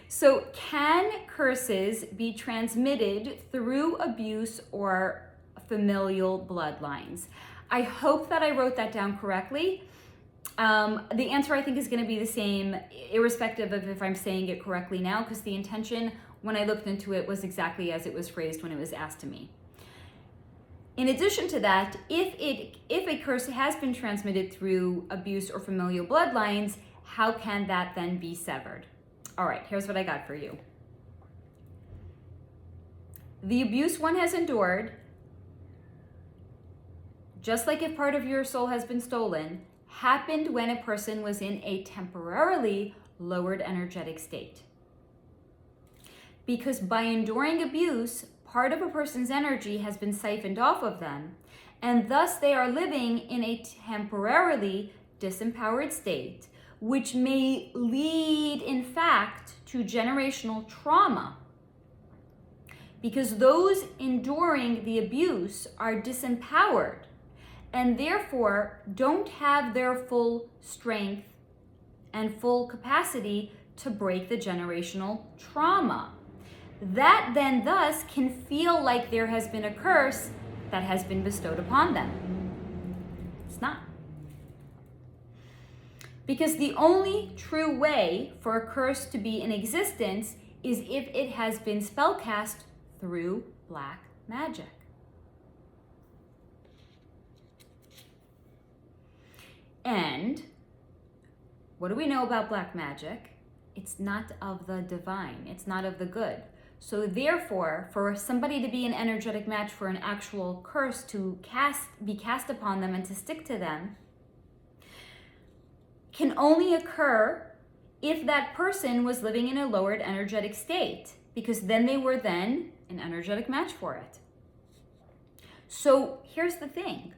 So, can curses be transmitted through abuse or familial bloodlines? I hope that I wrote that down correctly. The answer I think is going to be the same, irrespective of if I'm saying it correctly now, because the intention when I looked into it was exactly as it was phrased when it was asked to me. In addition to that, if a curse has been transmitted through abuse or familial bloodlines, how can that then be severed? All right, here's what I got for you. The abuse one has endured, just like if part of your soul has been stolen, happened when a person was in a temporarily lowered energetic state. Because by enduring abuse, part of a person's energy has been siphoned off of them, and thus they are living in a temporarily disempowered state, which may lead, in fact, to generational trauma. Because those enduring the abuse are disempowered and therefore don't have their full strength and full capacity to break the generational trauma. That then thus can feel like there has been a curse that has been bestowed upon them. It's not. Because the only true way for a curse to be in existence is if it has been spellcast through black magic. And what do we know about black magic? It's not of the divine. It's not of the good. So therefore, for somebody to be an energetic match for an actual curse to be cast upon them and to stick to them can only occur if that person was living in a lowered energetic state, because then they were then an energetic match for it. So here's the thing.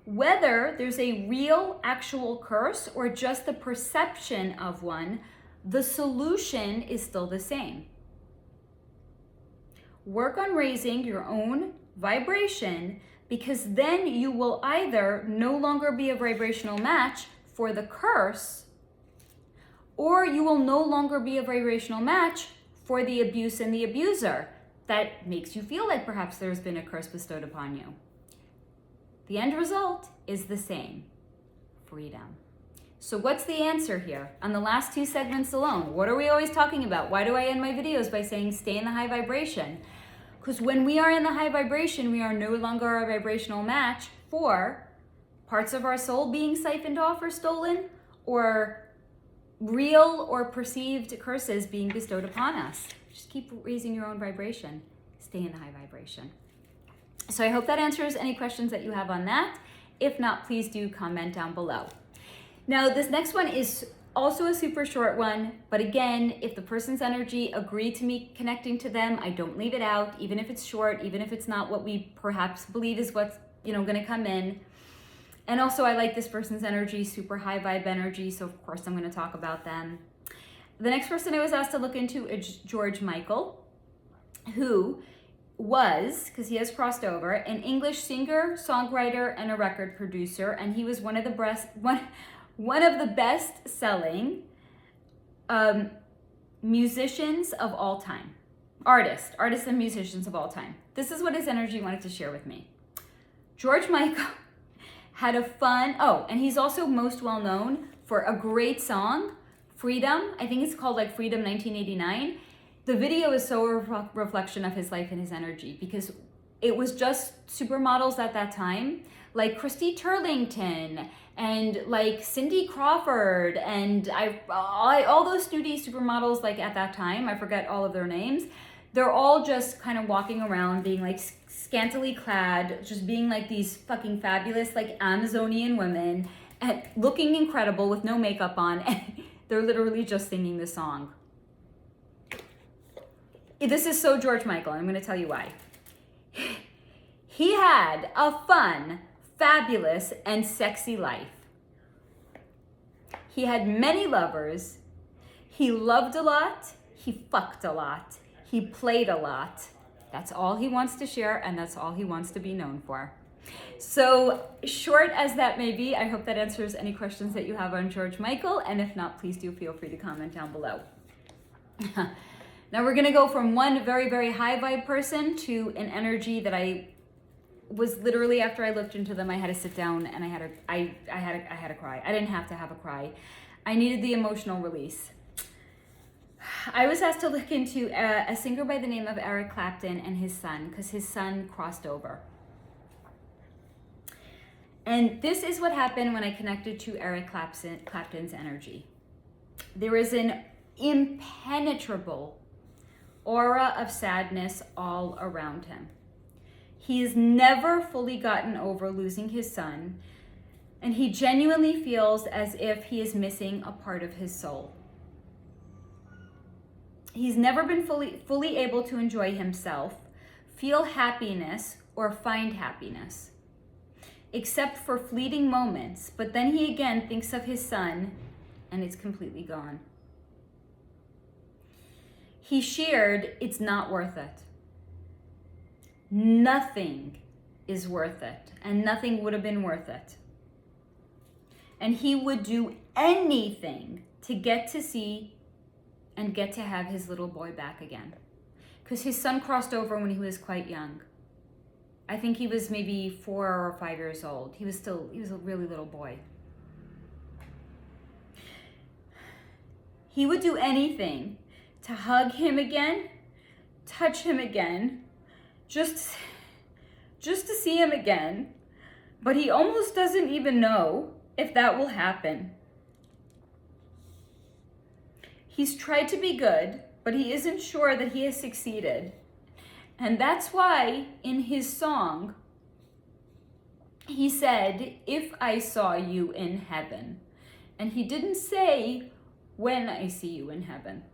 Whether there's a real actual curse or just the perception of one, the solution is still the same. Work on raising your own vibration, because then you will either no longer be a vibrational match for the curse, or you will no longer be a vibrational match for the abuse and the abuser that makes you feel like perhaps there's been a curse bestowed upon you. The end result is the same: freedom. So what's the answer here? On the last two segments alone, what are we always talking about? Why do I end my videos by saying stay in the high vibration? Because when we are in the high vibration, we are no longer a vibrational match for parts of our soul being siphoned off or stolen, or real or perceived curses being bestowed upon us. Just keep raising your own vibration. Stay in the high vibration. So I hope that answers any questions that you have on that. If not, please do comment down below. Now, this next one is also a super short one, but again, if the person's energy agreed to me connecting to them, I don't leave it out, even if it's short, even if it's not what we perhaps believe is what's, going to come in. And also, I like this person's energy, super high vibe energy, so of course I'm going to talk about them. The next person I was asked to look into is George Michael, who was, because he has crossed over, an English singer, songwriter, and a record producer, and he was one of the best-selling musicians of all time. Artists and musicians of all time. This is what his energy wanted to share with me. George Michael had a fun, and he's also most well known for a great song, Freedom. I think it's called like Freedom 1989. The video is so a reflection of his life and his energy, because it was just supermodels at that time, like Christy Turlington and like Cindy Crawford and all those snooty supermodels like at that time, I forget all of their names. They're all just kind of walking around being like scantily clad, just being like these fucking fabulous like Amazonian women and looking incredible with no makeup on, and they're literally just singing the song. This is so George Michael, and I'm going to tell you why. He had a fun, fabulous, and sexy life. He had many lovers. He loved a lot. He fucked a lot. He played a lot. That's all he wants to share, and that's all he wants to be known for. So short as that may be, I hope that answers any questions that you have on George Michael, and if not, please do feel free to comment down below. Now we're gonna go from one very, very high vibe person to an energy that I was literally, after I looked into them, I had to sit down and I had to cry. I didn't have to have a cry. I needed the emotional release. I was asked to look into a singer by the name of Eric Clapton and his son, because his son crossed over. And this is what happened when I connected to Eric Clapton's energy. There is an impenetrable aura of sadness all around him. He has never fully gotten over losing his son, and he genuinely feels as if he is missing a part of his soul. He's never been fully able to enjoy himself, feel happiness, or find happiness, except for fleeting moments, but then he again thinks of his son, and it's completely gone. He shared, it's not worth it. Nothing is worth it, and nothing would have been worth it. And he would do anything to get to see and get to have his little boy back again. Because his son crossed over when he was quite young. I think he was maybe 4 or 5 years old. He was a really little boy. He would do anything to hug him again, touch him again, just to see him again. But he almost doesn't even know if that will happen. He's tried to be good, but he isn't sure that he has succeeded. And that's why in his song, he said, "If I saw you in heaven." And he didn't say, "When I see you in heaven."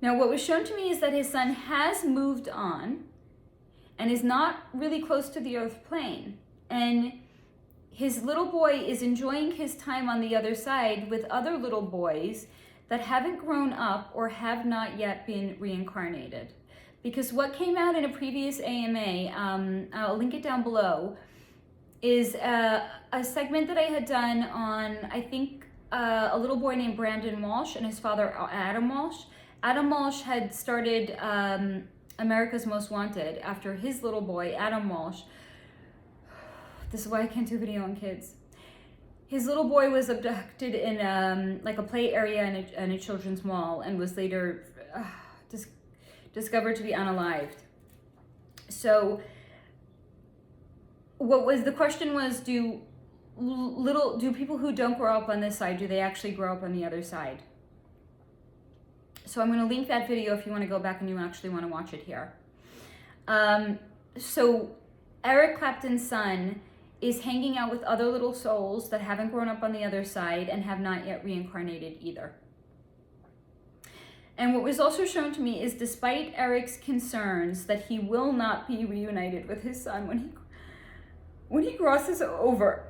Now, what was shown to me is that his son has moved on and is not really close to the earth plane. And his little boy is enjoying his time on the other side with other little boys that haven't grown up or have not yet been reincarnated. Because what came out in a previous AMA, I'll link it down below, is a segment that I had done on, I think, a little boy named Brandon Walsh and his father, Adam Walsh. Adam Walsh had started America's Most Wanted after his little boy, Adam Walsh. This is why I can't do video on kids. His little boy was abducted in like a play area in a children's mall and was later discovered to be unalived. So the question was, do people who don't grow up on this side, do they actually grow up on the other side? So I'm going to link that video if you want to go back and you actually want to watch it here. So Eric Clapton's son is hanging out with other little souls that haven't grown up on the other side and have not yet reincarnated either. And what was also shown to me is, despite Eric's concerns that he will not be reunited with his son when he crosses over,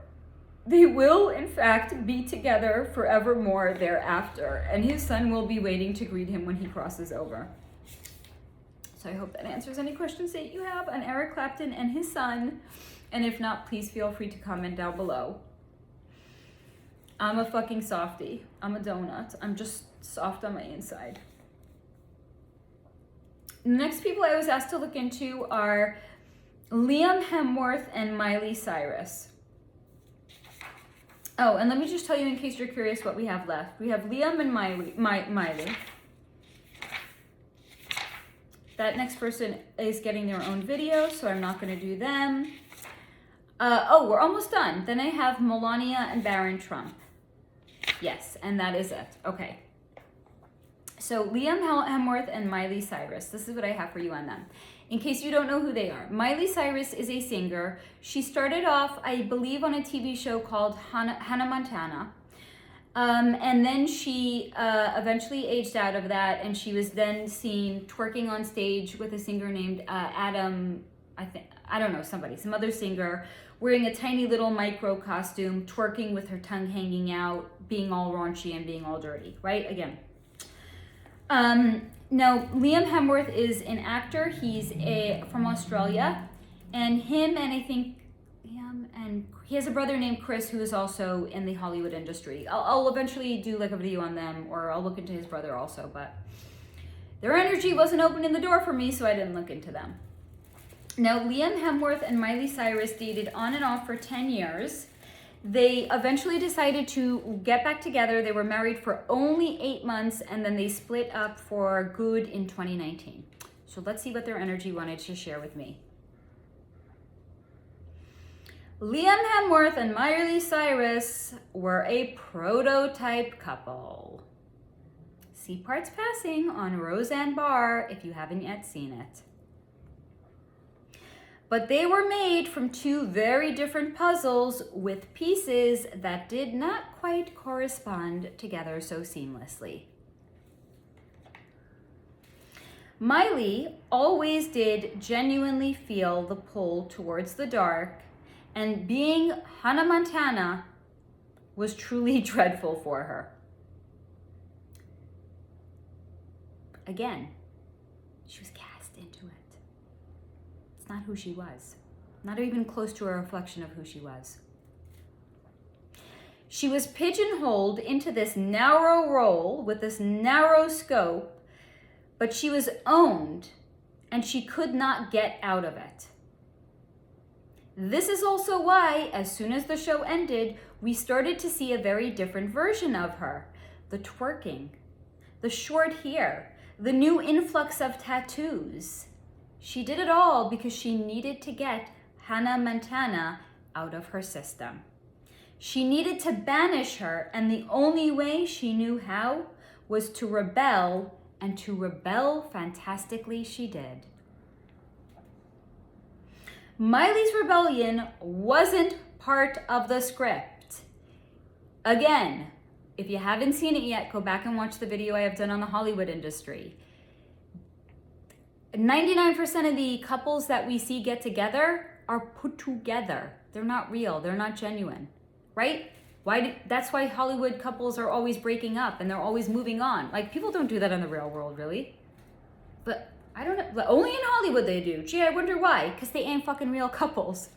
They will, in fact, be together forevermore thereafter, and his son will be waiting to greet him when he crosses over. So I hope that answers any questions that you have on Eric Clapton and his son, and if not, please feel free to comment down below. I'm a fucking softie. I'm a donut. I'm just soft on my inside. The next people I was asked to look into are Liam Hemsworth and Miley Cyrus. Oh, and let me just tell you in case you're curious what we have left. We have Liam and Miley. That next person is getting their own video, so I'm not going to do them. Oh, we're almost done. Then I have Melania and Baron Trump. Yes, and that is it. Okay. So Liam Hemsworth and Miley Cyrus. This is what I have for you on them. In case you don't know who they are. Miley Cyrus is a singer. She started off, I believe, on a TV show called Hannah Montana. And then she eventually aged out of that, and she was then seen twerking on stage with a singer named Adam, some other singer, wearing a tiny little micro costume, twerking with her tongue hanging out, being all raunchy and being all dirty, right? Again. Now, Liam Hemsworth is an actor. He's from Australia, and he has a brother named Chris who is also in the Hollywood industry. I'll eventually do like a video on them, or I'll look into his brother also, but their energy wasn't opening the door for me, so I didn't look into them. Now, Liam Hemsworth and Miley Cyrus dated on and off for 10 years. They eventually decided to get back together. They were married for only 8 months, and then they split up for good in 2019. So let's see what their energy wanted to share with me. Liam Hemsworth and Miley Cyrus were a prototype couple. See Parts Passing on Roseanne Barr if you haven't yet seen it. But they were made from two very different puzzles with pieces that did not quite correspond together so seamlessly. Miley always did genuinely feel the pull towards the dark, and being Hannah Montana was truly dreadful for her. Again, she was cast into it. It's not who she was. Not even close to a reflection of who she was. She was pigeonholed into this narrow role with this narrow scope, but she was owned and she could not get out of it. This is also why, as soon as the show ended, we started to see a very different version of her. The twerking, the short hair, the new influx of tattoos. She did it all because she needed to get Hannah Montana out of her system. She needed to banish her, and the only way she knew how was to rebel, and to rebel fantastically she did. Miley's rebellion wasn't part of the script. Again, if you haven't seen it yet, go back and watch the video I have done on the Hollywood industry. 99% of the couples that we see get together are put together. They're not real. They're not genuine, right? That's why Hollywood couples are always breaking up and they're always moving on. Like, people don't do that in the real world, really. But I don't know. Only in Hollywood they do. Gee, I wonder why. Because they ain't fucking real couples.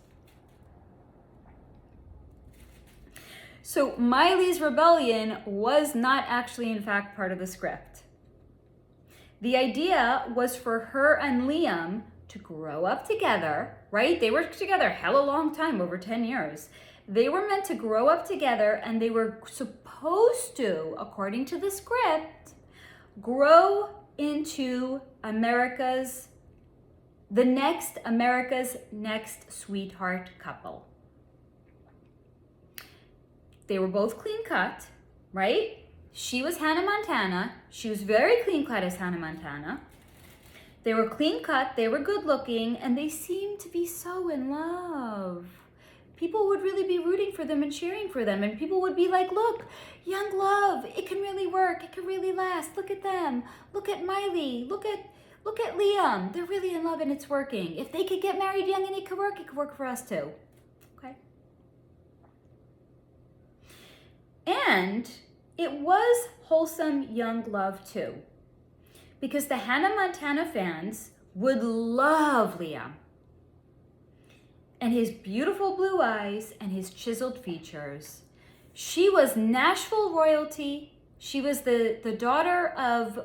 So Miley's rebellion was not actually, in fact, part of the script. The idea was for her and Liam to grow up together, right? They were together a hella long time, over 10 years. They were meant to grow up together, and they were supposed to, according to the script, grow into America's next sweetheart couple. They were both clean cut, right? She was Hannah Montana. She was very clean cut as Hannah Montana. They were clean cut, they were good looking, and they seemed to be so in love. People would really be rooting for them and cheering for them, and people would be like, look, young love, it can really work, it can really last. Look at them. Look at Miley. Look at Liam. They're really in love and it's working. If they could get married young and it could work for us too. Okay? And it was wholesome young love too, because the Hannah Montana fans would love Liam. And his beautiful blue eyes and his chiseled features. She was Nashville royalty. She was the daughter of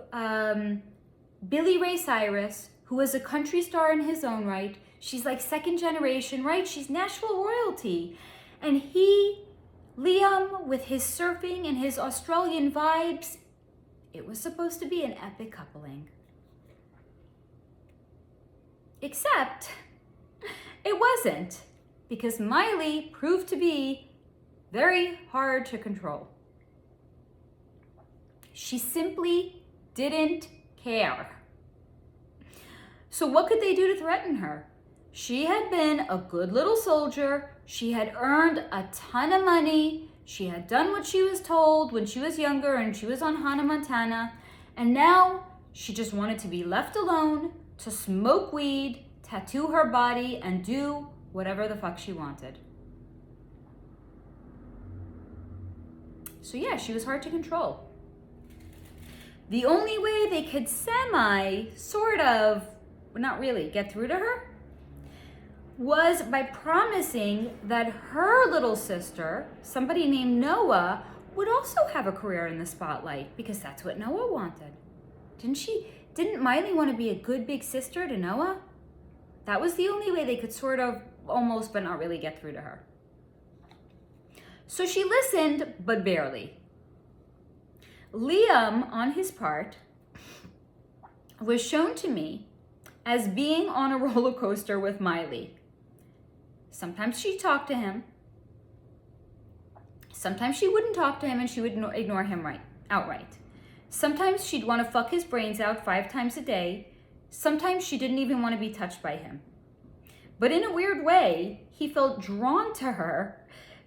Billy Ray Cyrus, who was a country star in his own right. She's like second generation, right? She's Nashville royalty. And Liam, with his surfing and his Australian vibes, it was supposed to be an epic coupling. Except it wasn't, because Miley proved to be very hard to control. She simply didn't care. So what could they do to threaten her? She had been a good little soldier. She had earned a ton of money. She had done what she was told when she was younger and she was on Hannah Montana. And now she just wanted to be left alone to smoke weed, tattoo her body, and do whatever the fuck she wanted. So yeah, she was hard to control. The only way they could not really, get through to her was by promising that her little sister, somebody named Noah, would also have a career in the spotlight, because that's what Noah wanted. Didn't Miley want to be a good big sister to Noah? That was the only way they could sort of almost, but not really, get through to her. So she listened, but barely. Liam, on his part, was shown to me as being on a roller coaster with Miley. Sometimes she'd talk to him. Sometimes she wouldn't talk to him and she would ignore him outright. Sometimes she'd want to fuck his brains out 5 times a day. Sometimes she didn't even want to be touched by him. But in a weird way, he felt drawn to her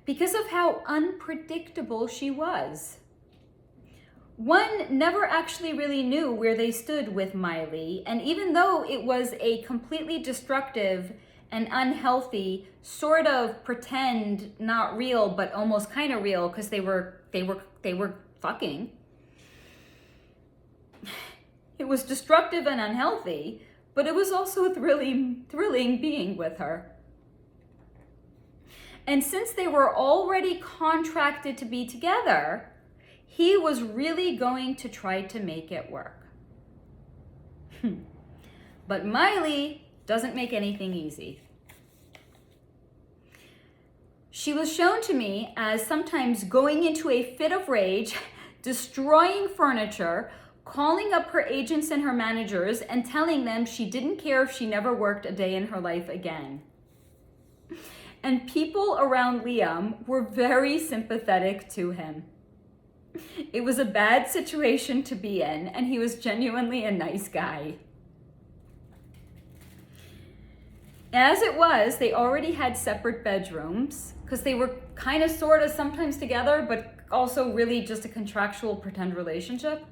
because of how unpredictable she was. One never actually really knew where they stood with Miley, and even though it was a completely destructive and unhealthy sort of pretend, not real, but almost kind of real, because they were fucking. It was destructive and unhealthy, but it was also thrilling being with her. And since they were already contracted to be together, he was really going to try to make it work. But Miley doesn't make anything easy. She was shown to me as sometimes going into a fit of rage, destroying furniture, calling up her agents and her managers and telling them she didn't care if she never worked a day in her life again. And people around Liam were very sympathetic to him. It was a bad situation to be in, and he was genuinely a nice guy. As it was, they already had separate bedrooms because they were kind of sort of sometimes together, but also really just a contractual pretend relationship.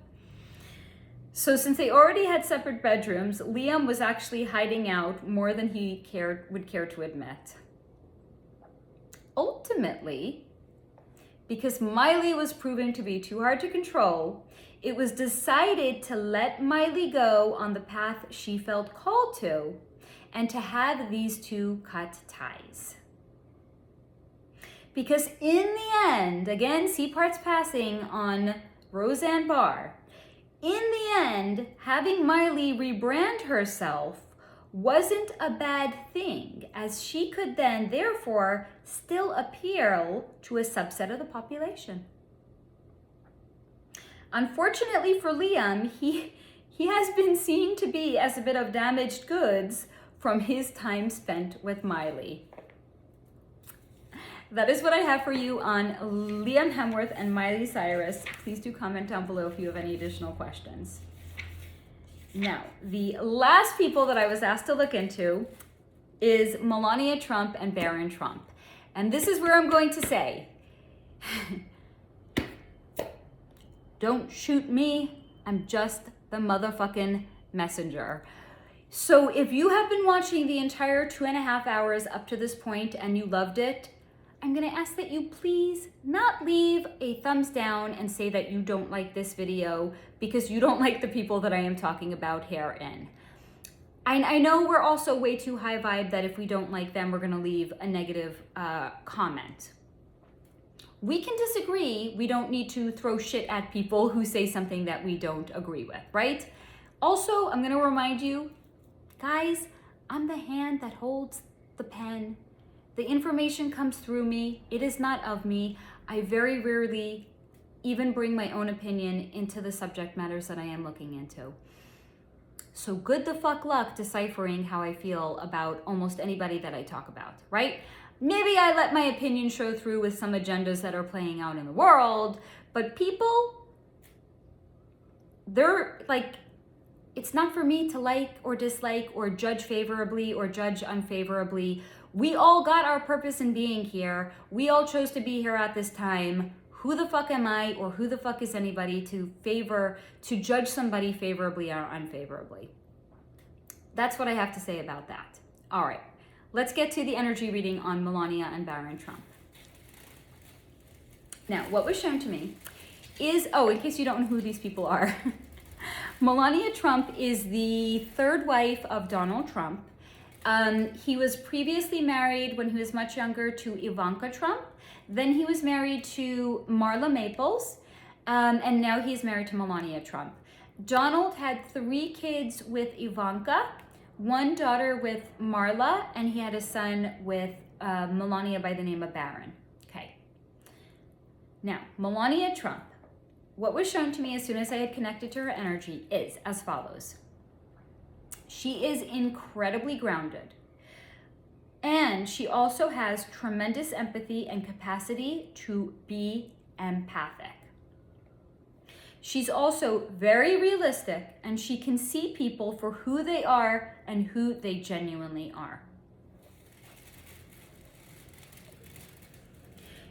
So since they already had separate bedrooms, Liam was actually hiding out more than he would care to admit. Ultimately, because Miley was proving to be too hard to control, it was decided to let Miley go on the path she felt called to, and to have these two cut ties. Because in the end, again, see parts passing on Roseanne Barr, in the end, having Miley rebrand herself wasn't a bad thing, as she could then, therefore, still appeal to a subset of the population. Unfortunately for Liam, he has been seen to be as a bit of damaged goods from his time spent with Miley. That is what I have for you on Liam Hemsworth and Miley Cyrus. Please do comment down below if you have any additional questions. Now, the last people that I was asked to look into is Melania Trump and Barron Trump. And this is where I'm going to say, don't shoot me, I'm just the motherfucking messenger. So if you have been watching the entire 2.5 hours up to this point and you loved it, I'm gonna ask that you please not leave a thumbs down and say that you don't like this video because you don't like the people that I am talking about herein. I know we're also way too high vibe that if we don't like them, we're gonna leave a negative comment. We can disagree. We don't need to throw shit at people who say something that we don't agree with, right? Also, I'm gonna remind you, guys, I'm the hand that holds the pen. The information comes through me. It is not of me. I very rarely even bring my own opinion into the subject matters that I am looking into. So good the fuck luck deciphering how I feel about almost anybody that I talk about, right? Maybe I let my opinion show through with some agendas that are playing out in the world, but people, they're like, it's not for me to like or dislike or judge favorably or judge unfavorably. We all got our purpose in being here. We all chose to be here at this time. Who the fuck am I, or who the fuck is anybody to judge somebody favorably or unfavorably? That's what I have to say about that. All right, let's get to the energy reading on Melania and Baron Trump. Now, what was shown to me is, in case you don't know who these people are, Melania Trump is the third wife of Donald Trump. He was previously married when he was much younger to Ivanka Trump. Then he was married to Marla Maples, and now he's married to Melania Trump. Donald had 3 kids with Ivanka, 1 daughter with Marla, and he had a son with Melania by the name of Baron. Okay. Now, Melania Trump, what was shown to me as soon as I had connected to her energy is as follows. She is incredibly grounded. And she also has tremendous empathy and capacity to be empathic. She's also very realistic, and she can see people for who they are and who they genuinely are.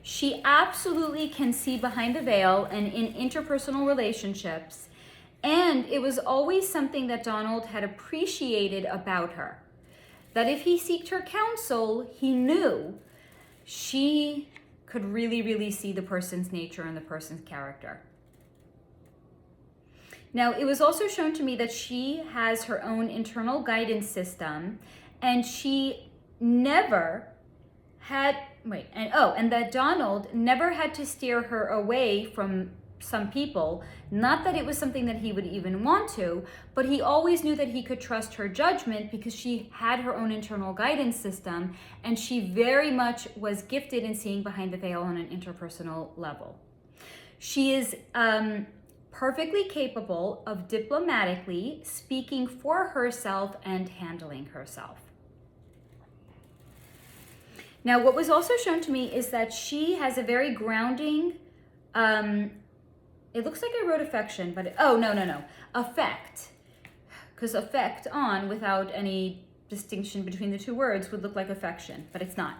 She absolutely can see behind the veil and in interpersonal relationships, and it was always something that Donald had appreciated about her. That if he sought her counsel, he knew she could really, really see the person's nature and the person's character. Now, it was also shown to me that she has her own internal guidance system, and she never had, and that Donald never had to steer her away from some people. Not that it was something that he would even want to, but he always knew that he could trust her judgment because she had her own internal guidance system, and she very much was gifted in seeing behind the veil on an interpersonal level. She is perfectly capable of diplomatically speaking for herself and handling herself. Now, what was also shown to me is that she has a very grounding, it looks like I wrote affection, but affect. Because affect on, without any distinction between the 2 words, would look like affection, but it's not.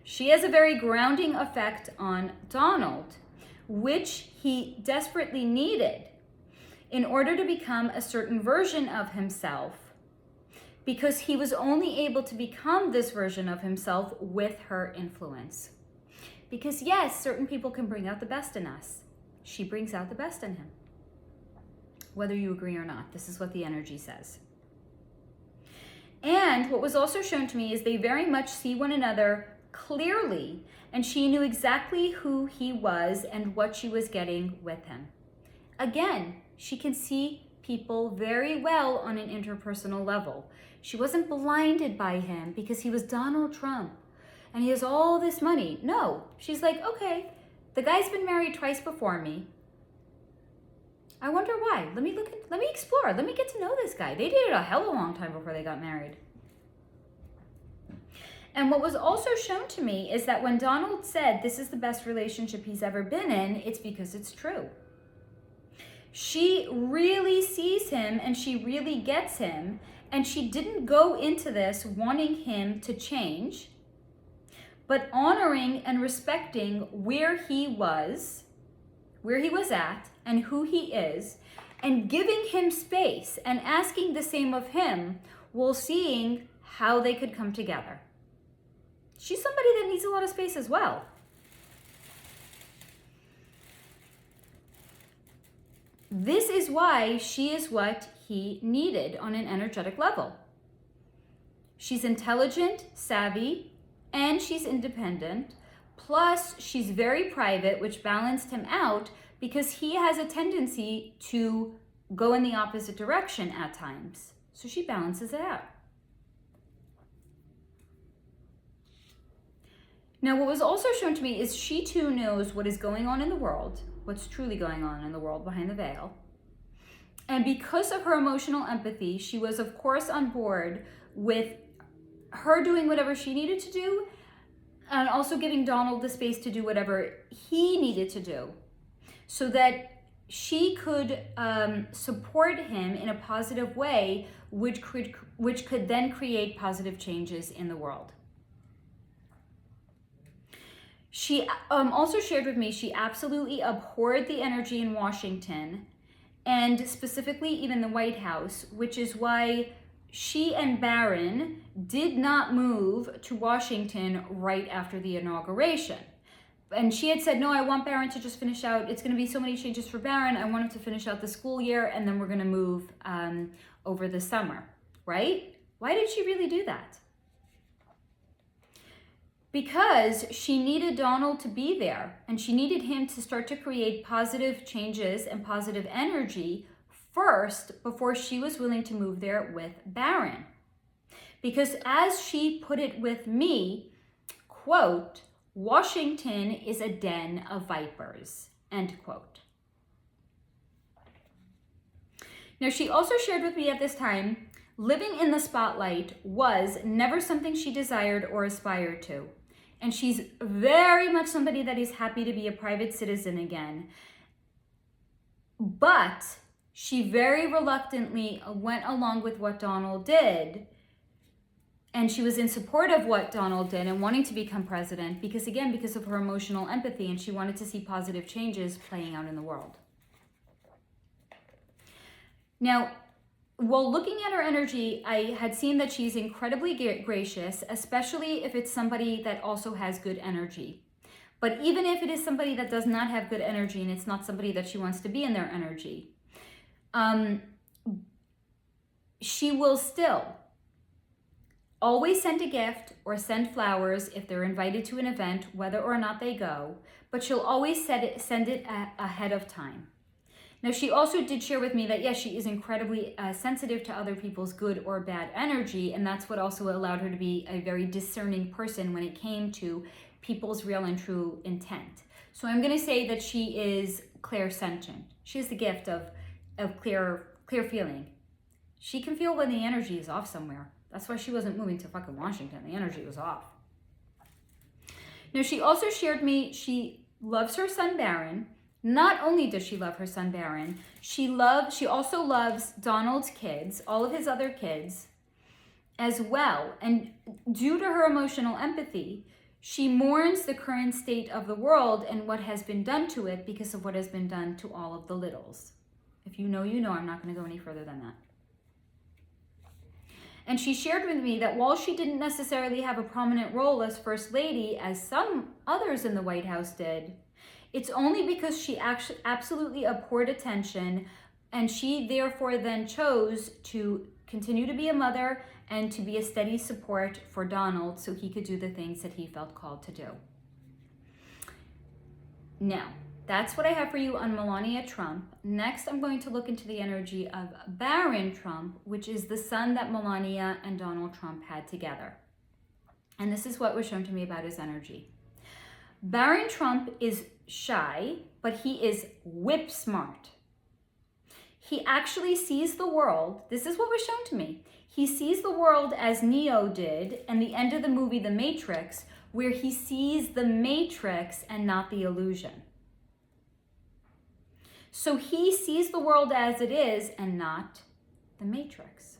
She has a very grounding effect on Donald, which he desperately needed in order to become a certain version of himself, because he was only able to become this version of himself with her influence. Because yes, certain people can bring out the best in us. She brings out the best in him. Whether you agree or not, this is what the energy says. And what was also shown to me is they very much see one another clearly, and she knew exactly who he was and what she was getting with him. Again, she can see people very well on an interpersonal level. She wasn't blinded by him because he was Donald Trump and he has all this money. No, she's like, okay, the guy's been married twice before me. I wonder why. Let me explore. Let me get to know this guy. They dated a hell of a long time before they got married. And what was also shown to me is that when Donald said this is the best relationship he's ever been in, it's because it's true. She really sees him and she really gets him, and she didn't go into this wanting him to change, but honoring and respecting where he was at and who he is, and giving him space and asking the same of him while seeing how they could come together. she's somebody that needs a lot of space as well. This is why she is what he needed on an energetic level. She's intelligent, savvy, and she's independent. Plus, she's very private, which balanced him out because he has a tendency to go in the opposite direction at times. So she balances it out. Now, what was also shown to me is she too knows what is going on in the world, what's truly going on in the world behind the veil. And because of her emotional empathy, she was, of course, on board with her doing whatever she needed to do and also giving Donald the space to do whatever he needed to do so that she could support him in a positive way, which could then create positive changes in the world. She also shared with me she absolutely abhorred the energy in Washington and specifically even the White House, which is why she and Barron did not move to Washington right after the inauguration. And she had said, no, I want Barron to just finish out. It's going to be so many changes for Barron. I want him to finish out the school year, and then we're going to move over the summer, right? Why did she really do that? Because she needed Donald to be there, and she needed him to start to create positive changes and positive energy first before she was willing to move there with Barron. Because as she put it with me, quote, Washington is a den of vipers, end quote. Now, she also shared with me at this time, living in the spotlight was never something she desired or aspired to. And she's very much somebody that is happy to be a private citizen again. But she very reluctantly went along with what Donald did. And she was in support of what Donald did and wanting to become president because, again, because of her emotional empathy, and she wanted to see positive changes playing out in the world. Now, while looking at her energy, I had seen that she's incredibly gracious, especially if it's somebody that also has good energy. But even if it is somebody that does not have good energy and it's not somebody that she wants to be in their energy, she will still always send a gift or send flowers if they're invited to an event, whether or not they go, but she'll always send it ahead of time. Now, she also did share with me that, yes, she is incredibly sensitive to other people's good or bad energy, and that's what also allowed her to be a very discerning person when it came to people's real and true intent. So I'm going to say that she is clairsentient. She has the gift of clear feeling. She can feel when the energy is off somewhere. That's why she wasn't moving to fucking Washington. The energy was off. Now, she also shared me she loves her son Barron. Not only does she love her son Barron, she also loves Donald's kids, all of his other kids, as well. And due to her emotional empathy, she mourns the current state of the world and what has been done to it because of what has been done to all of the littles. If you know, you know. I'm not going to go any further than that. And she shared with me that while she didn't necessarily have a prominent role as First Lady, as some others in the White House did, it's only because she actually absolutely abhorred attention, and she therefore then chose to continue to be a mother and to be a steady support for Donald so he could do the things that he felt called to do. Now, that's what I have for you on Melania Trump. Next, I'm going to look into the energy of Barron Trump, which is the son that Melania and Donald Trump had together. And this is what was shown to me about his energy. Barron Trump is shy, but he is whip smart. He actually sees the world. This is what was shown to me. He sees the world as Neo did in the end of the movie The Matrix, where he sees the matrix and not the illusion. So he sees the world as it is and not the matrix.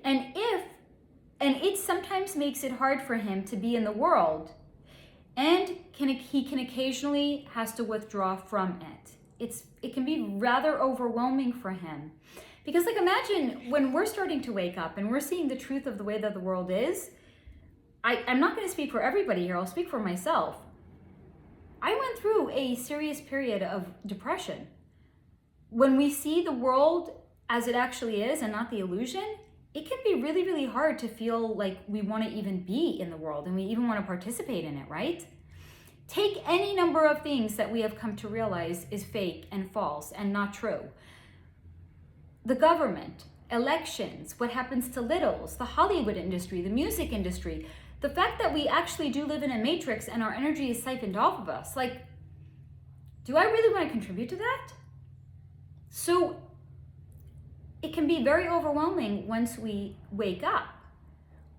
And it sometimes makes it hard for him to be in the world, and he can occasionally has to withdraw from it. It can be rather overwhelming for him. Because, like, imagine when we're starting to wake up and we're seeing the truth of the way that the world is, I'm not going to speak for everybody here, I'll speak for myself. I went through a serious period of depression. When we see the world as it actually is and not the illusion, it can be really, really hard to feel like we want to even be in the world and we even want to participate in it, right? Take any number of things that we have come to realize is fake and false and not true. The government, elections, what happens to littles, the Hollywood industry, the music industry, the fact that we actually do live in a matrix and our energy is siphoned off of us. Like, do I really want to contribute to that? So it can be very overwhelming once we wake up.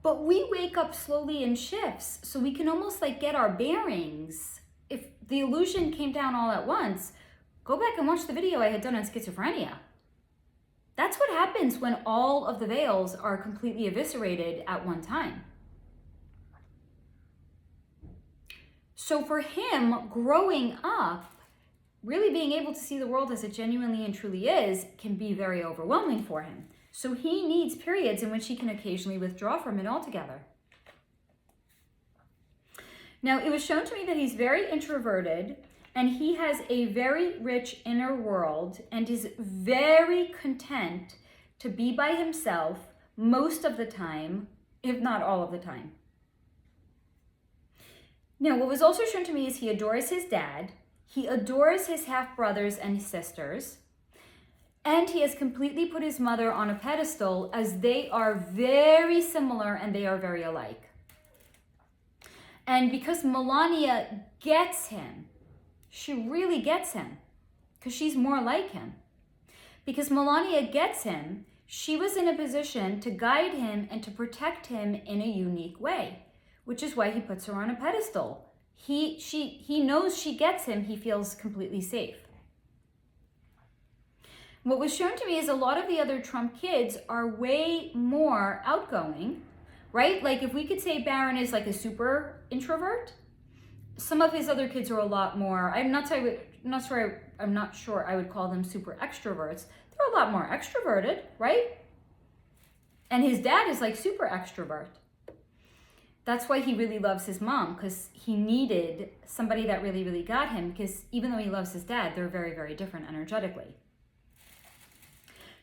But we wake up slowly in shifts, so we can almost like get our bearings. If the illusion came down all at once, go back and watch the video I had done on schizophrenia. That's what happens when all of the veils are completely eviscerated at one time. So for him, growing up, really being able to see the world as it genuinely and truly is can be very overwhelming for him. So he needs periods in which he can occasionally withdraw from it altogether. Now, it was shown to me that he's very introverted and he has a very rich inner world and is very content to be by himself most of the time, if not all of the time. Now, what was also shown to me is he adores his dad, he adores his half-brothers and sisters, and he has completely put his mother on a pedestal as they are very similar and they are very alike. And because Melania gets him, she really gets him because she's more like him. Because Melania gets him, she was in a position to guide him and to protect him in a unique way, which is why he puts her on a pedestal. He knows she gets him, he feels completely safe. What was shown to me is a lot of the other Trump kids are way more outgoing, right? Like if we could say Barron is like a super introvert, some of his other kids are a lot more, I'm not sure I would call them super extroverts. They're a lot more extroverted, right? And his dad is like super extrovert. That's why he really loves his mom, because he needed somebody that really, really got him, because even though he loves his dad, they're very, very different energetically.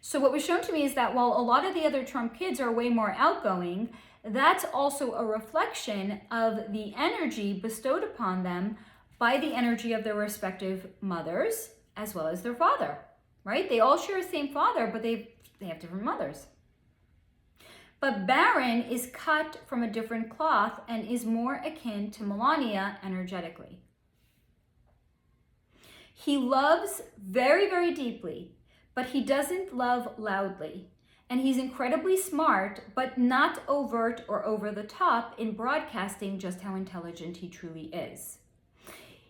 So what was shown to me is that while a lot of the other Trump kids are way more outgoing, that's also a reflection of the energy bestowed upon them by the energy of their respective mothers, as well as their father, right? They all share the same father, but they have different mothers. But Barron is cut from a different cloth and is more akin to Melania energetically. He loves very, very deeply, but he doesn't love loudly. And he's incredibly smart, but not overt or over the top in broadcasting just how intelligent he truly is.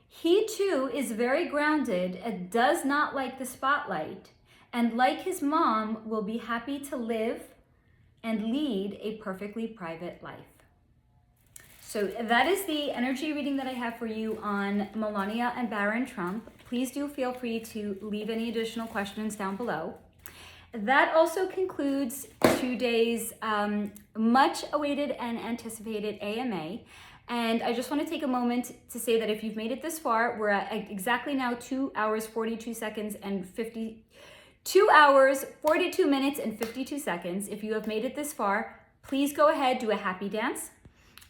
He too is very grounded and does not like the spotlight, and like his mom, will be happy to live and lead a perfectly private life. So that is the energy reading that I have for you on Melania and Barron Trump. Please do feel free to leave any additional questions down below. That also concludes today's much awaited and anticipated AMA. And I just want to take a moment to say that if you've made it this far, we're at exactly now 2 hours, 42 seconds and 2 hours, 42 minutes and 52 seconds. If you have made it this far, please go ahead, do a happy dance.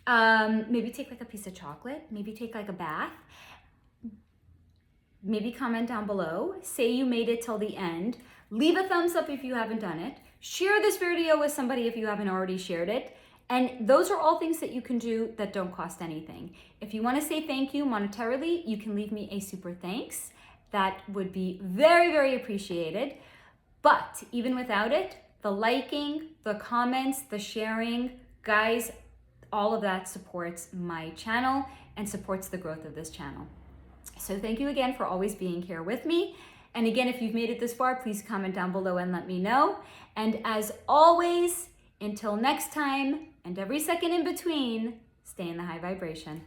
Maybe take like a piece of chocolate, maybe take like a bath. Maybe comment down below, say you made it till the end. Leave a thumbs up if you haven't done it. Share this video with somebody if you haven't already shared it. And those are all things that you can do that don't cost anything. If you want to say thank you monetarily, you can leave me a super thanks. That would be very, very appreciated. But even without it, the liking, the comments, the sharing, guys, all of that supports my channel and supports the growth of this channel. So thank you again for always being here with me. And again, if you've made it this far, please comment down below and let me know. And as always, until next time, and every second in between, stay in the high vibration.